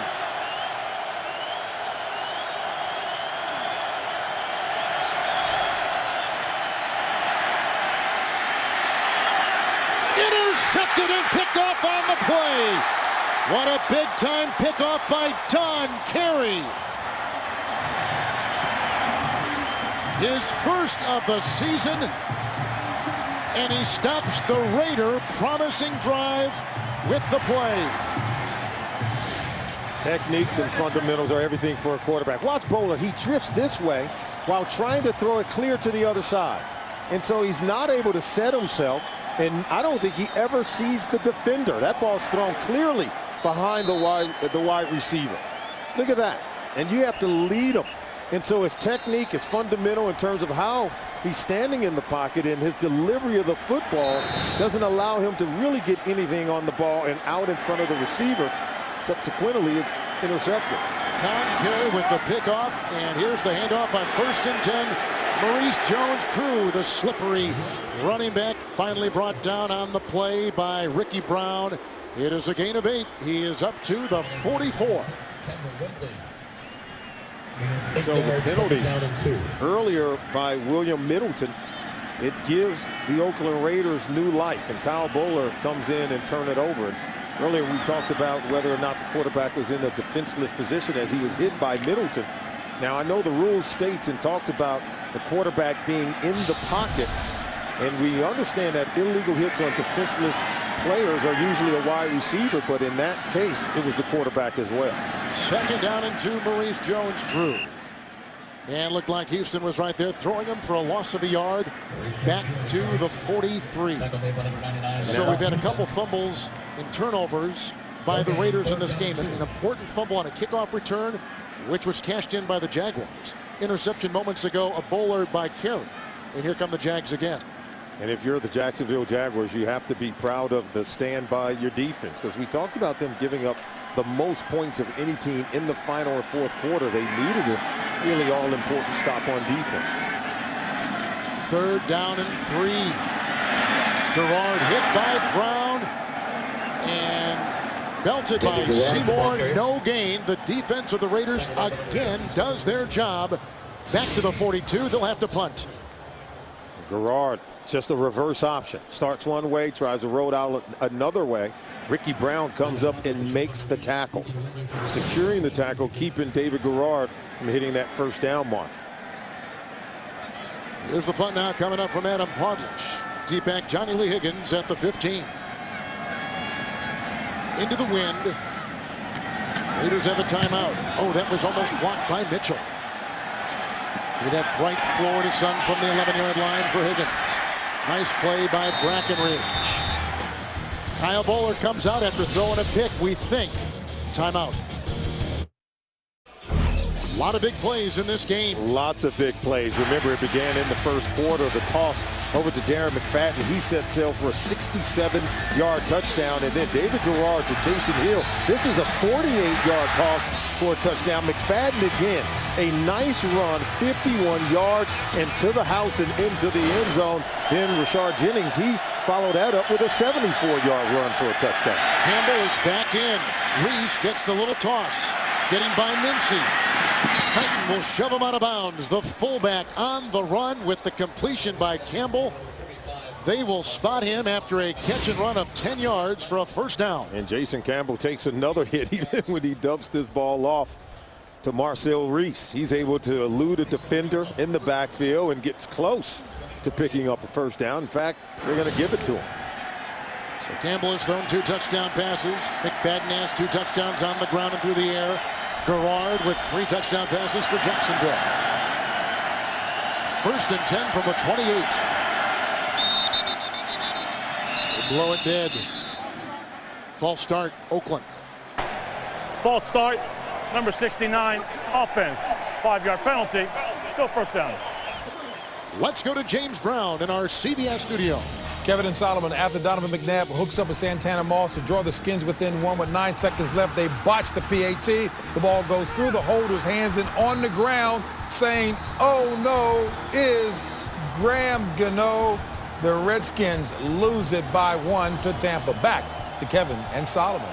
Speaker 1: Intercepted and picked off on the play. What a big-time pickoff by Don Carey. His first of the season, and he stops the Raider promising drive with the play.
Speaker 2: Techniques and fundamentals are everything for a quarterback. Watch Bowler. He drifts this way while trying to throw it clear to the other side. And so he's not able to set himself, and I don't think he ever sees the defender. That ball's thrown clearly behind the wide receiver. Look at that. And you have to lead him. And so his technique is fundamental in terms of how he's standing in the pocket, and his delivery of the football doesn't allow him to really get anything on the ball and out in front of the receiver. Subsequently, it's intercepted.
Speaker 1: Tom Carey with the pickoff, and here's the handoff on 1st and 10. Maurice Jones-Drew, the slippery running back, finally brought down on the play by Ricky Brown. It is a gain of 8. He is up to the 44.
Speaker 2: So the penalty earlier by William Middleton, it gives the Oakland Raiders new life, and Kyle Bowler comes in and turn it over. And earlier we talked about whether or not the quarterback was in a defenseless position as he was hit by Middleton. Now I know the rule states and talks about the quarterback being in the pocket, and we understand that illegal hits on defenseless players are usually a wide receiver, but in that case it was the quarterback as well. 2nd down and 2, Maurice Jones-Drew.
Speaker 1: And looked like Houston was right there, throwing him for a loss of a yard back to the 43. So we've had a couple fumbles and turnovers by the Raiders in this game. An important fumble on a kickoff return, which was cashed in by the Jaguars. Interception moments ago, a Bowler by Carey. And here come the Jags again.
Speaker 2: And if you're the Jacksonville Jaguars, you have to be proud of the stand by your defense, because we talked about them giving up the most points of any team in the final or fourth quarter. They needed a really all-important stop on defense.
Speaker 1: 3rd down and 3. Gerard hit by Brown, and belted by Seymour. No gain. The defense of the Raiders again does their job. Back to the 42. They'll have to punt.
Speaker 2: Garrard, just a reverse option. Starts one way, tries to roll out another way. Ricky Brown comes up and makes the tackle. Securing the tackle, keeping David Garrard from hitting that first down mark.
Speaker 1: Here's the punt now coming up from Adam Podlich. Deep back Johnny Lee Higgins at the 15. Into the wind. Raiders have a timeout. Oh, that was almost blocked by Mitchell. With that bright Florida sun from the 11-yard line for Higgins. Nice play by Brackenridge. Kyle Bowler comes out after throwing a pick. We think timeout. A lot of big plays in this game.
Speaker 2: Lots of big plays. Remember, it began in the first quarter. The toss over to Darren McFadden. He set sail for a 67-yard touchdown. And then David Garrard to Jason Hill. This is a 48-yard toss for a touchdown. McFadden again. A nice run, 51 yards, and to the house and into the end zone. Then Rashard Jennings, he followed that up with a 74-yard run for a touchdown.
Speaker 1: Campbell is back in. Reese gets the little toss. Getting by Mincy. Titan will shove him out of bounds. The fullback on the run with the completion by Campbell. They will spot him after a catch and run of 10 yards for a first down.
Speaker 2: And Jason Campbell takes another hit even when he dumps this ball off to Marcel Reese. He's able to elude a defender in the backfield and gets close to picking up a first down. In fact, they're going to give it to him.
Speaker 1: So Campbell has thrown 2 touchdown passes. McFadden has 2 touchdowns on the ground and through the air. Garrard with 3 touchdown passes for Jacksonville. 1st and 10 from the 28. They blow it dead. False start, Oakland.
Speaker 4: False start, number 69, offense. 5-yard penalty, still first down.
Speaker 1: Let's go to James Brown in our CBS studio.
Speaker 3: Kevin and Solomon, after Donovan McNabb hooks up with Santana Moss to draw the Skins within 1 with 9 seconds left, they botch the PAT. The ball goes through the holder's hands and on the ground, saying, "Oh no," is Graham Gano. The Redskins lose it by 1 to Tampa. Back to Kevin and Solomon.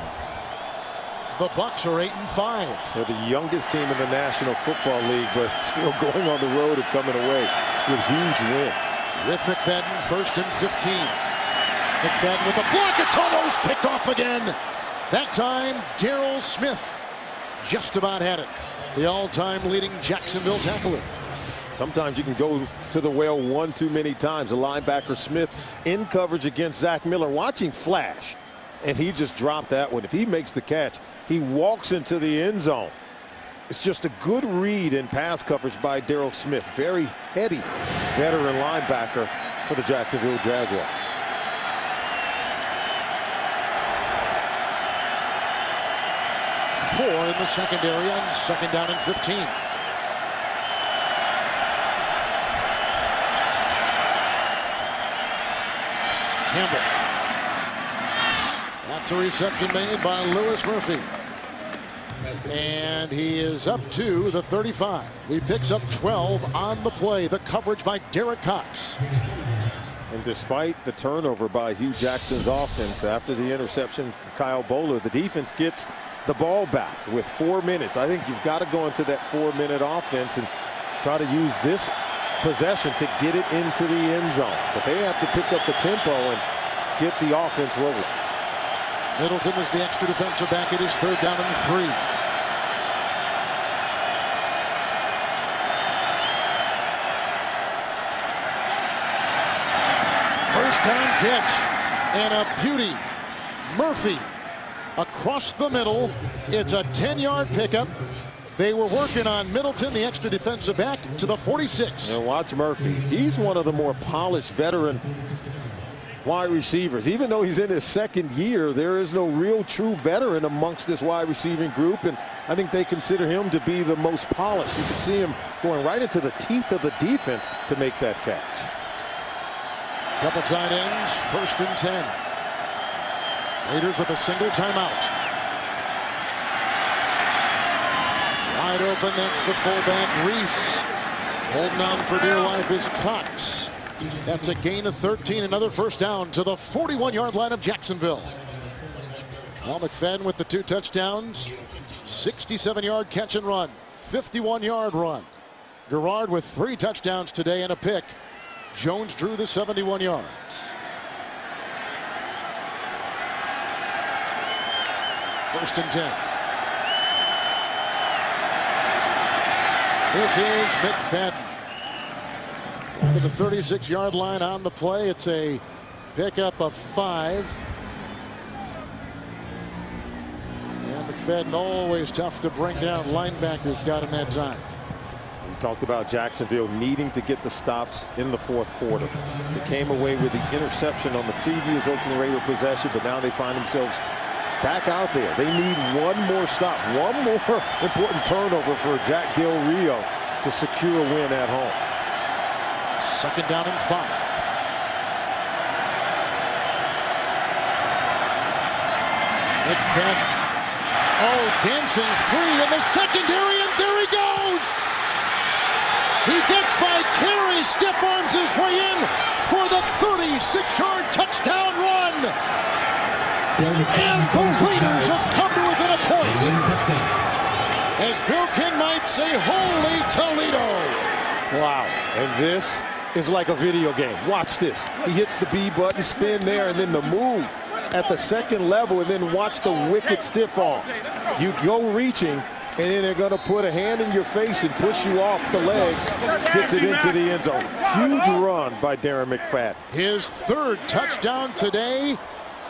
Speaker 1: The Bucs are 8-5.
Speaker 2: They're the youngest team in the National Football League, but still going on the road and coming away with huge wins.
Speaker 1: With McFadden, 1st and 15. McFadden with a block. It's almost picked off again. That time, Darryl Smith just about had it. The all-time leading Jacksonville tackler.
Speaker 2: Sometimes you can go to the well one too many times. The linebacker Smith in coverage against Zach Miller, watching flash, and he just dropped that one. If he makes the catch, he walks into the end zone. It's just a good read in pass coverage by Darryl Smith. Very heady veteran linebacker for the Jacksonville Jaguars.
Speaker 1: Four in the secondary on 2nd down and 15. Campbell. That's a reception made by Lewis Murphy. And he is up to the 35. He picks up 12 on the play. The coverage by Derek Cox.
Speaker 2: And despite the turnover by Hugh Jackson's offense after the interception from Kyle Bowler, the defense gets the ball back with 4 minutes. I think you've got to go into that 4-minute offense and try to use this possession to get it into the end zone. But they have to pick up the tempo and get the offense rolling.
Speaker 1: Middleton is the extra defensive back. It is 3rd down and 3. First down catch and a beauty. Murphy across the middle. It's a 10-yard pickup. They were working on Middleton, the extra defensive back, to the 46.
Speaker 2: And watch Murphy. He's one of the more polished veteran wide receivers. Even though he's in his 2nd year, there is no real true veteran amongst this wide receiving group, and I think they consider him to be the most polished. You can see him going right into the teeth of the defense to make that catch.
Speaker 1: Couple tight ends, 1st and 10. Raiders with a single timeout. Wide open, that's the fullback, Reese. Holding on for dear life is Cox. That's a gain of 13, another first down to the 41-yard line of Jacksonville. Well, McFadden with the 2 touchdowns, 67-yard catch and run, 51-yard run. Garrard with 3 touchdowns today and a pick. Jones drew the 71 yards. First and 10. This is McFadden. To the 36-yard line on the play. It's a pickup of 5. And McFadden always tough to bring down. Linebackers got him that time.
Speaker 2: We talked about Jacksonville needing to get the stops in the 4th quarter. They came away with the interception on the previous Oakland Raider possession, but now they find themselves back out there. They need one more stop, one more important turnover for Jack Del Rio to secure a win at home.
Speaker 1: Second down and 5. McFadden. Oh, dancing free in the secondary, and there he goes. He gets by Carey, stiff arms his way in for the 36-yard touchdown run. And the Raiders have come to within a point. As Bill King might say, holy Toledo.
Speaker 2: Wow, and this is like a video game. Watch this. He hits the B button, spin there, and then the move at the second level, and then watch the wicked stiff arm. You go reaching, and then they're going to put a hand in your face and push you off the legs. Gets it into the end zone. Huge run by Darren McFadden.
Speaker 1: His 3rd touchdown today.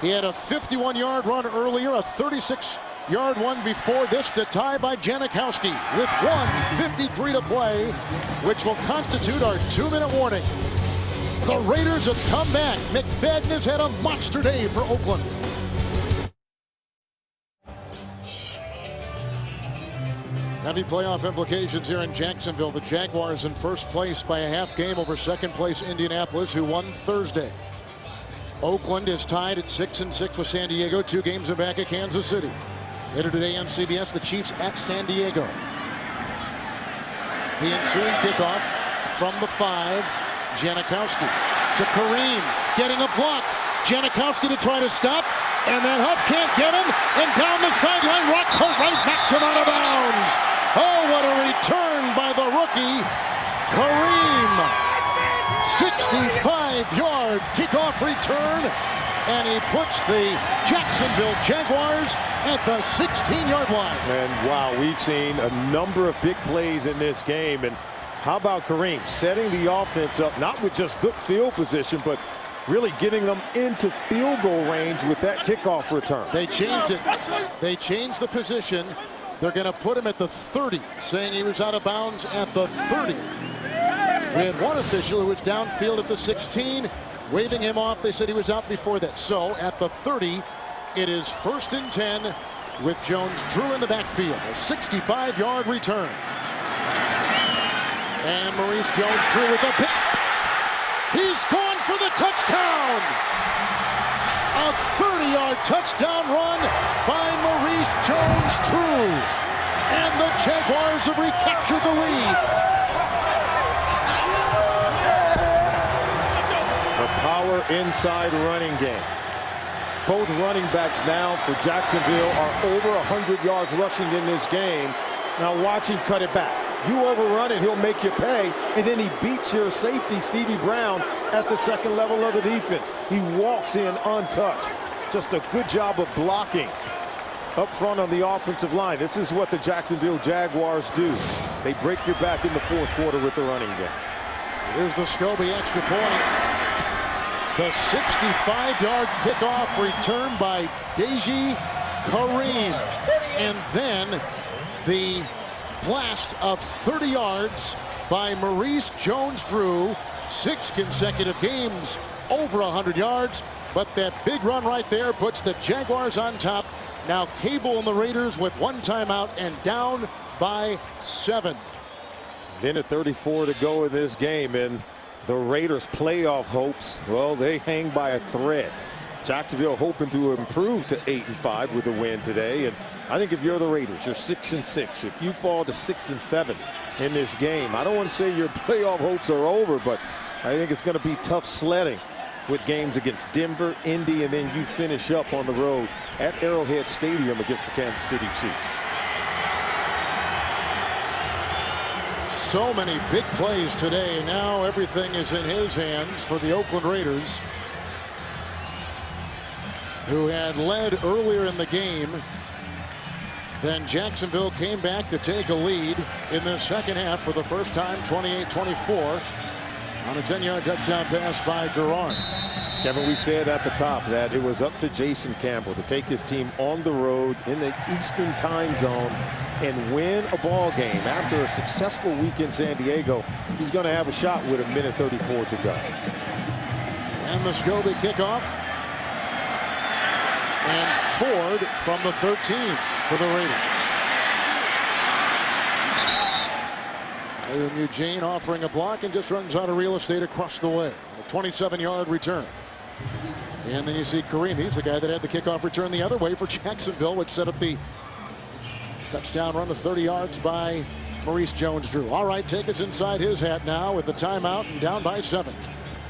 Speaker 1: He had a 51-yard run earlier, a 36-yard one before this to tie by Janikowski with 1:53 to play, which will constitute our 2-minute warning. The Raiders have come back. McFadden has had a monster day for Oakland. Heavy playoff implications here in Jacksonville. The Jaguars in first place by a half game over second place Indianapolis, who won Thursday. Oakland is tied at 6-6 with San Diego, 2 games in back of Kansas City. Later today on CBS, the Chiefs at San Diego. The ensuing kickoff from the 5. Janikowski to Kareem, getting a block. Janikowski to try to stop, and then Huff can't get him, and down the sideline, Rock Cartwright knocks him out of bounds. Oh, what a return by the rookie, Kareem. 65-yard kickoff return, and he puts the Jacksonville Jaguars at the 16-yard line.
Speaker 2: And wow, we've seen a number of big plays in this game. And how about Kareem setting the offense up, not with just good field position, but really getting them into field goal range with that kickoff return.
Speaker 1: They changed it. They changed the position. They're going to put him at the 30, saying he was out of bounds at the 30. We had one official who was downfield at the 16, waving him off. They said he was out before that. So at the 30, it is 1st and 10 with Jones-Drew in the backfield. A 65-yard return. And Maurice Jones-Drew with a pick. He's gone for the touchdown. A 30-yard touchdown run by Maurice Jones-Drew. And the Jaguars have recaptured the lead.
Speaker 2: The power inside running game. Both running backs now for Jacksonville are over 100 yards rushing in this game. Now watch him cut it back. You overrun it, he'll make you pay, and then he beats your safety, Stevie Brown, at the second level of the defense. He walks in untouched. Just a good job of blocking up front on the offensive line. This is what the Jacksonville Jaguars do. They break your back in the 4th quarter with the running game.
Speaker 1: Here's the Scobie extra point. The 65-yard kickoff return by Deji Kareem. And then the blast of 30 yards by Maurice Jones-Drew. 6 consecutive games over 100 yards. But that big run right there puts the Jaguars on top. Now Cable and the Raiders with 1 timeout and down by 7.
Speaker 2: Minute 34 to go in this game, and the Raiders' playoff hopes, well, they hang by a thread. Jacksonville hoping to improve to 8-5 with a win today. And I think if you're the Raiders, you're 6-6. If you fall to 6-7 in this game, I don't want to say your playoff hopes are over, but I think it's going to be tough sledding with games against Denver, Indy, and then you finish up on the road at Arrowhead Stadium against the Kansas City Chiefs.
Speaker 1: So many big plays today. Now everything is in his hands for the Oakland Raiders, who had led earlier in the game. Then Jacksonville came back to take a lead in the second half for the first time, 28-24, on a 10-yard touchdown pass by Garrard.
Speaker 2: Kevin, we said at the top that it was up to Jason Campbell to take his team on the road in the Eastern time zone and win a ball game. After a successful week in San Diego, he's going to have a shot with 1:34 to go.
Speaker 1: And the Scobie kickoff. And Ford from the 13 for the Raiders. And Eugene offering a block and just runs out of real estate across the way. A 27-yard return. And then you see Kareem. He's the guy that had the kickoff return the other way for Jacksonville, which set up the touchdown run of 30 yards by Maurice Jones-Drew. All right, take us inside his hat now with the timeout and down by 7.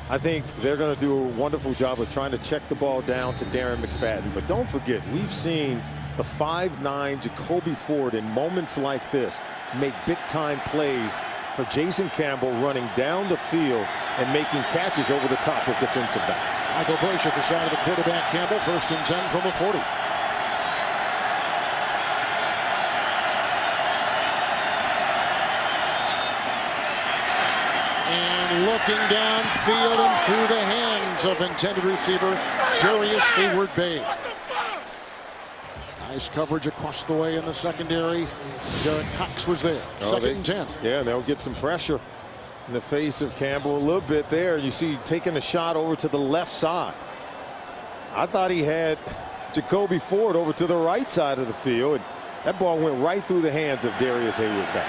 Speaker 2: I think they're going to do a wonderful job of trying to check the ball down to Darren McFadden. But don't forget, we've seen the 5'9" Jacoby Ford in moments like this make big-time plays for Jason Campbell, running down the field and making catches over the top of defensive backs.
Speaker 1: Michael Bush at the side of the quarterback. Campbell, 1st and 10 from the 40. And looking downfield and through the hands of intended receiver Darius Hayward-Bay. Nice coverage across the way in the secondary. Derek Cox was there. 2nd and 10.
Speaker 2: Yeah, they'll get some pressure in the face of Campbell a little bit there. You see taking a shot over to the left side. I thought he had Jacoby Ford over to the right side of the field. And that ball went right through the hands of Darius Hayward-Bay.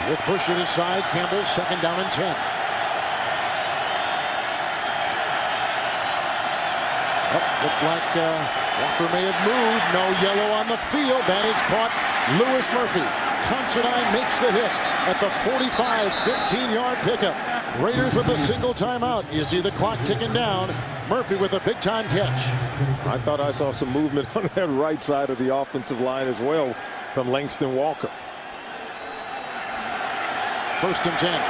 Speaker 1: With Bush at his side, Campbell 2nd down and 10. Looked like Walker may have moved. No yellow on the field. That is caught. Lewis Murphy. Considine makes the hit at the 45, 15-yard pickup. Raiders with a single timeout. You see the clock ticking down. Murphy with a big-time catch.
Speaker 2: I thought I saw some movement on that right side of the offensive line as well from Langston Walker.
Speaker 1: 1st and 10.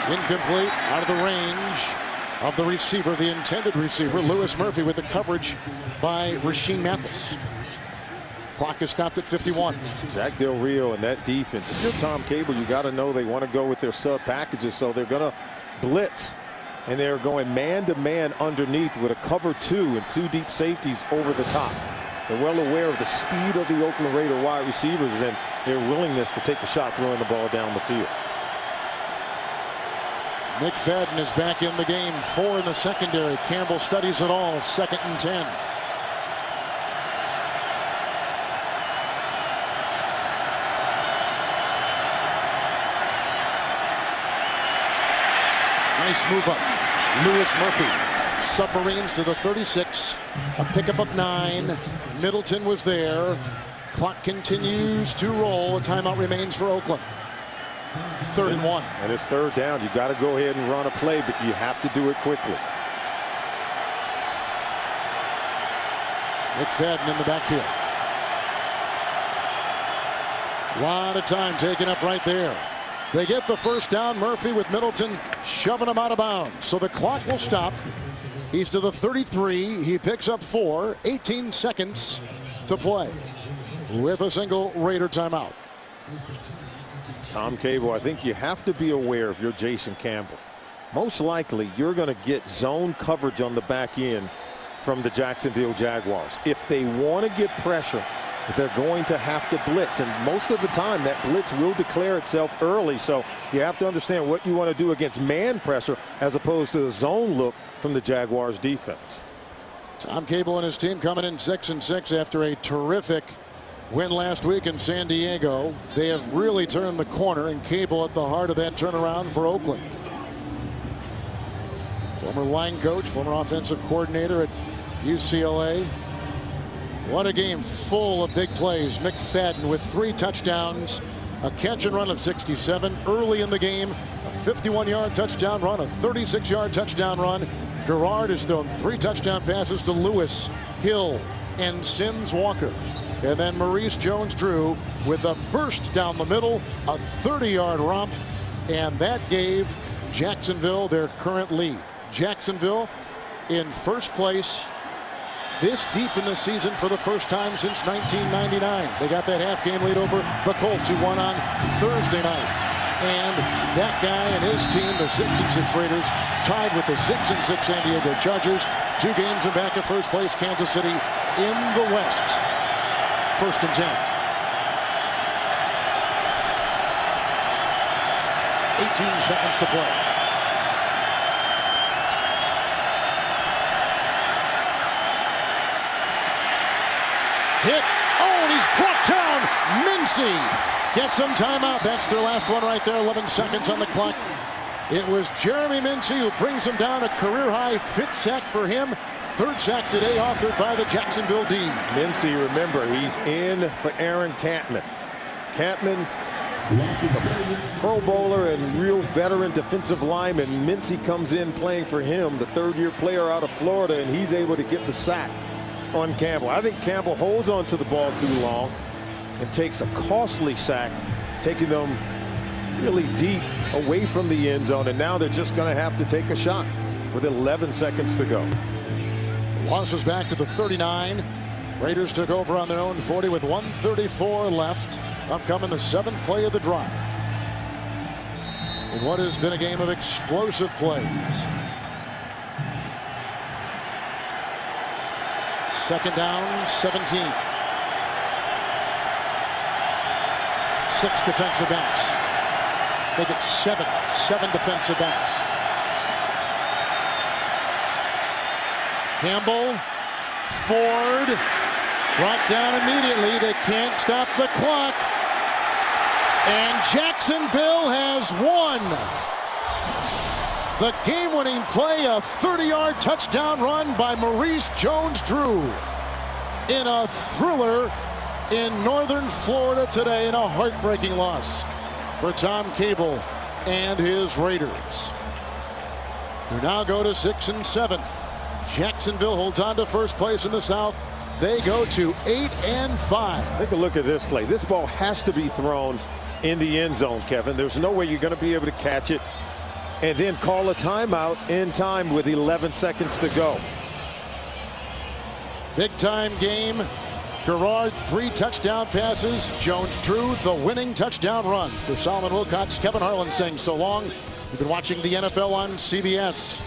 Speaker 1: Incomplete, out of the range of the receiver, the intended receiver. Lewis Murphy with the coverage by Rasheem Mathis. Clock is stopped at 51.
Speaker 2: Jack Del Rio and that defense. If you're Tom Cable, you got to know they want to go with their sub packages, so they're going to blitz. And they're going man-to-man underneath with a cover 2 and 2 deep safeties over the top. They're well aware of the speed of the Oakland Raider wide receivers and their willingness to take the shot throwing the ball down the field.
Speaker 1: McFadden is back in the game. 4 in the secondary. Campbell studies it all. 2nd and 10. Nice move up. Lewis Murphy. Submarines to the 36. A pickup of 9. Middleton was there. Clock continues to roll. A timeout remains for Oakland. 3rd and 1.
Speaker 2: And it's 3rd down. You got to go ahead and run a play, but you have to do it quickly.
Speaker 1: McFadden in the backfield. A lot of time taken up right there. They get the 1st down. Murphy with Middleton shoving him out of bounds. So the clock will stop. He's to the 33. He picks up 4. 18 seconds to play with a single Raider timeout.
Speaker 2: Tom Cable, I think you have to be aware if you're Jason Campbell. Most likely you're going to get zone coverage on the back end from the Jacksonville Jaguars. If they want to get pressure, they're going to have to blitz. And most of the time that blitz will declare itself early. So you have to understand what you want to do against man pressure as opposed to the zone look from the Jaguars defense.
Speaker 1: Tom Cable and his team coming in 6-6 after a terrific win last week in San Diego. They have really turned the corner, and Cable at the heart of that turnaround for Oakland. Former line coach, former offensive coordinator at UCLA. What a game full of big plays. McFadden with 3 touchdowns, a catch and run of 67 early in the game, a 51-yard touchdown run, a 36-yard touchdown run. Garrard has thrown 3 touchdown passes to Lewis, Hill, and Sims Walker. And then Maurice Jones-Drew with a burst down the middle, a 30-yard romp, and that gave Jacksonville their current lead. Jacksonville in first place this deep in the season for the first time since 1999. They got that half-game lead over the Colts, who won on Thursday night. And that guy and his team, the 6-6 Raiders, tied with the 6-6 San Diego Chargers. 2 games in back of first place, Kansas City in the West. 1st and 10. 18 seconds to play. Hit. Oh, and he's brought down. Mincy gets some timeout. That's their last one right there. 11 seconds on the clock. It was Jeremy Mincy who brings him down. A career-high 5th sack for him. 3rd sack today, authored by the Jacksonville D.
Speaker 2: Mincy, remember, he's in for Aaron Catman. Catman, a Pro Bowler and real veteran defensive lineman. Mincy comes in playing for him, the 3rd-year player out of Florida, and he's able to get the sack on Campbell. I think Campbell holds on to the ball too long and takes a costly sack, taking them really deep away from the end zone, and now they're just going to have to take a shot with 11 seconds to go.
Speaker 1: Losses back to the 39. Raiders took over on their own 40 with 1:34 left. Upcoming the 7th play of the drive. In what has been a game of explosive plays. 2nd down, 17. 6 defensive backs. Make it 7. 7 defensive backs. Campbell, Ford, brought down immediately. They can't stop the clock. And Jacksonville has won. The game-winning play, a 30-yard touchdown run by Maurice Jones-Drew in a thriller in northern Florida today, in a heartbreaking loss for Tom Cable and his Raiders, who now go to 6-7. Jacksonville holds on to first place in the South. They go to 8-5.
Speaker 2: Take a look at this play. This ball has to be thrown in the end zone, Kevin. There's no way you're going to be able to catch it and then call a timeout in time with 11 seconds to go.
Speaker 1: Big time game. Garrard, 3 touchdown passes. Jones-Drew, the winning touchdown run. For Solomon Wilcox, Kevin Harlan saying so long. You've been watching the NFL on CBS.